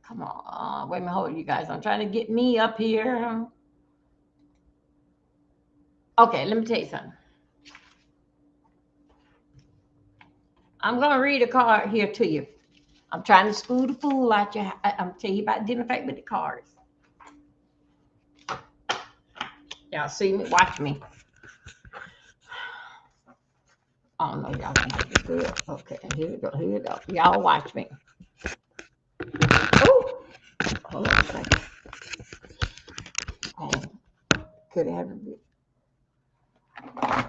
Come on. Wait a minute, hold you guys. I'm trying to get me up here. Okay, let me tell you something. I'm going to read a card here to you. I'm trying to school the fool out you. I'm telling you about different fact with the cards. Y'all see me? Watch me. Oh, no, y'all can make it good. Okay, here we go. Here we go. Y'all watch me. Oh, hold on a second. Oh, could it have a bit?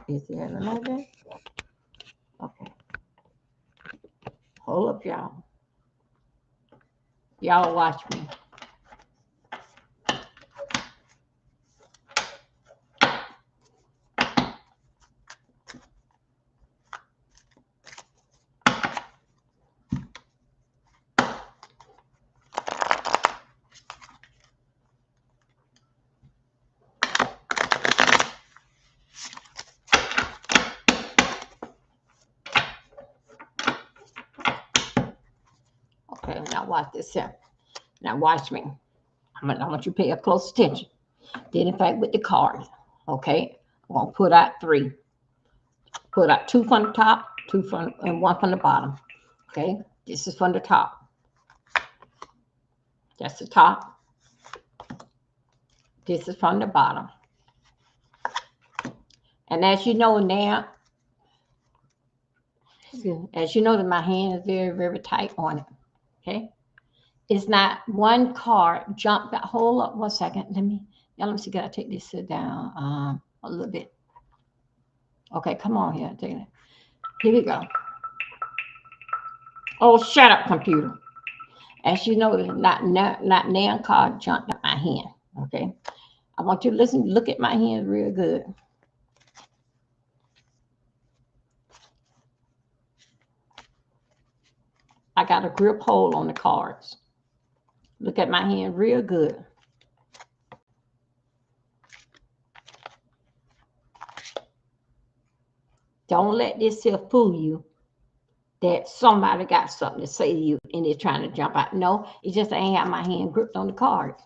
Is it having like that? Okay. Hold up, y'all. Y'all watch me. Okay, now watch this here. Now watch me. I want you to pay a close attention. Then in fact with the cards, okay, I'm gonna put out 3. Put out 2 from the top, 2 from and 1 from the bottom. Okay, this is from the top. That's the top. This is from the bottom. And as you know now, as you know that my hand is very, very tight on it. Okay, it's not one card jump back. Hold up 1 second. Let me see. Can I take this down a little bit? Okay, come on here. Take it. Here we go. Oh, shut up, computer. As you know, not nan card jumped out my hand. Okay, I want you to look at my hand real good. I got a grip hold on the cards. Look at my hand real good. Don't let this here fool you that somebody got something to say to you and they're trying to jump out. No, it just ain't have my hand gripped on the cards.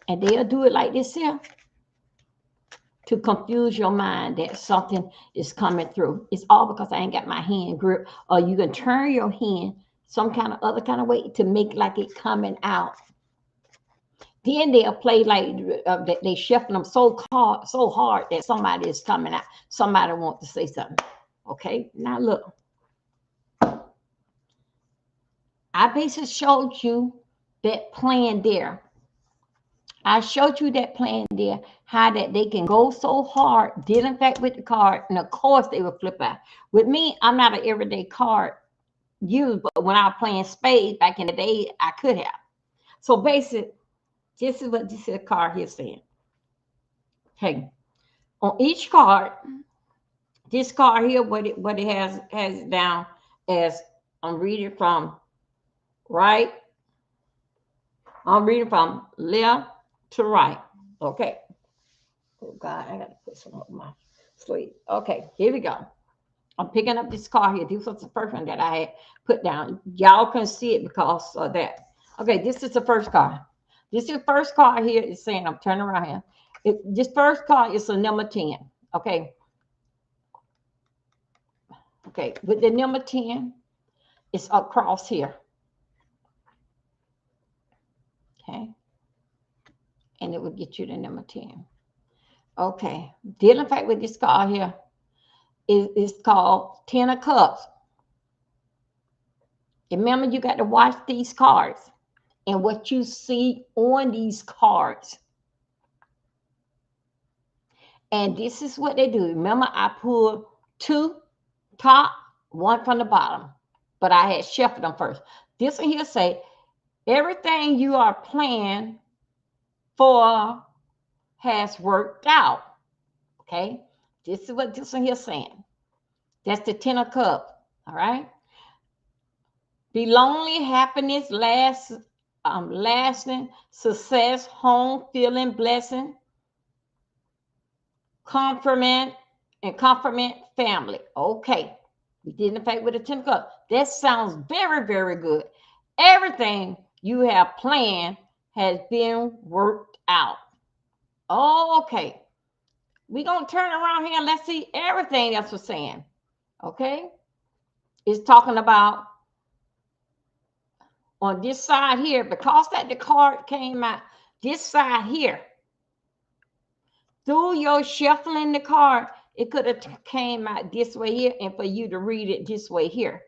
And they'll do it like this here to confuse your mind that something is coming through. It's all because I ain't got my hand gripped, or you can turn your hand some kind of other kind of way to make like it coming out. Then they'll play like they shift them so hard that somebody is coming out. Somebody wants to say something. Okay, now look. I basically showed you that plan there. I showed you that plan there, how that they can go so hard, dealing back with the card, and of course they will flip out. With me, I'm not an everyday card user, but when I was playing spades back in the day, I could have. So basically, this is what this card here is saying. Okay, on each card, this card here, what it has it down as, I'm reading from right. I'm reading from left to right. Okay. Oh God, I gotta put some on my sleeve. Okay, here we go. I'm picking up this card here. This was the first one that I had put down. Y'all can see it because of that. Okay, this is the first card. This is the first card here. It's saying, I'm turning around here. This first card is a number 10. Okay. Okay, with the number 10, it's across here. Okay. And it will get you the number 10. Okay. Dealing fact with this card here is called 10 of Cups. Remember, you got to watch these cards and what you see on these cards. And this is what they do. Remember, I pulled 2 top, 1 from the bottom, but I had shuffled them first. This one here say, everything you are planning for has worked out. Okay, this is what this one here saying. That's the 10 of Cups. All right. Be lonely, happiness, lasting success, home feeling, blessing, comfort family. Okay, we did in fact with the 10 of Cups. That sounds very, very good. Everything you have planned has been worked out. Okay, we're gonna turn around here and let's see everything else we're saying. Okay, it's talking about on this side here, because that the card came out this side here. Through your shuffling the card, it could have came out this way here, and for you to read it this way here.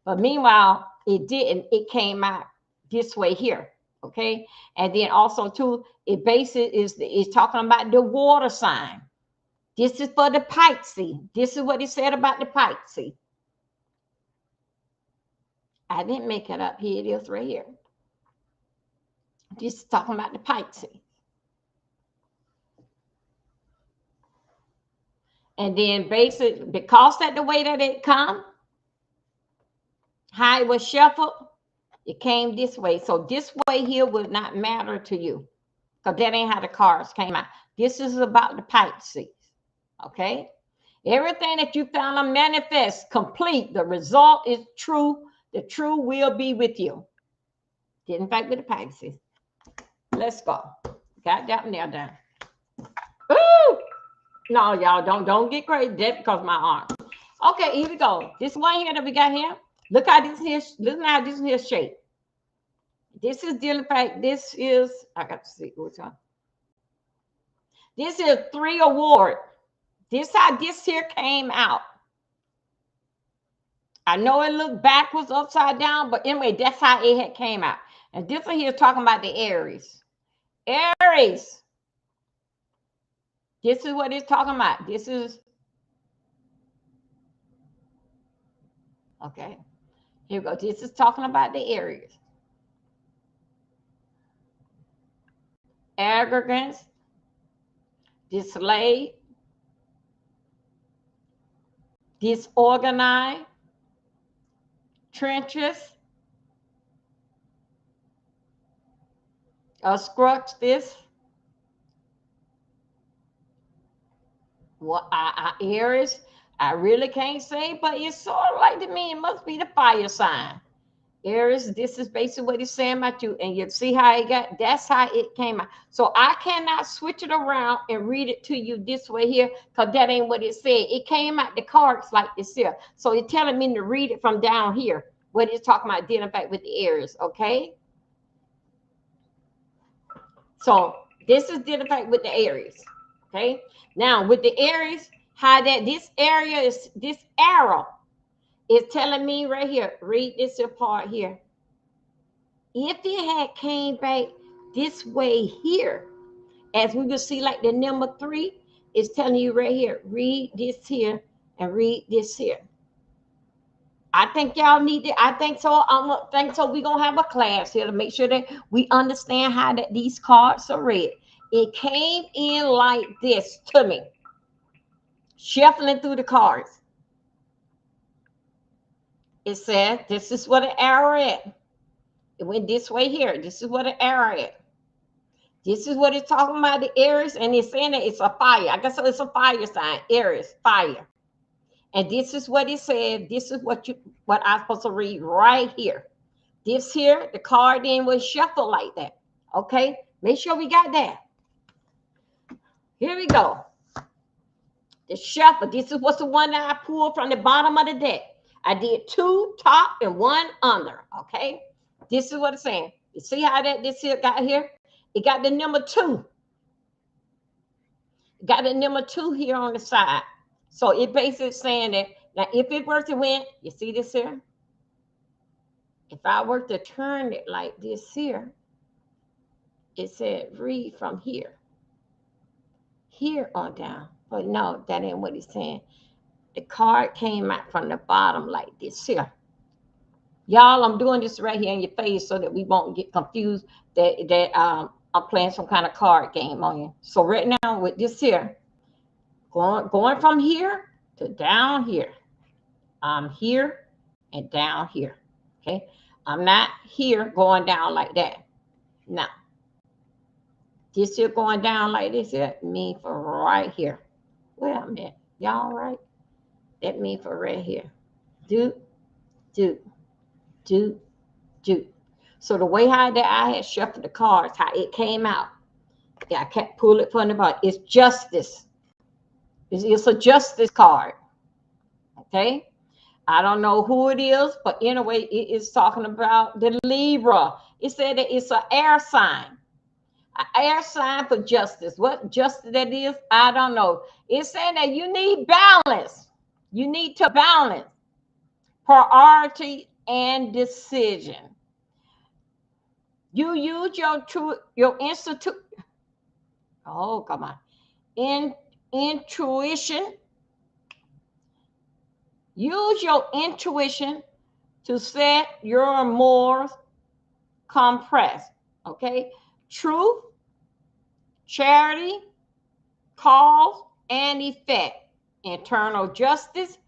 But meanwhile, it didn't. It came out this way here. Okay, and then also too, it basically is talking about the water sign. This is for the Pisces. This is what it said about the Pisces. I didn't make it up. Here it is right here. This is talking about the Pisces. And then basically, because that the way that it come, how it was shuffled, it came this way. So this way here would not matter to you, because that ain't how the cards came out. This is about the Pisces. Okay? Everything that you found to manifest, complete. The result is true. The true will be with you. Didn't fight with the Pisces. Let's go. Got that one there done. Ooh! No, y'all don't get crazy. That's because my arm. Okay, here we go. This one here that we got here. Look how this here. Listen how this here shape. This is dealing fact. This is, I got to see which one. This is 3 award. This how this here came out. I know it looked backwards, upside down, but anyway, that's how it had came out. And this one here is talking about the Aries. Aries. This is what it's talking about. This is, okay. Here we go. This is talking about the Aries. Arrogance, display, disorganized, trenches, obstructive. Well, Aries, I really can't say, but it's sort of like to me, it must be the fire sign. Aries, this is basically what it's saying about you. And you see how it got, that's how it came out. So I cannot switch it around and read it to you this way here, because that ain't what it said. It came out the cards like this here. So it's telling me to read it from down here, what it's talking about dealing back with the Aries, okay? So this is dealing back with the Aries, okay? Now with the Aries, how that this area is, this arrow, it's telling me right here, read this part here. If it had came back this way here, as we will see like the number 3, it's telling you right here, read this here and read this here. I think y'all need it. I think so. We're going to have a class here to make sure that we understand how that these cards are read. It came in like this to me, shuffling through the cards. It said, this is what the arrow is. It went this way here. This is what the arrow is. This is what it's talking about, the Aries, and it's saying that it's a fire. I guess so, it's a fire sign, Aries, fire. And this is what it said. This is what I'm supposed to read right here. This here, the card then was shuffled like that. Okay, make sure we got that. Here we go. The shuffle. This is what's the one that I pulled from the bottom of the deck. I did 2 top and 1 under. Okay, this is what it's saying. You see how that this here got here? It got the number 2. Got the number 2 here on the side. So it basically saying that now if it were to win, you see this here? If I were to turn it like this here, it said read from here. Here on down. But no, that ain't what it's saying. The card came out from the bottom like this here. Y'all, I'm doing this right here in your face so that we won't get confused that I'm playing some kind of card game on you. So right now with this here, going from here to down here. I'm here and down here. Okay. I'm not here going down like that. Now, this here going down like this here mean for right here. Wait a minute. Y'all right? That mean for right here. Do. So the way how that I had shuffled the cards, how it came out, yeah, I can't pull it from the bottom. It's justice. It's a justice card. Okay. I don't know who it is, but anyway, it is talking about the Libra. It said that it's an air sign. An air sign for justice. What justice that is, I don't know. It's saying that you need balance. You need to balance priority and decision. You use your institute. Oh, come on. Intuition. Use your intuition to set your morals compressed. Okay. Truth, charity, cause and effect, internal justice,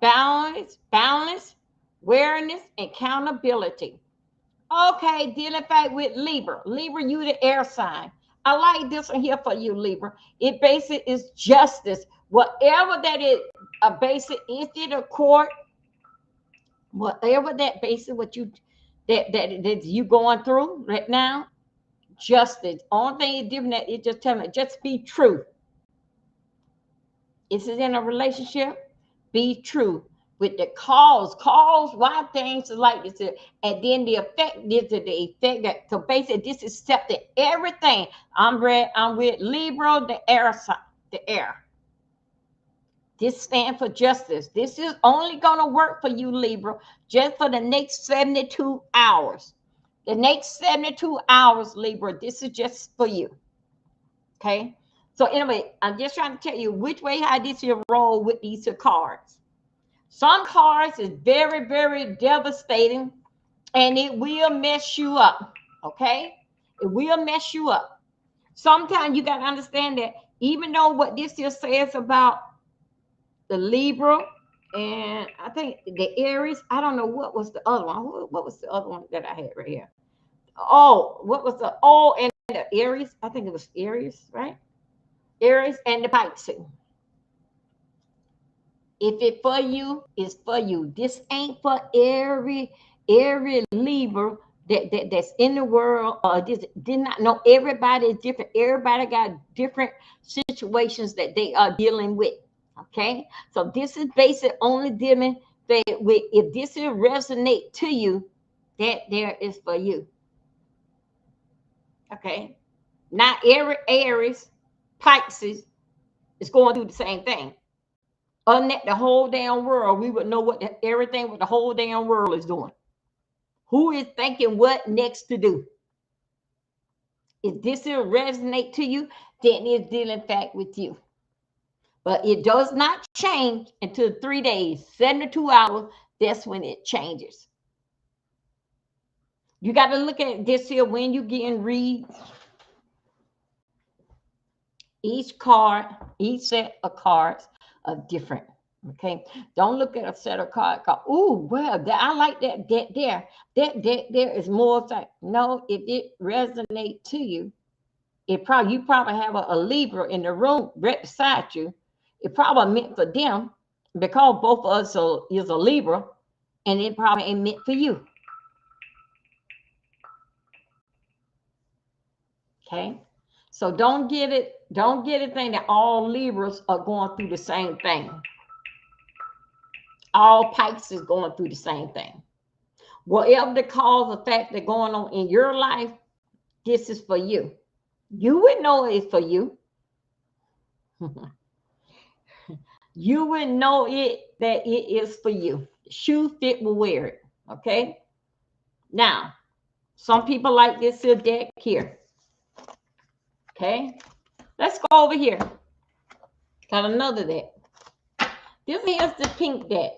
balance, awareness, accountability. Okay, dealing back with Libra. Libra, you the air sign. I like this one here for you, Libra. It basically is justice. Whatever that is, a basic, is it a court? Whatever that basic, that you going through right now. Just the only thing is different that it just tell me, just be true. Is it in a relationship? Be true with the cause why things are like this, and then the effect is the effect that, so basically this is accepting everything. I'm with Libra, the air sign, the air. This stands for justice. This is only going to work for you, Libra, just for the next 72 hours. The next 72 hours, Libra, this is just for you. Okay? So anyway, I'm just trying to tell you which way how this will roll with these cards. Some cards is very, very devastating, and it will mess you up. Okay? It will mess you up. Sometimes you got to understand that even though what this here says about the Libra, and I think the Aries, I don't know what was the other one. What was the other one that I had right here? Oh, what was the and the Aries? I think it was Aries, right? Aries and the Pisces. If it's for you, it's for you. This ain't for every Libra that's in the world. This did not know. Everybody is different. Everybody got different situations that they are dealing with. Okay, so this is basically only dealing with, if this will resonate to you, that there is for you. Okay, not every Aries, Pisces is going through the same thing. Other than the whole damn world, we would know what everything with the whole damn world is doing. Who is thinking what next to do? If this will resonate to you, then it's dealing fact with you. But it does not change until 3 days, 72 hours. That's when it changes. You got to look at this here when you get in reads. Each card, each set of cards are different. Okay, don't look at a set of cards. Oh, well, I like that. There is more. No, if it resonates to you, you probably have a Libra in the room right beside you. It probably meant for them because both of us is a Libra, and it probably ain't meant for you. Okay, so don't get it think that all Libras are going through the same thing. All Pikes is going through the same thing. Whatever the cause of fact that's going on in your life, this is for you. You would know it's for you. You would know that it is for you. Shoe fit will wear it. Okay. Now, some people like this here deck here. Okay. Let's go over here. Got another deck. This is the pink deck.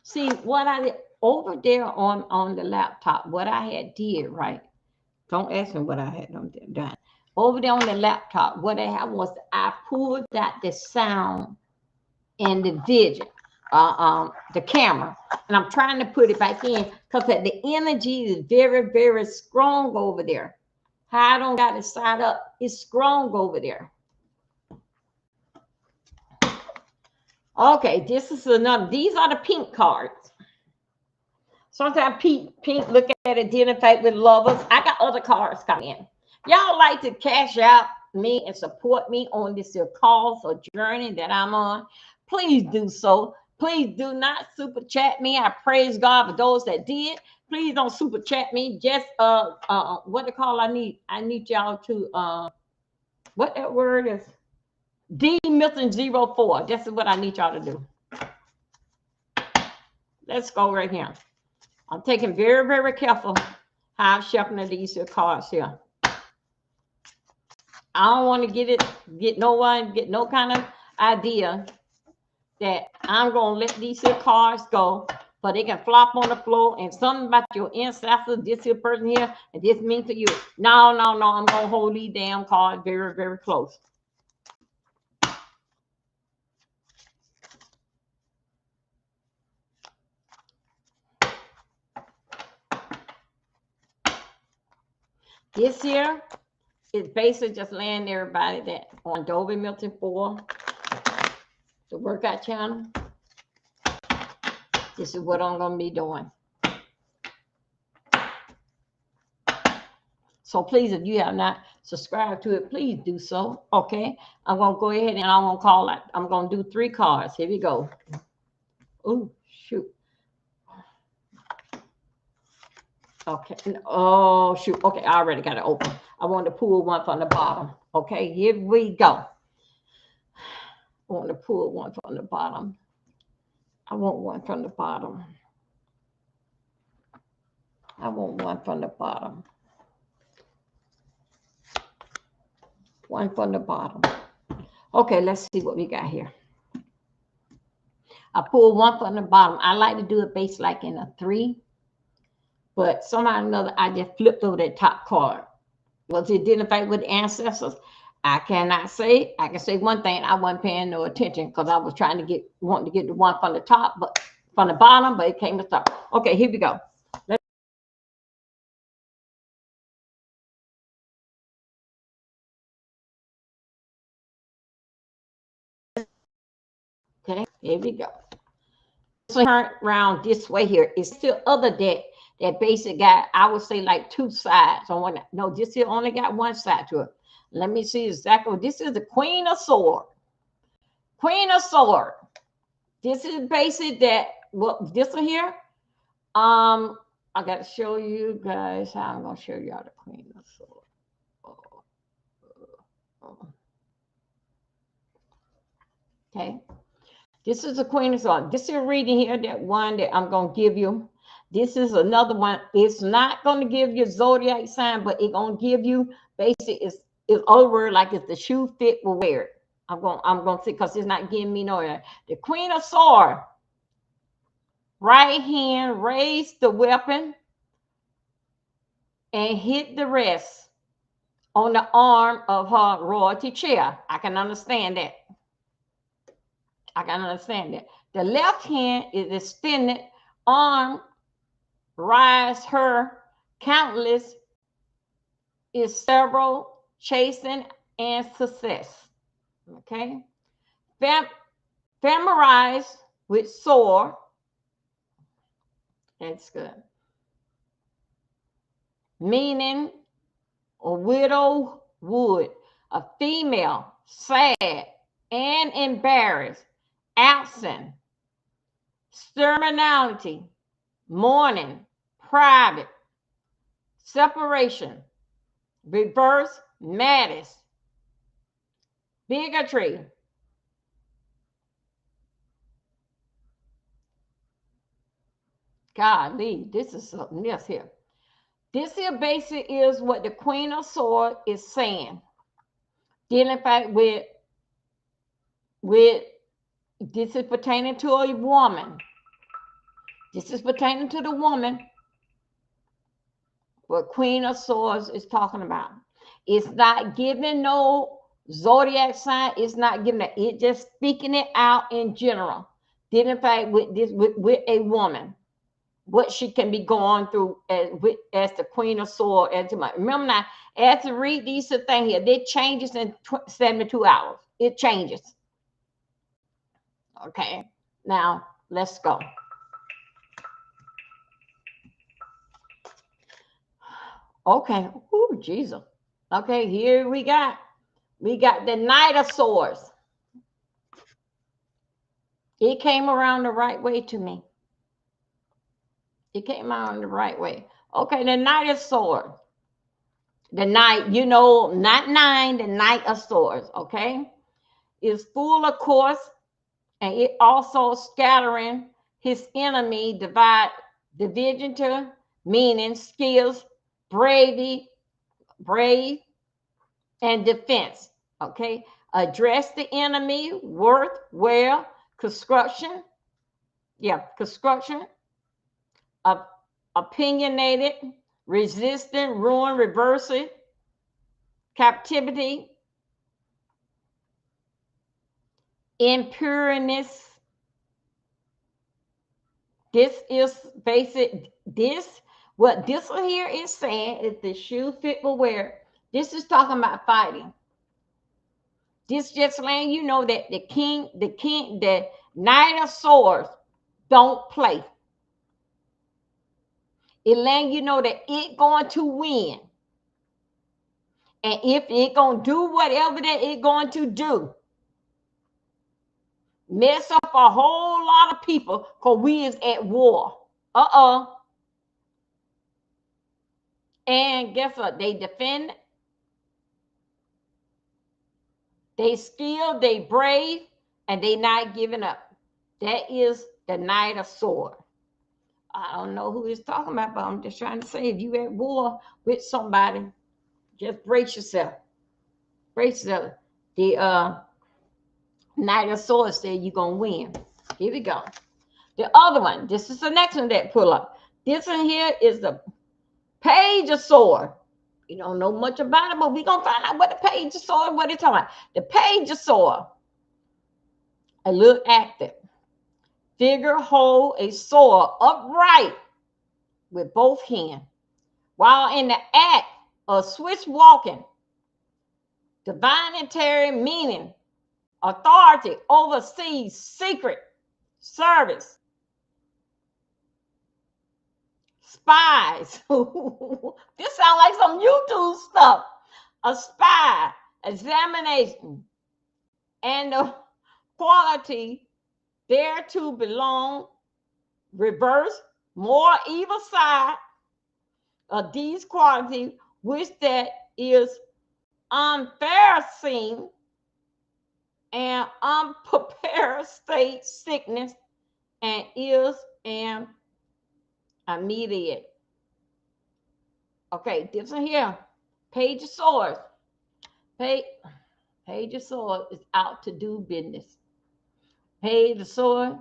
See what I did over there on the laptop, what I had did, right? Don't ask me what I had done. Over there on the laptop, what I had was I pulled out the sound and the vision, the camera, and I'm trying to put it back in because the energy is very, very strong over there. How I don't got it side up, it's strong over there. Okay, this is another. These are the pink cards. Sometimes pink look at it, identify with lovers. I got other cards coming in. Y'all like to cash out me and support me on this cause or journey that I'm on. Please do so. Please do not super chat me. I praise God for those that did. Please don't super chat me. Just what they call I need y'all to what that word is. D Milton 04. This is what I need y'all to do. Let's go right here. I'm taking very, very careful how I'm shuffling these cards here. I don't want to get no kind of idea that I'm gonna let these here cards go, but they can flop on the floor and something about your ancestors, this here person here, and this means to you. No, I'm gonna hold these damn cards very, very close. This here is basically just laying everybody that on Dolby Milton 4. the workout channel. This is what I'm going to be doing. So please, if you have not subscribed to it, please do so. Okay. I'm going to go ahead and I'm going to call it. I'm going to do 3 cards. Here we go. Oh, shoot. Okay. Oh, shoot. Okay. I already got it open. I want to pull one from the bottom. Okay. Here we go. I want to pull one from the bottom. I want one from the bottom. I want one from the bottom. One from the bottom. Okay, let's see what we got here. I pulled one from the bottom. I like to do it based like in a 3. But somehow or another, I just flipped over that top card. Was it identified with the ancestors? I cannot say. I can say one thing. I wasn't paying no attention because I was trying to wanting to get the one from the top, but from the bottom, but it came to the top. Okay, here we go. Okay, here we go. So turn around this way here. It's still other deck that basic got, I would say like 2 sides on one. No, this here only got 1 side to it. Let me see exactly. This is the Queen of Swords. Queen of Swords. This is basic that what this one here. I got to show you guys how I'm gonna show y'all the Queen of Swords. Okay. This is the Queen of Swords. This is a reading here, that one that I'm going to give you. This is another one. It's not going to give you zodiac sign, but it's going to give you basic. It's over like if the shoe fit will wear it. I'm going to see because it's not giving me no. The Queen of Swords. Right hand raised the weapon and hit the rest on the arm of her royalty chair. I can understand that. I can understand that. The left hand is extended, arm rise her countless is several chasing and success. Okay. Femorize with sword. That's good. Meaning a widow would, a female, sad and embarrassed, absent, terminality, mourning, private, separation, reverse, malice, bigotry, golly, this is something else here. This here basic is what the Queen of Swords is saying. Dealing fact with this is pertaining to a woman. This is pertaining to the woman. What Queen of Swords is talking about. It's not giving no zodiac sign. It's not giving it. It's just speaking it out in general. Dealing fact with this with a woman. What she can be going through as the Queen of Swords. Remember now, as to read these things here, it changes in 72 hours. It changes. Okay, now let's go. Okay, oh Jesus. Okay, here we got the Knight of Swords. It came around the right way to me. It came out the right way. Okay, the Knight of Swords. The Knight, you know, not 9, the Knight of Swords, okay? Is full of course, and it also scattering his enemy, division to meaning, skills, brave, and defense, okay? Address the enemy, worth, well, construction, opinionated, resistant, ruin, reversing, captivity, impureness. This is basic. What this one here is saying is the shoe fit will wear. This is talking about fighting. This just letting you know that the Knight of Swords don't play. It letting you know that it going to win. And if it going to do whatever that it going to do, mess up a whole lot of people, because we is at war. And guess what? They defend, they skilled, they brave, and they not giving up. That is the Knight of Swords. I don't know who he's talking about, but I'm just trying to say, if you at war with somebody, just brace yourself. Brace yourself. The Knight of Swords said you're going to win. Here we go. The other one, this is the next one that pull up. This one here is the Page of Swords. You don't know much about it, but we're going to find out what the Page of Swords, what it's talking about. The Page of Swords, a little active. Figure hold a sword upright with both hands, while in the act of swift walking. Divinitary meaning, authority oversees secret service. Spies. This sounds like some YouTube stuff. A spy, examination, and the quality thereto belong, reverse, more evil side of these qualities, which that is unfair seen and unprepared state sickness, and is an immediate. Okay, this one here, Page of Swords. Page of Swords is out to do business. Page of Swords,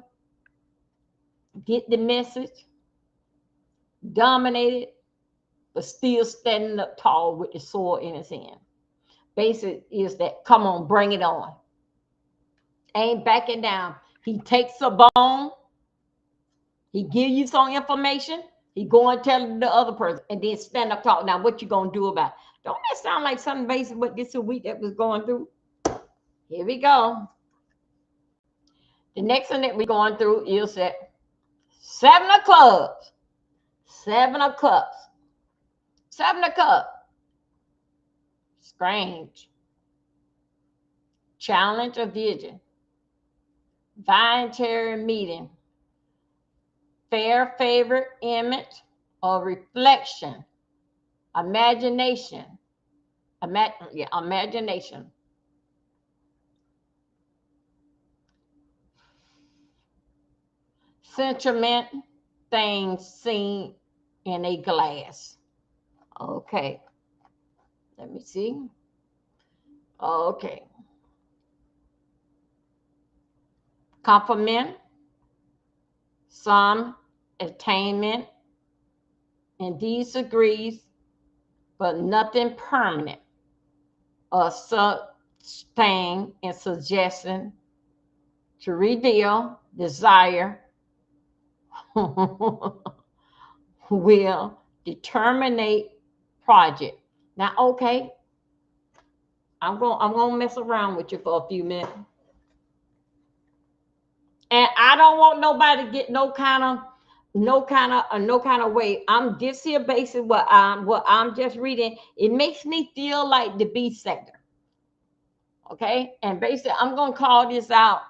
get the message, dominated, but still standing up tall with the sword in his hand. Basic is that, come on, bring it on. Ain't backing down. He takes a bone, he give you some information, he go and tell the other person, and then stand up tall. Now, what you gonna do about it? Don't that sound like something basic what this week that was going through? Here we go. The next one that we're going through is that Seven of Clubs. Seven of Cups. Seven of Cups. Strange. Challenge of vision. Voluntary meeting. Fair favorite image or reflection. Imagination. Imagination. Sentiment, things seen in a glass. Okay. Let me see. Okay. Compliment, some attainment, and these degrees, but nothing permanent or such thing in suggestion to reveal desire will determinate project. Now, okay, I'm gonna mess around with you for a few minutes. And I don't want nobody to get no kind of way. I'm this here basically what I'm just reading. It makes me feel like the B sector. Okay, and basically I'm gonna call this out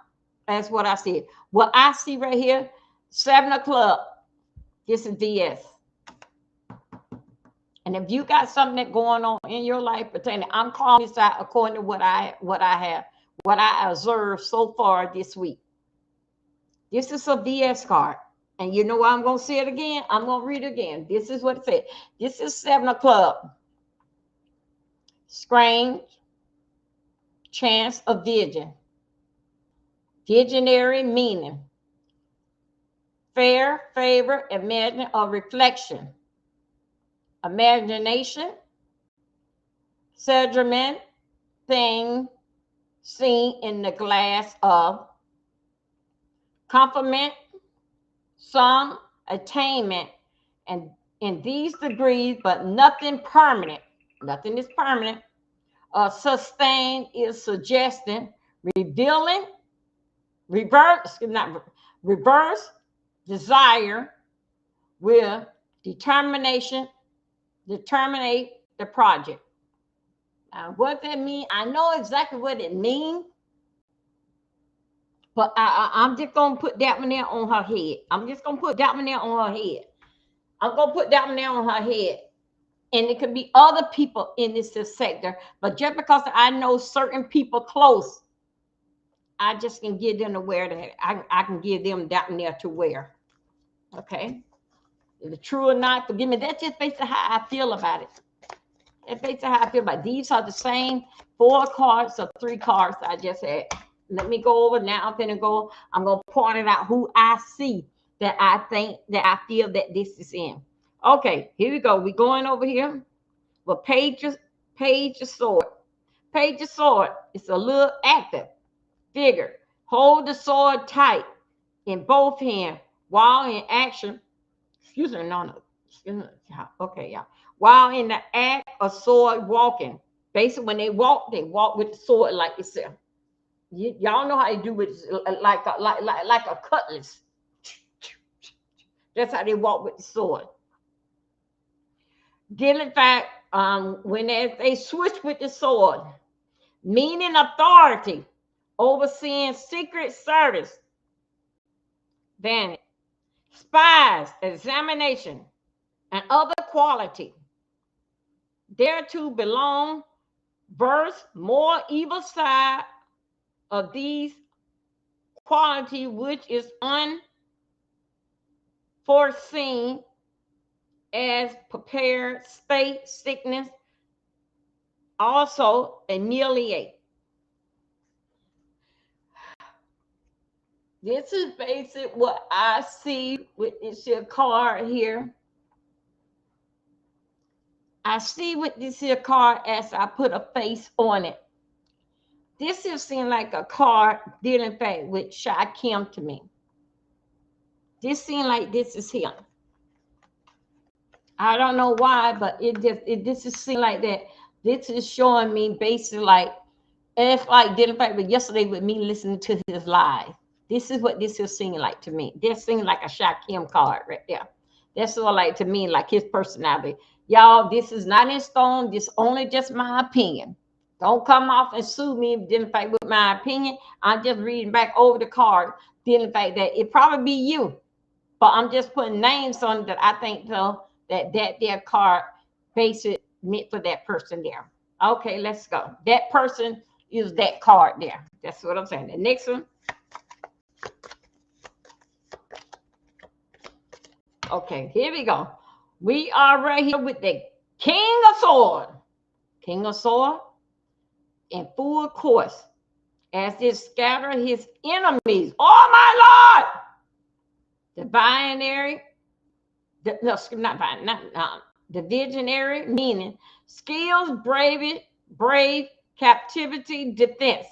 as what I see. What I see right here, 7 o'clock. This is DS. And if you got something that going on in your life pertaining, I'm calling this out according to what I observed so far this week. This is a DS card. And you know what? I'm going to say it again. I'm going to read it again. This is what it said. This is 7 o'clock. Strange. Chance of vision. Visionary meaning. Fair, favor, imagine, or reflection. Imagination. Sediment. Thing seen in the glass of. Compliment. Some attainment, and in these degrees, but nothing permanent. Nothing is permanent Sustain is suggesting, revealing, reverse, not reverse desire with determination, determinate the project. Now, what that mean? I know exactly what it means, but I'm just gonna put that one there on her head. I'm just gonna put that one there on her head. I'm gonna put that one there on her head. And it could be other people in this sector, but just because I know certain people close, I just can give them to wear that. I can give them that one there to wear. Okay. Is it true or not? Forgive me. That's just basically how I feel about it. That's basically how I feel about it. These are the same 4 cards or 3 cards I just had. Let me go over now. I'm going to point it out who I see that I think that I feel that this is in. Okay, here we go. We're going over here. Well, page of sword. Page of sword. It's a little active figure. Hold the sword tight in both hands while in action. Excuse me, no. Okay, yeah. While in the act of sword walking. Basically, when they walk with the sword like this. Y'all know how they do it, like a cutlass. That's how they walk with the sword. In fact, when they switch with the sword, meaning authority, overseeing secret service, vanity, spies, examination, and other quality. Thereto belong verse more evil side of these quality, which is unforeseen as prepared state sickness, also ameliorate. This is basically what I see with this here card here. I see with this here card as I put a face on it. This is seem like a card dealing in fact with Shy Kim to me. This seems like this is him. I don't know why, but this is seem like that. This is showing me basically like it's like dealing in fact with yesterday with me listening to his live. This is what this is seeming like to me. This seems like a Shy Kim card right there. That's all like to me, like his personality. Y'all, this is not in stone. This only just my opinion. Don't come off and sue me dealing fact with my opinion. I'm just reading back over the card, dealing fact that it probably be you. But I'm just putting names on it that I think so that their card basic meant for that person there. Okay, let's go. That person is that card there. That's what I'm saying. The next one. Okay, here we go. We are right here with the King of Sword. King of Sword in full course as they scatter his enemies. Oh my Lord! The binary, the visionary, meaning skills, brave captivity, defense.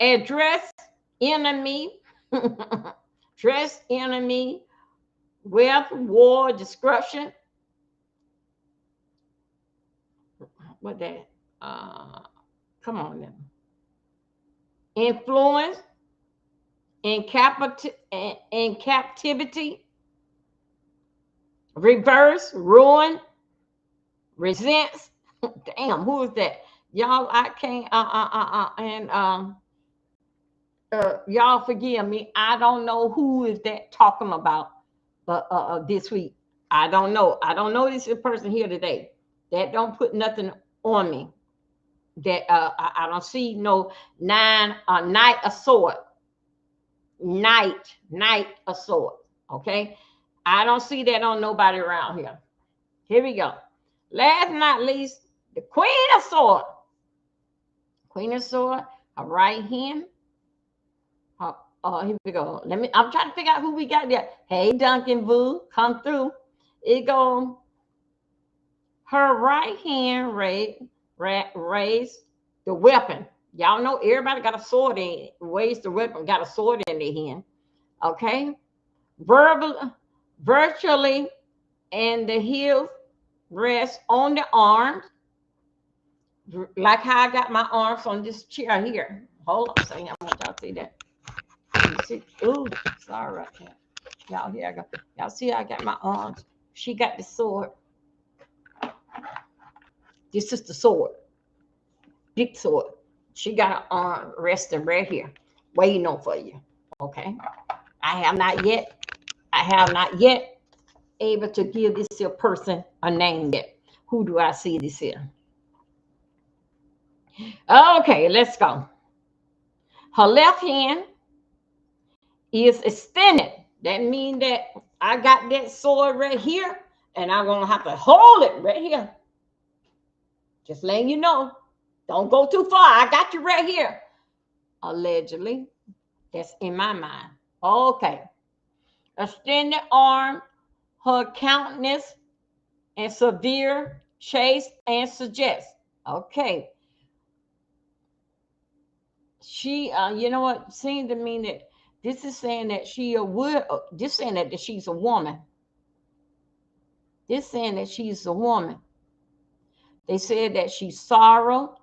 Address enemy, dress enemy, wealth, war, destruction. What that? Come on now. Influence in captivity, reverse, ruin, resents. Damn, who is that? Y'all, I can't. Y'all forgive me. I don't know who is that talking about. This week, I don't know. I don't know this person here today. That don't put nothing on me. That I don't see no knight of sword. Knight of sword. Okay, I don't see that on nobody around here. Here we go. Last but not least, the Queen of Sword. Queen of Sword, her right hand. Here we go. I'm trying to figure out who we got there. Hey, Duncan Boo, come through. It go. Her right hand raised the weapon. Y'all know everybody got a sword in. Raised the weapon, got a sword in their hand. Okay. Virtually, and the heels rest on the arms. like how I got my arms on this chair here. Hold on a second. I want y'all to see that. You see? Ooh, sorry right there. Y'all, here I go. Y'all see I got my arms. She got the sword. This is the sword. Big sword. She got her arm resting right here, waiting on for you. Okay. I have not yet able to give this here person a name yet. Who do I see this here? Okay, let's go. Her left hand is extended. That means that I got that sword right here, and I'm gonna have to hold it right here. Just letting you know. Don't go too far. I got you right here. Allegedly. That's in my mind. Okay. Extended arm, her countenance, and severe chase and suggest. Okay. She, you know what, seemed to mean that this is saying that she would, this saying that she's a woman. This saying that she's a woman. They said that she's sorrow,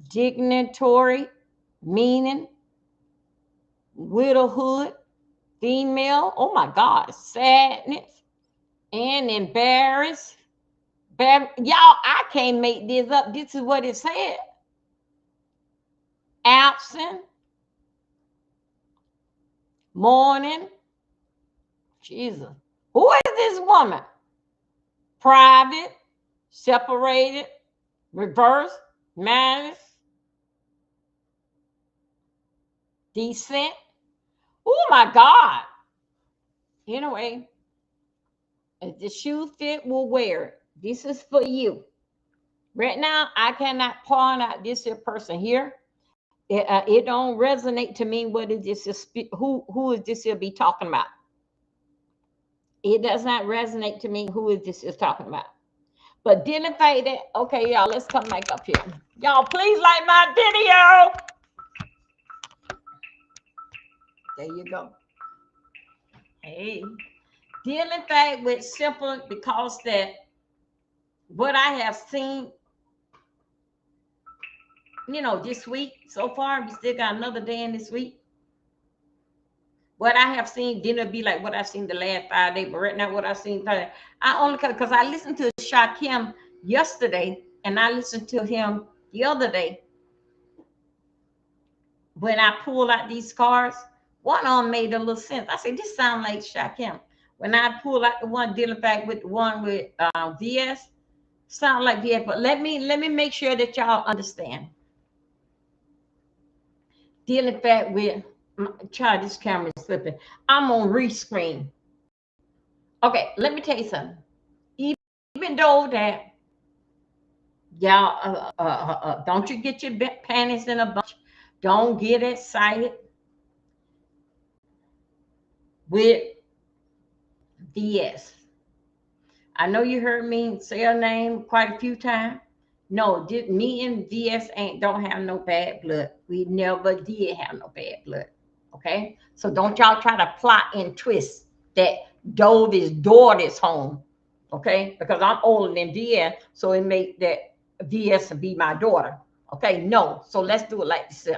dignitary, meaning, widowhood, female. Oh my God, sadness and embarrassed. Y'all, I can't make this up. This is what it said. Absent, mourning. Jesus. Who is this woman? Private, separated, reverse, malice, decent. Oh my God. Anyway, if the shoe fit, will wear it. This is for you. Right now, I cannot point out this here person here. It don't resonate to me. What is this? Who is this here be talking about? It does not resonate to me. Who is this is talking about? But identify that. Okay, y'all, let's come back up here. Y'all, please like my video. There you go. Hey, dealing fact with simple because that what I have seen, this week so far, we still got another day in this week. What I have seen didn't be like what I've seen the last 5 days, but right now what I've seen, I only because I listened to Shakim yesterday and I listened to him the other day. When I pulled out these cards, one of them made a little sense. I said, this sounds like Shakim. When I pulled out the one dealing back with the one with VS, sound like VS. But let me make sure that y'all understand. Dealing back with, child, this camera is slipping. I'm on Restream. Okay, let me tell you something. Even though that y'all, don't you get your panties in a bunch. Don't get excited with VS. I know you heard me say her name quite a few times. No, me and VS don't have no bad blood. We never did have no bad blood. Okay? So don't y'all try to plot and twist that Dove is daughter's home. Okay? Because I'm older than VS, so it make that VS be my daughter. Okay? No. So let's do it like this.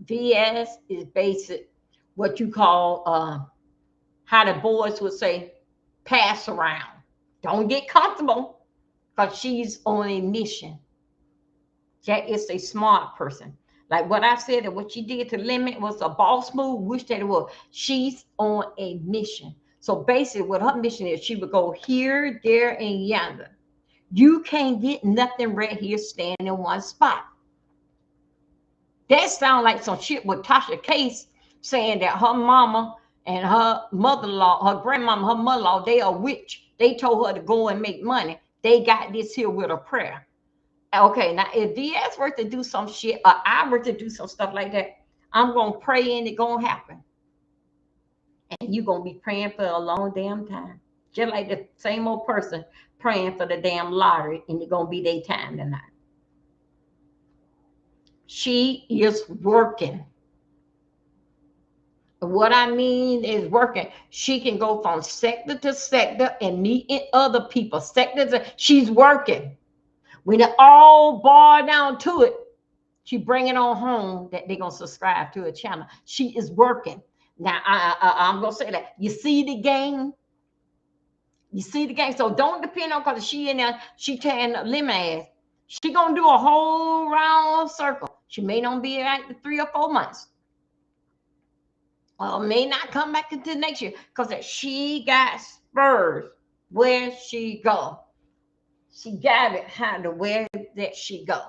VS is basic, what you call how the boys would say, pass around. Don't get comfortable because she's on a mission. That is a smart person. Like what I said and what she did to Limit was a boss move, wish that it was. She's on a mission. So basically what her mission is, she would go here, there, and yonder. You can't get nothing right here standing in one spot. That sounds like some shit with Tasha Case saying that her mama and her mother-in-law, her grandmama, her mother-in-law, they are witch. They told her to go and make money. They got this here with a prayer. Okay, now if VS were to do some shit or I were to do some stuff like that, I'm going to pray and it's going to happen. And you're going to be praying for a long damn time. Just like the same old person praying for the damn lottery and it's going to be their time tonight. She is working. What I mean is working. She can go from sector to sector and meet other people. She's working. When it all boiled down to it, she bring it on home that they're going to subscribe to her channel. She is working. Now, I'm going to say that. You see the game? You see the game? So don't depend on because she in there, she tearing up lemon ass. She going to do a whole round circle. She may not be like 3 or 4 months. Or may not come back until next year because she got spurs where she go. She got it how to where that she go.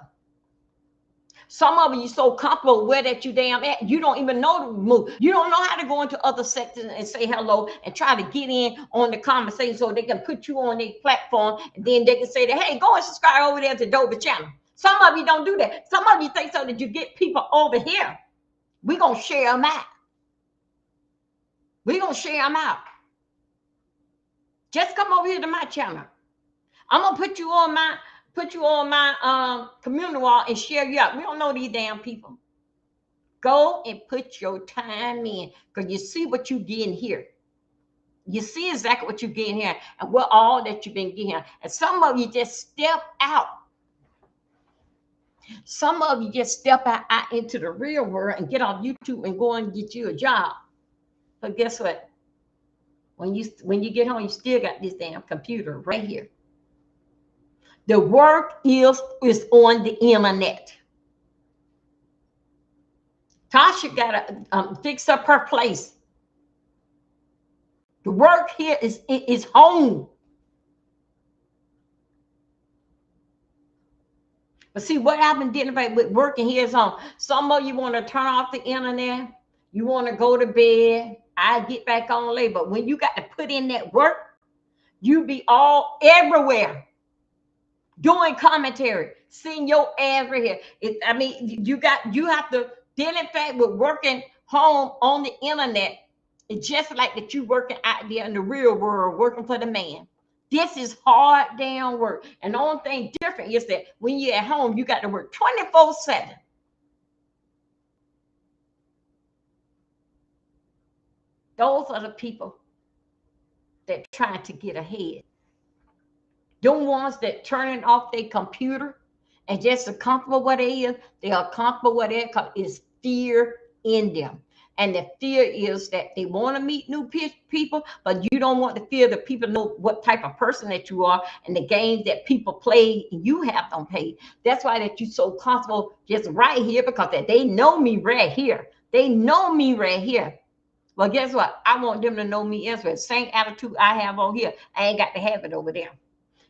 Some of you so comfortable where that you damn at, you don't even know to move. You don't know how to go into other sectors and say hello and try to get in on the conversation so they can put you on their platform and then they can say that, hey, go and subscribe over there to Dover channel. Some of you don't do that. Some of you think so that you get people over here. We're going to share them out. We're going to share them out. Just come over here to my channel. I'm going to put you on my community wall and share you out. We don't know these damn people. Go and put your time in because you see what you getting here. You see exactly what you're getting here and what all that you've been getting here. And some of you just step out. Some of you just step out into the real world and get off YouTube and go and get you a job. But guess what? When you get home, you still got this damn computer right here. The work is on the internet. Tasha got to fix up her place. The work here is home. But see, what I've been dealing with working here is on. Some of you want to turn off the internet. You want to go to bed. I get back on late. But when you got to put in that work, you be all everywhere. Doing commentary, seeing your ass right here. You have to deal in fact with working home on the internet. It's just like that you working out there in the real world, working for the man. This is hard damn work. And the only thing different is that when you're at home, you got to work 24/7. Those are the people that trying to get ahead. Them ones that turning off their computer and just are comfortable what they is, they are comfortable what they is fear in them. And the fear is that they want to meet new people, but you don't want to fear the people know what type of person that you are and the games that people play and you have them played. That's why that you're so comfortable just right here because that they know me right here. They know me right here. Well, guess what? I want them to know me as well. Same attitude I have on here. I ain't got to have it over there.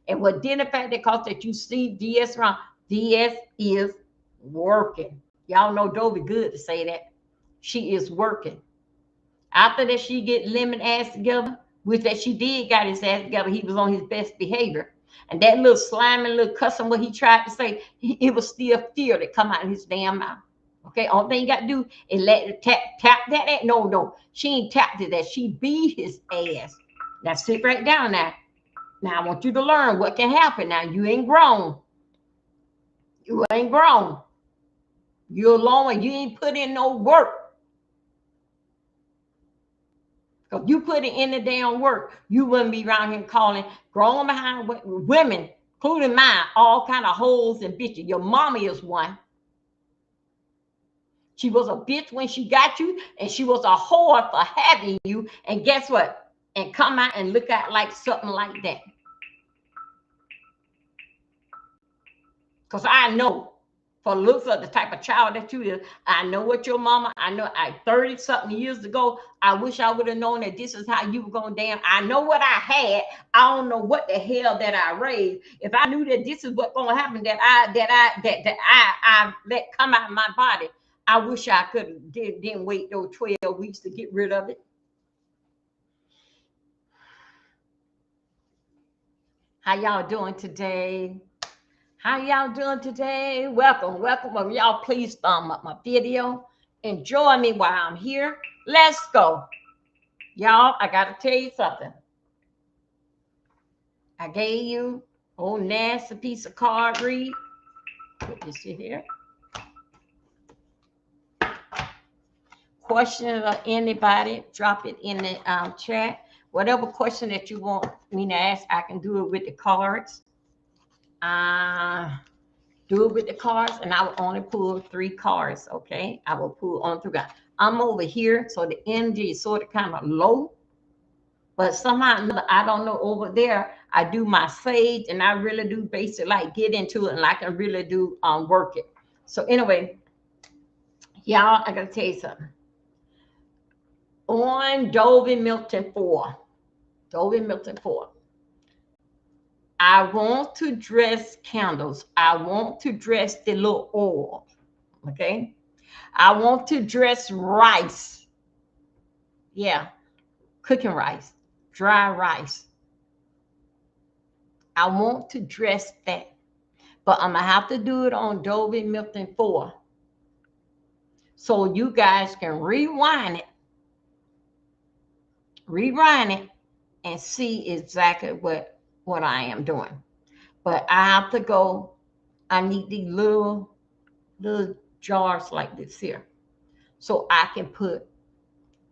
And what did the fact that cause that you see DS around, DS is working. Y'all know Dovey good to say that. She is working. After that, she get lemon ass together, which that she did got his ass together. He was on his best behavior. And that little slimy little cussing what he tried to say, it was still fear that come out of his damn mouth. Okay, all thing you got to do is let it tap that. No, she ain't tapped it that. She beat his ass. Now sit right down now. Now I want you to learn what can happen. Now you ain't grown. You ain't grown. You're alone and you ain't put in no work. Because you put it in the damn work, you wouldn't be around here calling grown behind women, including mine, all kind of hoes and bitches. Your mama is one. She was a bitch when she got you, and she was a whore for having you. And guess what? And come out and look at like something like that. Because I know, for looks of the type of child that you is, I know what your mama, I know 30-something years ago, I wish I would have known that this is how you were going damn. I know what I had. I don't know what the hell that I raised. If I knew that this is what's going to happen, that I let come out of my body, I wish I could have didn't wait those 12 weeks to get rid of it. How y'all doing today? How y'all doing today? Welcome. Y'all please thumb up my video. Enjoy me while I'm here. Let's go. Y'all, I got to tell you something. I gave you a whole nasty piece of card read. Put this in here. Question of anybody, drop it in the chat. Whatever question that you want me to ask, I can do it with the cards. do it with the cards, and I will only pull 3 cards. Okay, I will pull on through. I'm over here, so the energy is sort of kind of low, but somehow I don't know. Over there, I do my sage, and I really do basically like get into it, and I can really do work it. So anyway, y'all, I gotta tell you something. On Dovey Milton 4, Dovey Milton 4. I want to dress candles. I want to dress the little oil. Okay. I want to dress rice. Yeah. Cooking rice, dry rice. I want to dress that. But I'm going to have to do it on Dovey Milton 4. So you guys can rewind it, and see exactly what I am doing. But I have to go. I need these little jars like this here, so I can put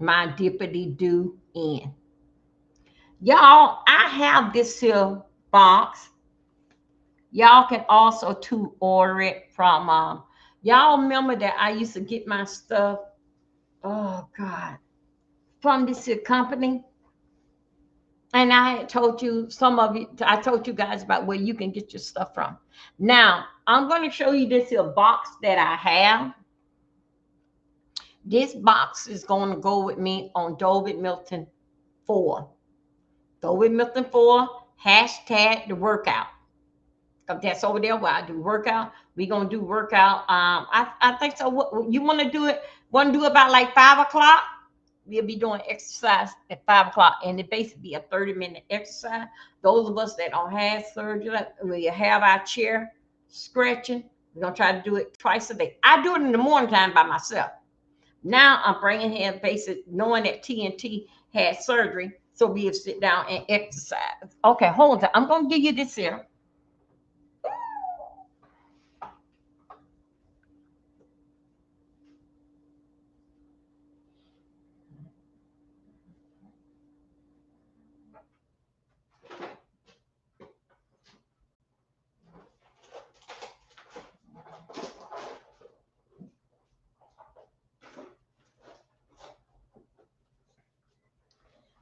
my dippity do in. Y'all, I have this here box. Y'all can also too order it from y'all remember that I used to get my stuff, oh God, from this here company. And I had told you, some of you, I told you guys about where you can get your stuff from. Now, I'm going to show you this here box that I have. This box is going to go with me on Dovey Milton 4. Dovey Milton 4, hashtag the workout. Because that's over there where I do workout. We're going to do workout. I think so. What, you want to do it? Want to do it about like 5 o'clock? We'll be doing exercise at 5 o'clock, and it basically be a 30-minute exercise. Those of us that don't have surgery, we have our chair stretching. We're going to try to do it twice a day. I do it in the morning time by myself. Now I'm bringing him basic, knowing that TNT had surgery, so we'll sit down and exercise. Okay, hold on. I'm going to give you this here.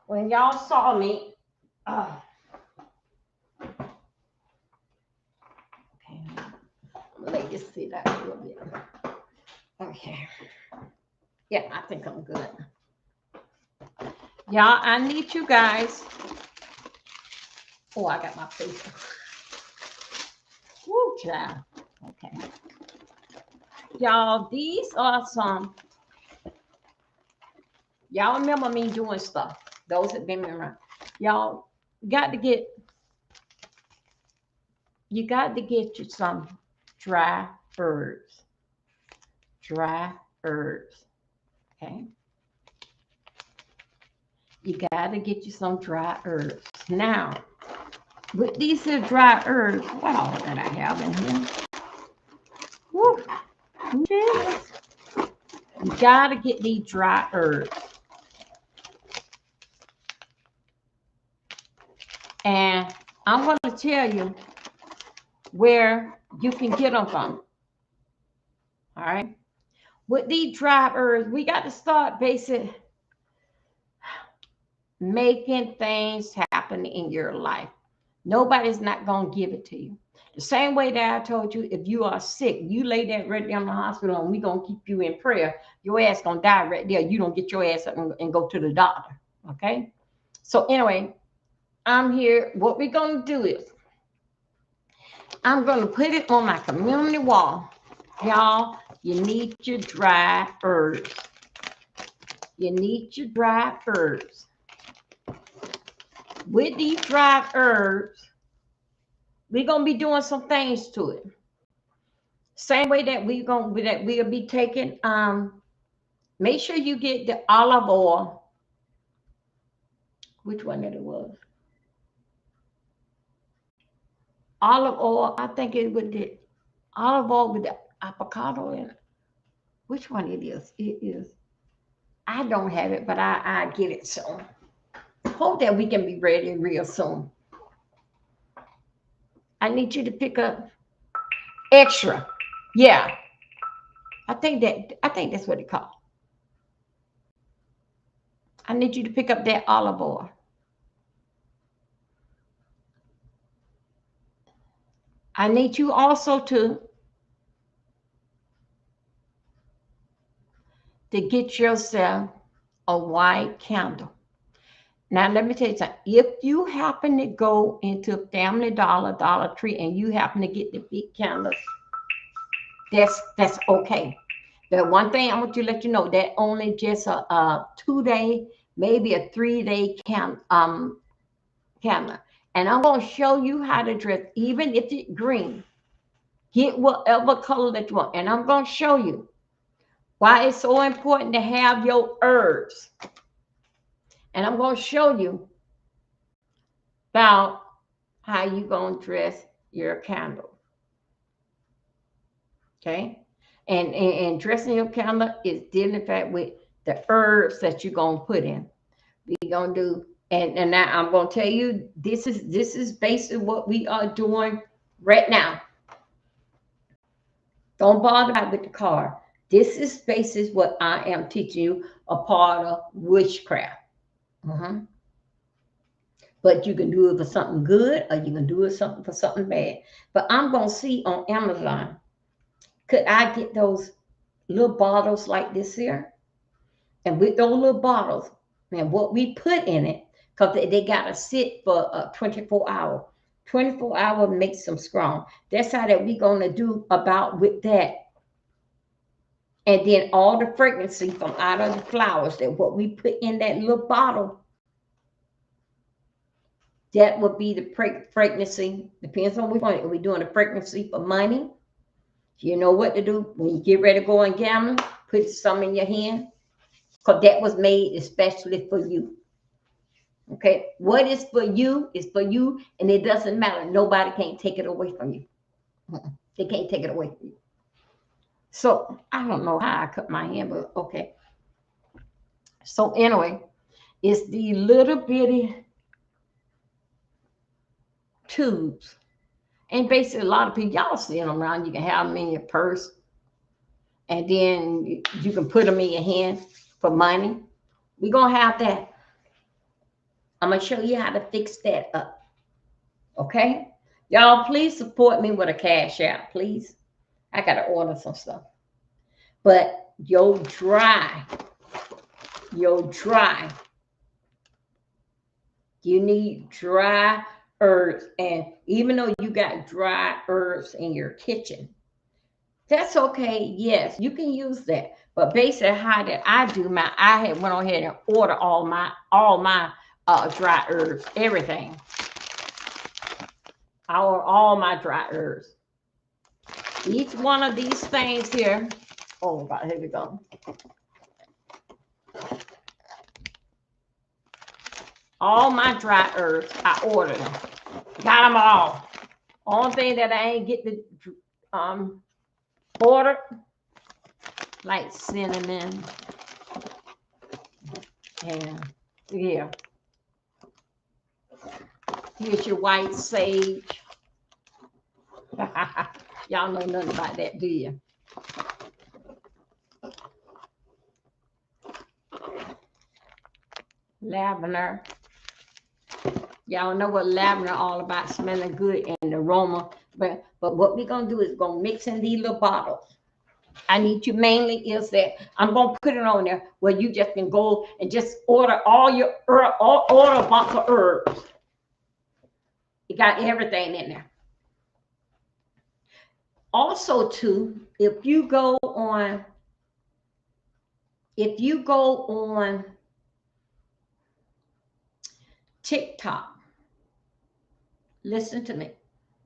When y'all saw me, okay, let me see that a little bit. Okay, yeah, I think I'm good. Y'all, I need you guys. Oh, I got my face. Woo, child. Okay, y'all, these are some. Y'all remember me doing stuff. Those that been around. Y'all got to get. You got to get you some dry herbs. Dry herbs. Okay. You got to get you some dry herbs. Now, with these here dry herbs, what all that I have in here? Woo. Jesus. You got to get these dry herbs. And I'm going to tell you where you can get them from. All right. With these dry herbs, we got to start basically making things happen in your life. Nobody's not going to give it to you. The same way that I told you, if you are sick, you lay that right there in the hospital and we're going to keep you in prayer. Your ass going to die right there. You don't get your ass up and go to the doctor. Okay. So anyway, I'm here. What we're going to do is I'm going to put it on my community wall. Y'all, you need your dry herbs. You need your dry herbs. With these dry herbs, we're going to be doing some things to it. Same way that we'll be taking, make sure you get the olive oil. Which one that it was? Olive oil, I think it would be olive oil with the avocado in it. Which one it is? It is. I don't have it, but I get it soon. Hope that we can be ready real soon. I need you to pick up extra. Yeah. I think that's what it called. I need you to pick up that olive oil. I need you also to get yourself a white candle. Now, let me tell you something. If you happen to go into Family Dollar, Dollar Tree, and you happen to get the big candles, that's okay. The one thing I want to let you know that only just a 2-day, maybe a 3-day candle. And I'm going to show you how to dress, even if it's green. Get whatever color that you want. And I'm going to show you why it's so important to have your herbs. And I'm going to show you about how you going to dress your candle. Okay? And dressing your candle is dealing in fact with the herbs that you're going to put in. We're going to do, and now I'm going to tell you, this is basically what we are doing right now. Don't bother with the card. This is basically what I am teaching you, a part of witchcraft. But you can do it for something good, or you can do it for something bad. But I'm going to see on Amazon, could I get those little bottles like this here? And with those little bottles, and what we put in it, because they got to sit for 24 hours. 24 hours makes them strong. That's how that we're going to do about with that. And then all the fragrancy from out of the flowers, that what we put in that little bottle, that would be the fragrancy. Depends on which one. If we're doing a fragrancy for money, you know what to do. When you get ready to go and gamble, put some in your hand. Because that was made especially for you. Okay? What is for you is for you, and it doesn't matter. Nobody can't take it away from you. They can't take it away from you. So, I don't know how I cut my hand, but okay. So, anyway, it's the little bitty tubes. And basically, a lot of people, y'all see them around. You can have them in your purse. And then you can put them in your hand for money. We're going to have that. I'm going to show you how to fix that up. Okay? Y'all, please support me with a cash out, please. I got to order some stuff. But your dry, you need dry herbs. And even though you got dry herbs in your kitchen, that's okay. Yes, you can use that. But basically, how did I do my? I had went on ahead and ordered all my dry herbs, everything. I ordered all my dry herbs. Each one of these things here. Oh God, here we go. All my dry herbs, I ordered them. Got them all. Only thing that I ain't get the order, like cinnamon, and yeah. Here's your white sage. Y'all know nothing about that, do you? Lavender. Y'all know what lavender all about, smelling good and aroma. But what we're going to do is going to mix in these little bottles. I need you mainly is that I'm going to put it on there where you just can go and just order all your order a box of herbs. You got everything in there. Also, too, if you go on TikTok, listen to me,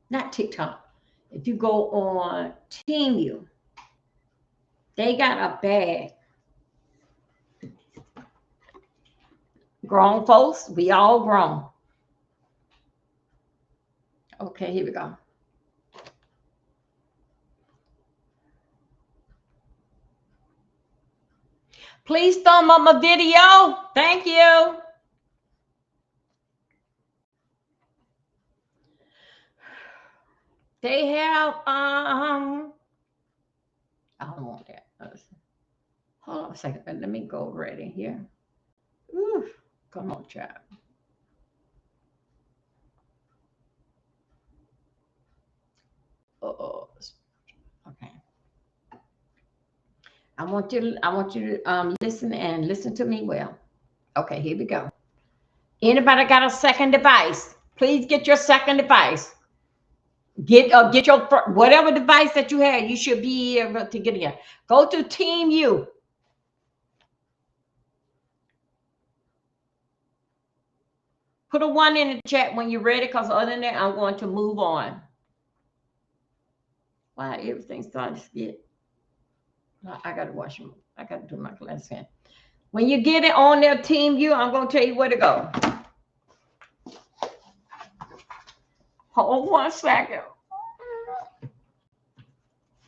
not TikTok. If you go on Temu, they got a bag. Grown folks, we all grown. Okay, here we go. Please thumb up my video. Thank you. They have I don't want that. Hold on a second. Let me go right in here. Ooh, come on, child. Oh, okay. I want you to listen to me well. Okay, here we go. Anybody got a second device? Please get your second device. Get your whatever device that you have. You should be able to get it. Go to Team U. Put a 1 in the chat when you're ready, because other than that, I'm going to move on. Wow, everything's starting to get. I got to wash them. I got to do my glass hand. When you get it on their Team U, I'm going to tell you where to go. Hold 1 second.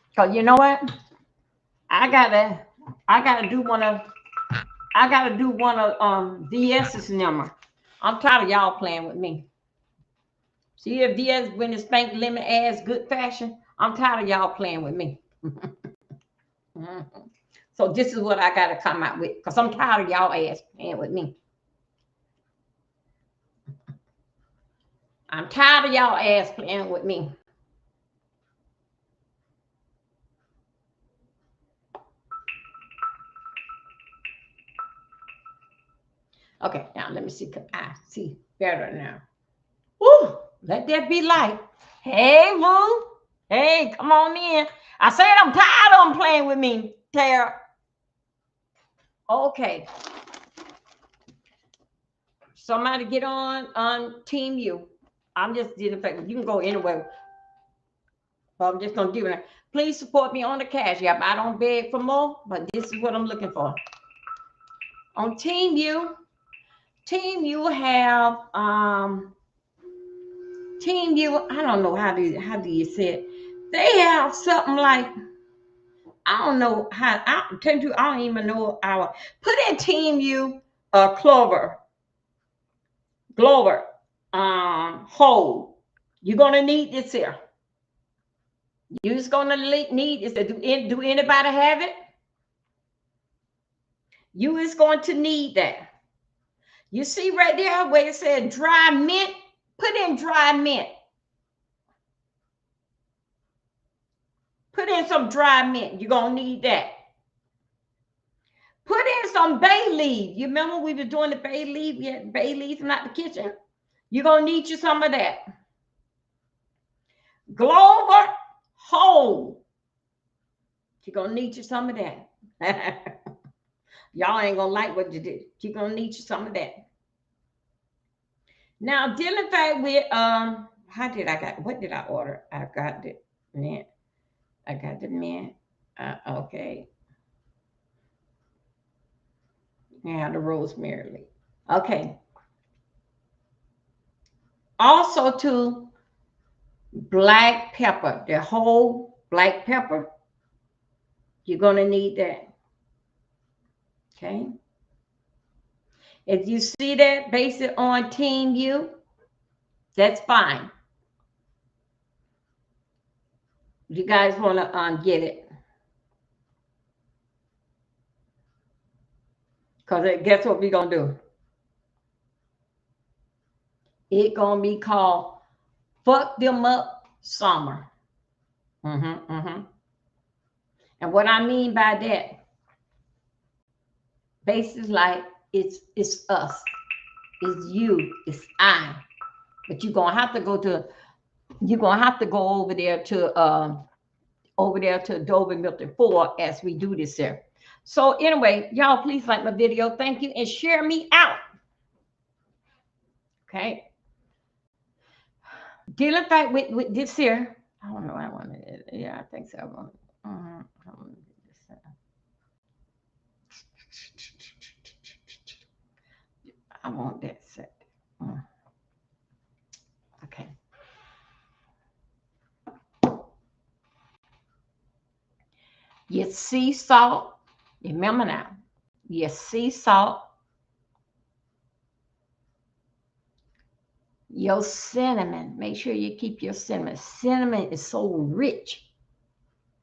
Because you know what? I gotta do one of VS's number. I'm tired of y'all playing with me. See if VS when the spank lemon ass good fashion. I'm tired of y'all playing with me. So this is what I gotta come out with, because I'm tired of y'all ass playing with me. I'm tired of y'all ass playing with me. Okay, now let me see. I see better now. Woo! Let that be light. Hey, Boo. Hey, come on in. I said I'm tired of them playing with me, Tara. Okay. Somebody get on Team U. I'm just dealing with you can go anywhere. But I'm just gonna do it. Please support me on the Cash App. I don't beg for more, but this is what I'm looking for. On Team U have Team U. I don't know how do you say it. They have something like, I don't know how. I don't even know our. Put in Team U, Glover, hold. You're gonna need this here. You're just gonna need this. Do anybody have it? You is going to need that. You see right there where it said dry mint. Put in dry mint. Put in some dry mint. You're gonna need that. Put in some bay leaf. You remember we were doing the bay leaf? We had bay leaves in the kitchen. You're gonna need you some of that. Glover whole. You're gonna need you some of that. Y'all ain't gonna like what you did. You're gonna need you some of that. Now dealing with what did I order? I got the mint. I got the mint. Okay. Now the rosemary leaf. Okay. Also to black pepper, the whole black pepper. You're gonna need that. Okay. If you see that, base it on Team U. That's fine. You guys want to get it. Because guess what we're going to do? It's going to be called Fuck Them Up Summer. And what I mean by that, basically like it's us. It's you. It's I. But you're going to have to go over there to Dover Milton 4 as we do this here. So anyway, y'all please like my video. Thank you, and share me out. Okay. Dealing back with this here. I don't know. I want it. Yeah, I think so. I want it. I want that set. Okay. Your sea salt. Remember now. Your sea salt. Your cinnamon, make sure you keep your cinnamon. Cinnamon is so rich.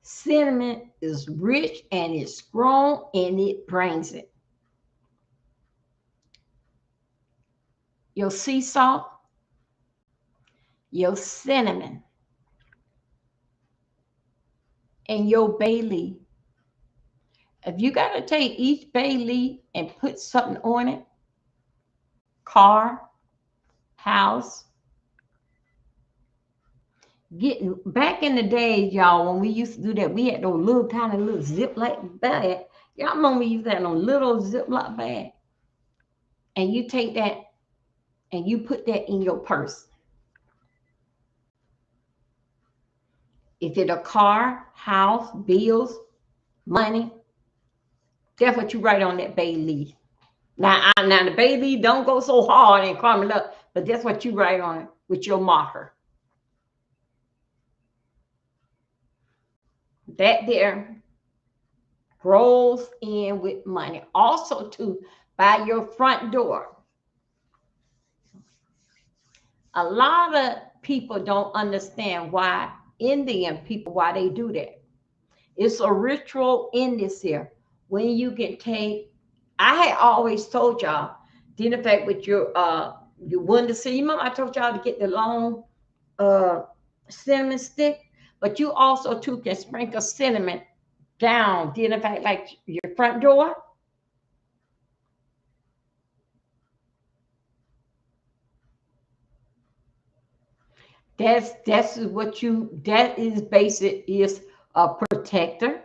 Cinnamon is rich and it's strong and it brings it. Your sea salt, your cinnamon, and your bay leaf. If you got to take each bay leaf and put something on it, car, house, getting back in the days, y'all, when we used to do that, we had those little tiny little Ziploc bag. Y'all remember we used to have those little Ziploc bag, and you take that and you put that in your purse. If it's a car, house, bills, money, that's what you write on that bay leaf. Now the bay leaf don't go so hard and crumble up, but that's what you write on it with your marker. That there grows in with money. Also, too, by your front door. A lot of people don't understand why Indian people, why they do that. It's a ritual in this here. When you can take, I had always told y'all, then in fact with your window sill, you remember I told y'all to get the long cinnamon stick, but you also too can sprinkle cinnamon down, then in fact like your front door. That's what you, that is basic, is a protector.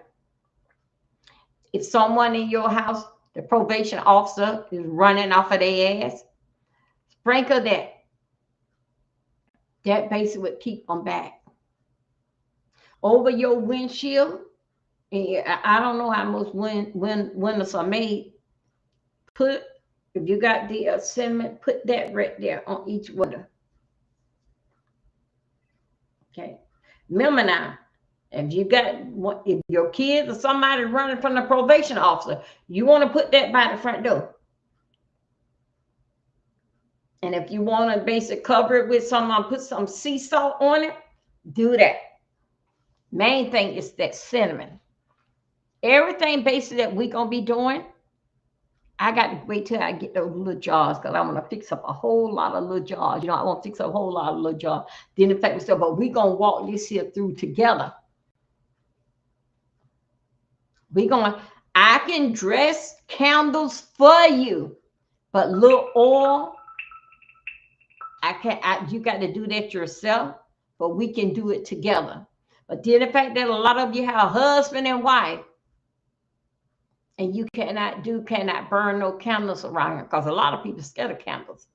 If someone in your house, the probation officer is running off of their ass, sprinkle that. That basically would keep them back. Over your windshield, I don't know how most windows are made. Put, if you got the cinnamon, put that right there on each window. Okay. Remember now, if you got, if your kids or somebody running from the probation officer, you want to put that by the front door. And if you want to basically cover it with put some sea salt on it, do that. Main thing is that cinnamon. Everything basically that we're going to be doing, I got to wait till I get those little jars because I want to fix up a whole lot of little jars. You know, I want to fix up a whole lot of little jars. Then in fact, but we're going to walk this here through together. I can dress candles for you, but little oil, you got to do that yourself, but we can do it together. But then the fact that a lot of you have a husband and wife, and you cannot burn no candles around here, because a lot of people scared of candles.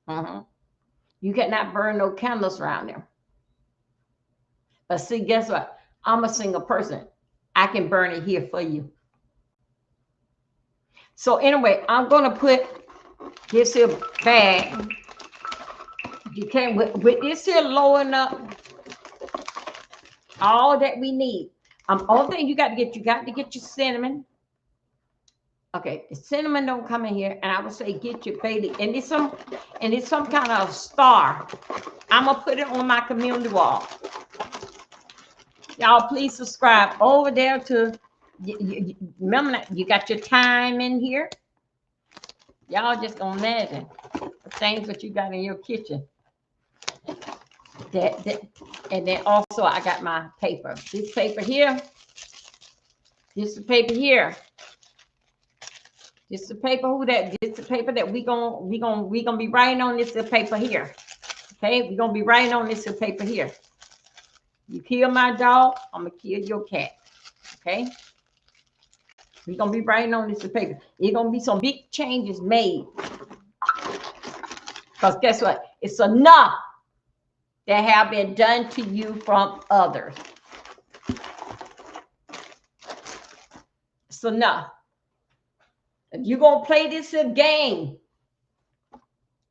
You cannot burn no candles around there. But see, guess what? I'm a single person. I can burn it here for you. So anyway, I'm going to put this here bag. You can, with this here lowering up all that we need. All thing you got to get your cinnamon. Okay, the cinnamon don't come in here, and I would say get your Bailey, and it's some kind of star. I'm gonna put it on my community wall. Y'all, please subscribe over there to. Remember that you got your thyme in here. Y'all just gonna imagine the things that you got in your kitchen. And then also I got my paper. This paper here. This is the paper here. This is the paper this is the paper that we gonna be writing on. This is the paper here. Okay, we're gonna be writing on this paper here. You kill my dog, I'm gonna kill your cat. Okay. We're gonna be writing on this paper. It's gonna be some big changes made. Because guess what? It's enough that have been done to you from others. It's enough. If you're going to play this game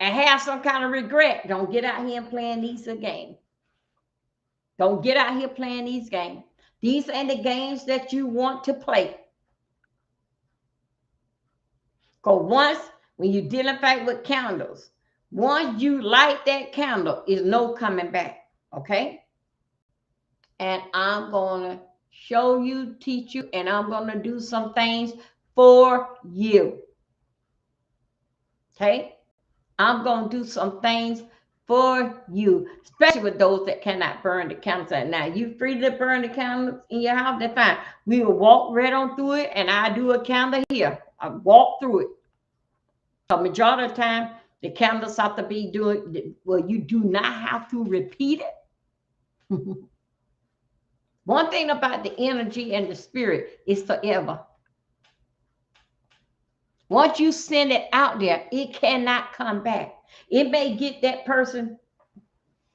and have some kind of regret, don't get out here and playing these games. Don't get out here playing these games. These ain't the games that you want to play. Because once, when you deal in fact with candles, Once you light that candle, is no coming back. Okay? And I'm gonna show you, teach you, and I'm gonna do some things for you. Okay? I'm gonna do some things for you, especially with those that cannot burn the candles. Now you free to burn the candles in your house, that's fine. We will walk right on through it, and I do a candle here. I walk through it. The majority of the time, the candles have to be doing well. You do not have to repeat it. One thing about the energy and the spirit is forever. Once you send it out there, it cannot come back. It may get that person.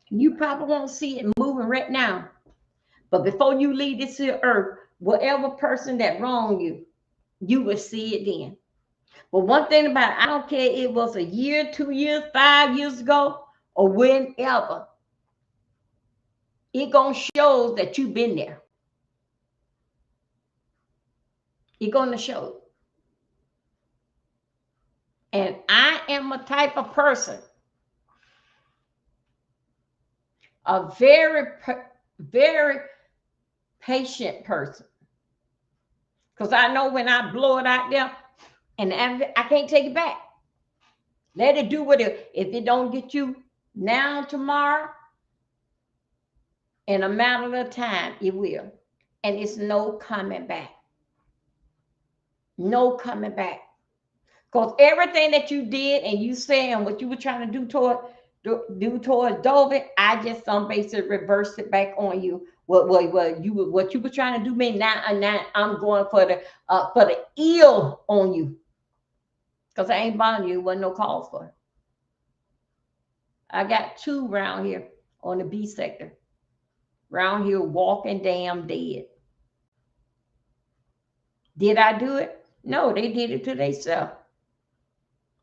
You probably won't see it moving right now. But before you leave this earth, whatever person that wronged you, you will see it then. But one thing about it, I don't care if it was a year, 2 years, 5 years ago, or whenever, it gonna show that you've been there. It's gonna show. And I am a type of person, a very patient person. Because I know when I blow it out there, and I can't take it back. Let it do what it. If it don't get you now, tomorrow, in a matter of time, it will. And it's no coming back. No coming back. Because everything that you did and you said and what you were trying to do towards Dovin, I just basically reversed it back on you. What you were trying to do me now, and now I'm going for the ill on you. Because I ain't bothering you, wasn't no cause for it. I got 2 around here on the B sector. Around here walking damn dead. Did I do it? No, they did it to themselves.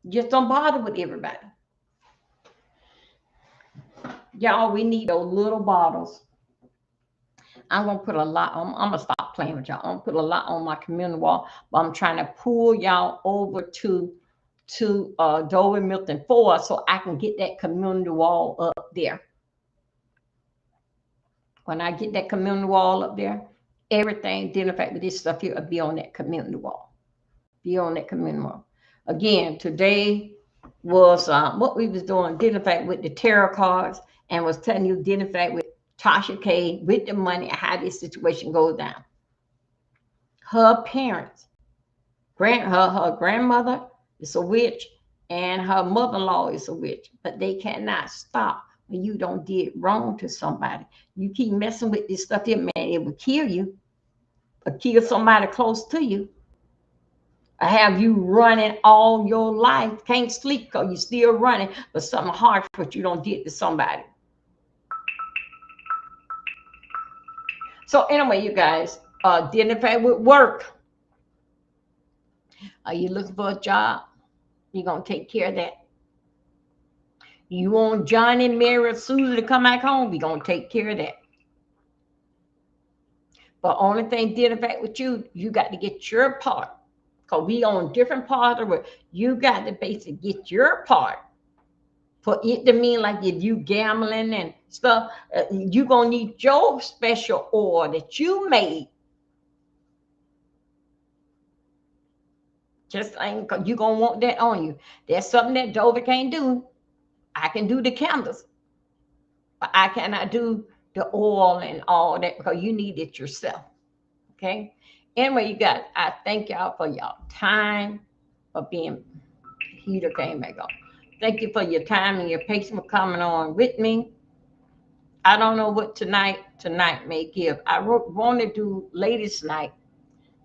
Just don't bother with everybody. Y'all, we need those little bottles. I'm gonna put a lot on. I'm gonna stop playing with y'all. I'm gonna put a lot on my community wall, but I'm trying to pull y'all over to Dover Milton 4 so I can get that community wall up there. When I get that community wall up there, everything dealing with this stuff here will be on that community wall. Be on that community wall. Again, today was what we was doing, dealing with the tarot cards, and was telling you dealing with Tasha K with the money, how this situation goes down. Her parents, her grandmother is a witch, and her mother-in-law is a witch, but they cannot stop when you don't did wrong to somebody. You keep messing with this stuff here, man, it will kill you, or kill somebody close to you. I have you running all your life, can't sleep because you're still running, but something hard what you don't did to somebody. So anyway, you guys, identify with work. Are you looking for a job? You're going to take care of that. You want Johnny, Mary, Susie to come back home? We're going to take care of that. But only thing dealing with you, you got to get your part. Because we on different parts of it. You got to basically get your part. For it to mean like if you gambling and stuff, you're going to need your special oil that you made. Just ain't, you're going to want that on you. That's something that Dover can't do. I can do the candles. But I cannot do the oil and all that because you need it yourself. Okay? Anyway, you guys, I thank y'all for y'all time, for being, heater came back on. Thank you for your time and your patience for coming on with me. I don't know what tonight may give. I want to do ladies' night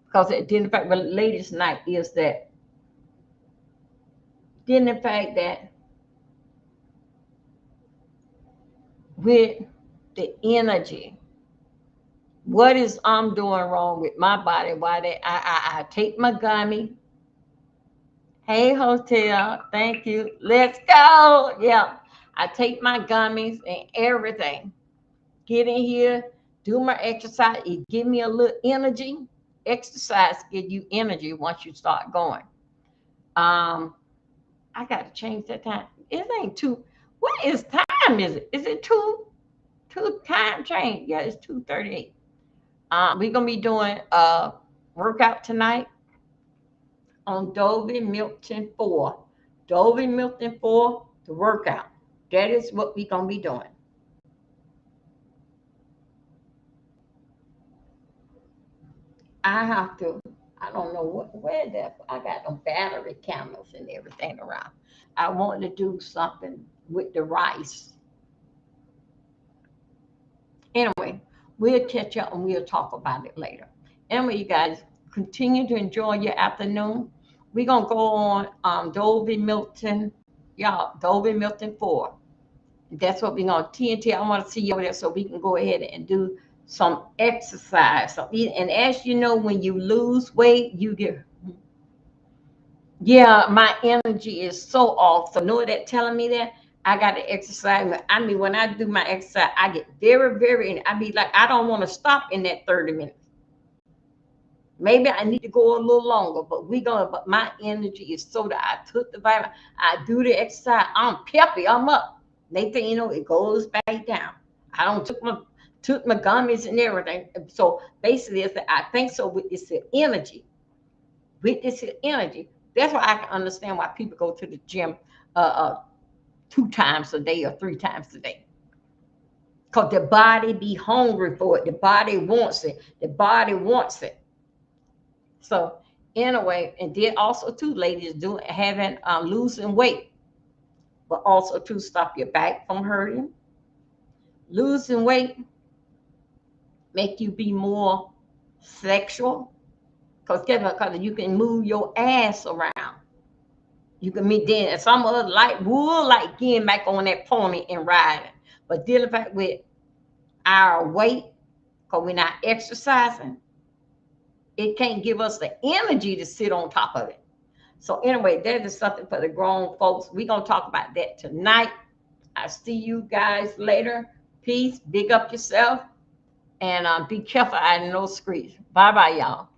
because it didn't fact, but ladies' night is that. Didn't the fact that with the energy, what is I'm doing wrong with my body? Why that I take my gummy. Hey, hotel, thank you. Let's go. Yeah, I take my gummies and everything. Get in here, do my exercise. It give me a little energy. Exercise give you energy once you start going. I I got to change that time. It ain't two. What is time? Is it? Is it two? Two time change? Yeah, it's 2:38. We're gonna be doing a workout tonight on Dovey Milton 4. Dovey Milton 4, the workout. That is what we're gonna be doing. I have to. I don't know where that. I got them battery cameras and everything around. I want to do something with the rice. Anyway, we'll catch up and we'll talk about it later. Anyway, you guys continue to enjoy your afternoon. We're gonna go on Dovey Milton, y'all. Dovey Milton 4. That's what we're gonna TNT. I want to see you over there so we can go ahead and do some exercise. So, and as you know, when you lose weight, you get, yeah, my energy is so off. So know that telling me that I got to exercise. I mean, when I do my exercise, I get very, very, and I be like, I don't want to stop in that 30 minutes. Maybe I need to go a little longer, but my energy is so that I took the vitamin, I do the exercise, I'm peppy, I'm up. Next thing you know, it goes back down. I don't took my gummies and everything. So basically, I think so with this energy. With this energy, that's why I can understand why people go to the gym 2 times a day or 3 times a day. Because the body be hungry for it. The body wants it. The body wants it. So anyway, and then also too, ladies, having losing weight, but also to stop your back from hurting. Losing weight make you be more sexual, because you can move your ass around. You can meet then, and some other like getting back on that pony and riding, but dealing with our weight, because we're not exercising, it can't give us the energy to sit on top of it. So anyway, that is something for the grown folks. We're going to talk about that tonight. I'll see you guys later. Peace. Big up yourself. And be careful out in those streets. Bye-bye, y'all.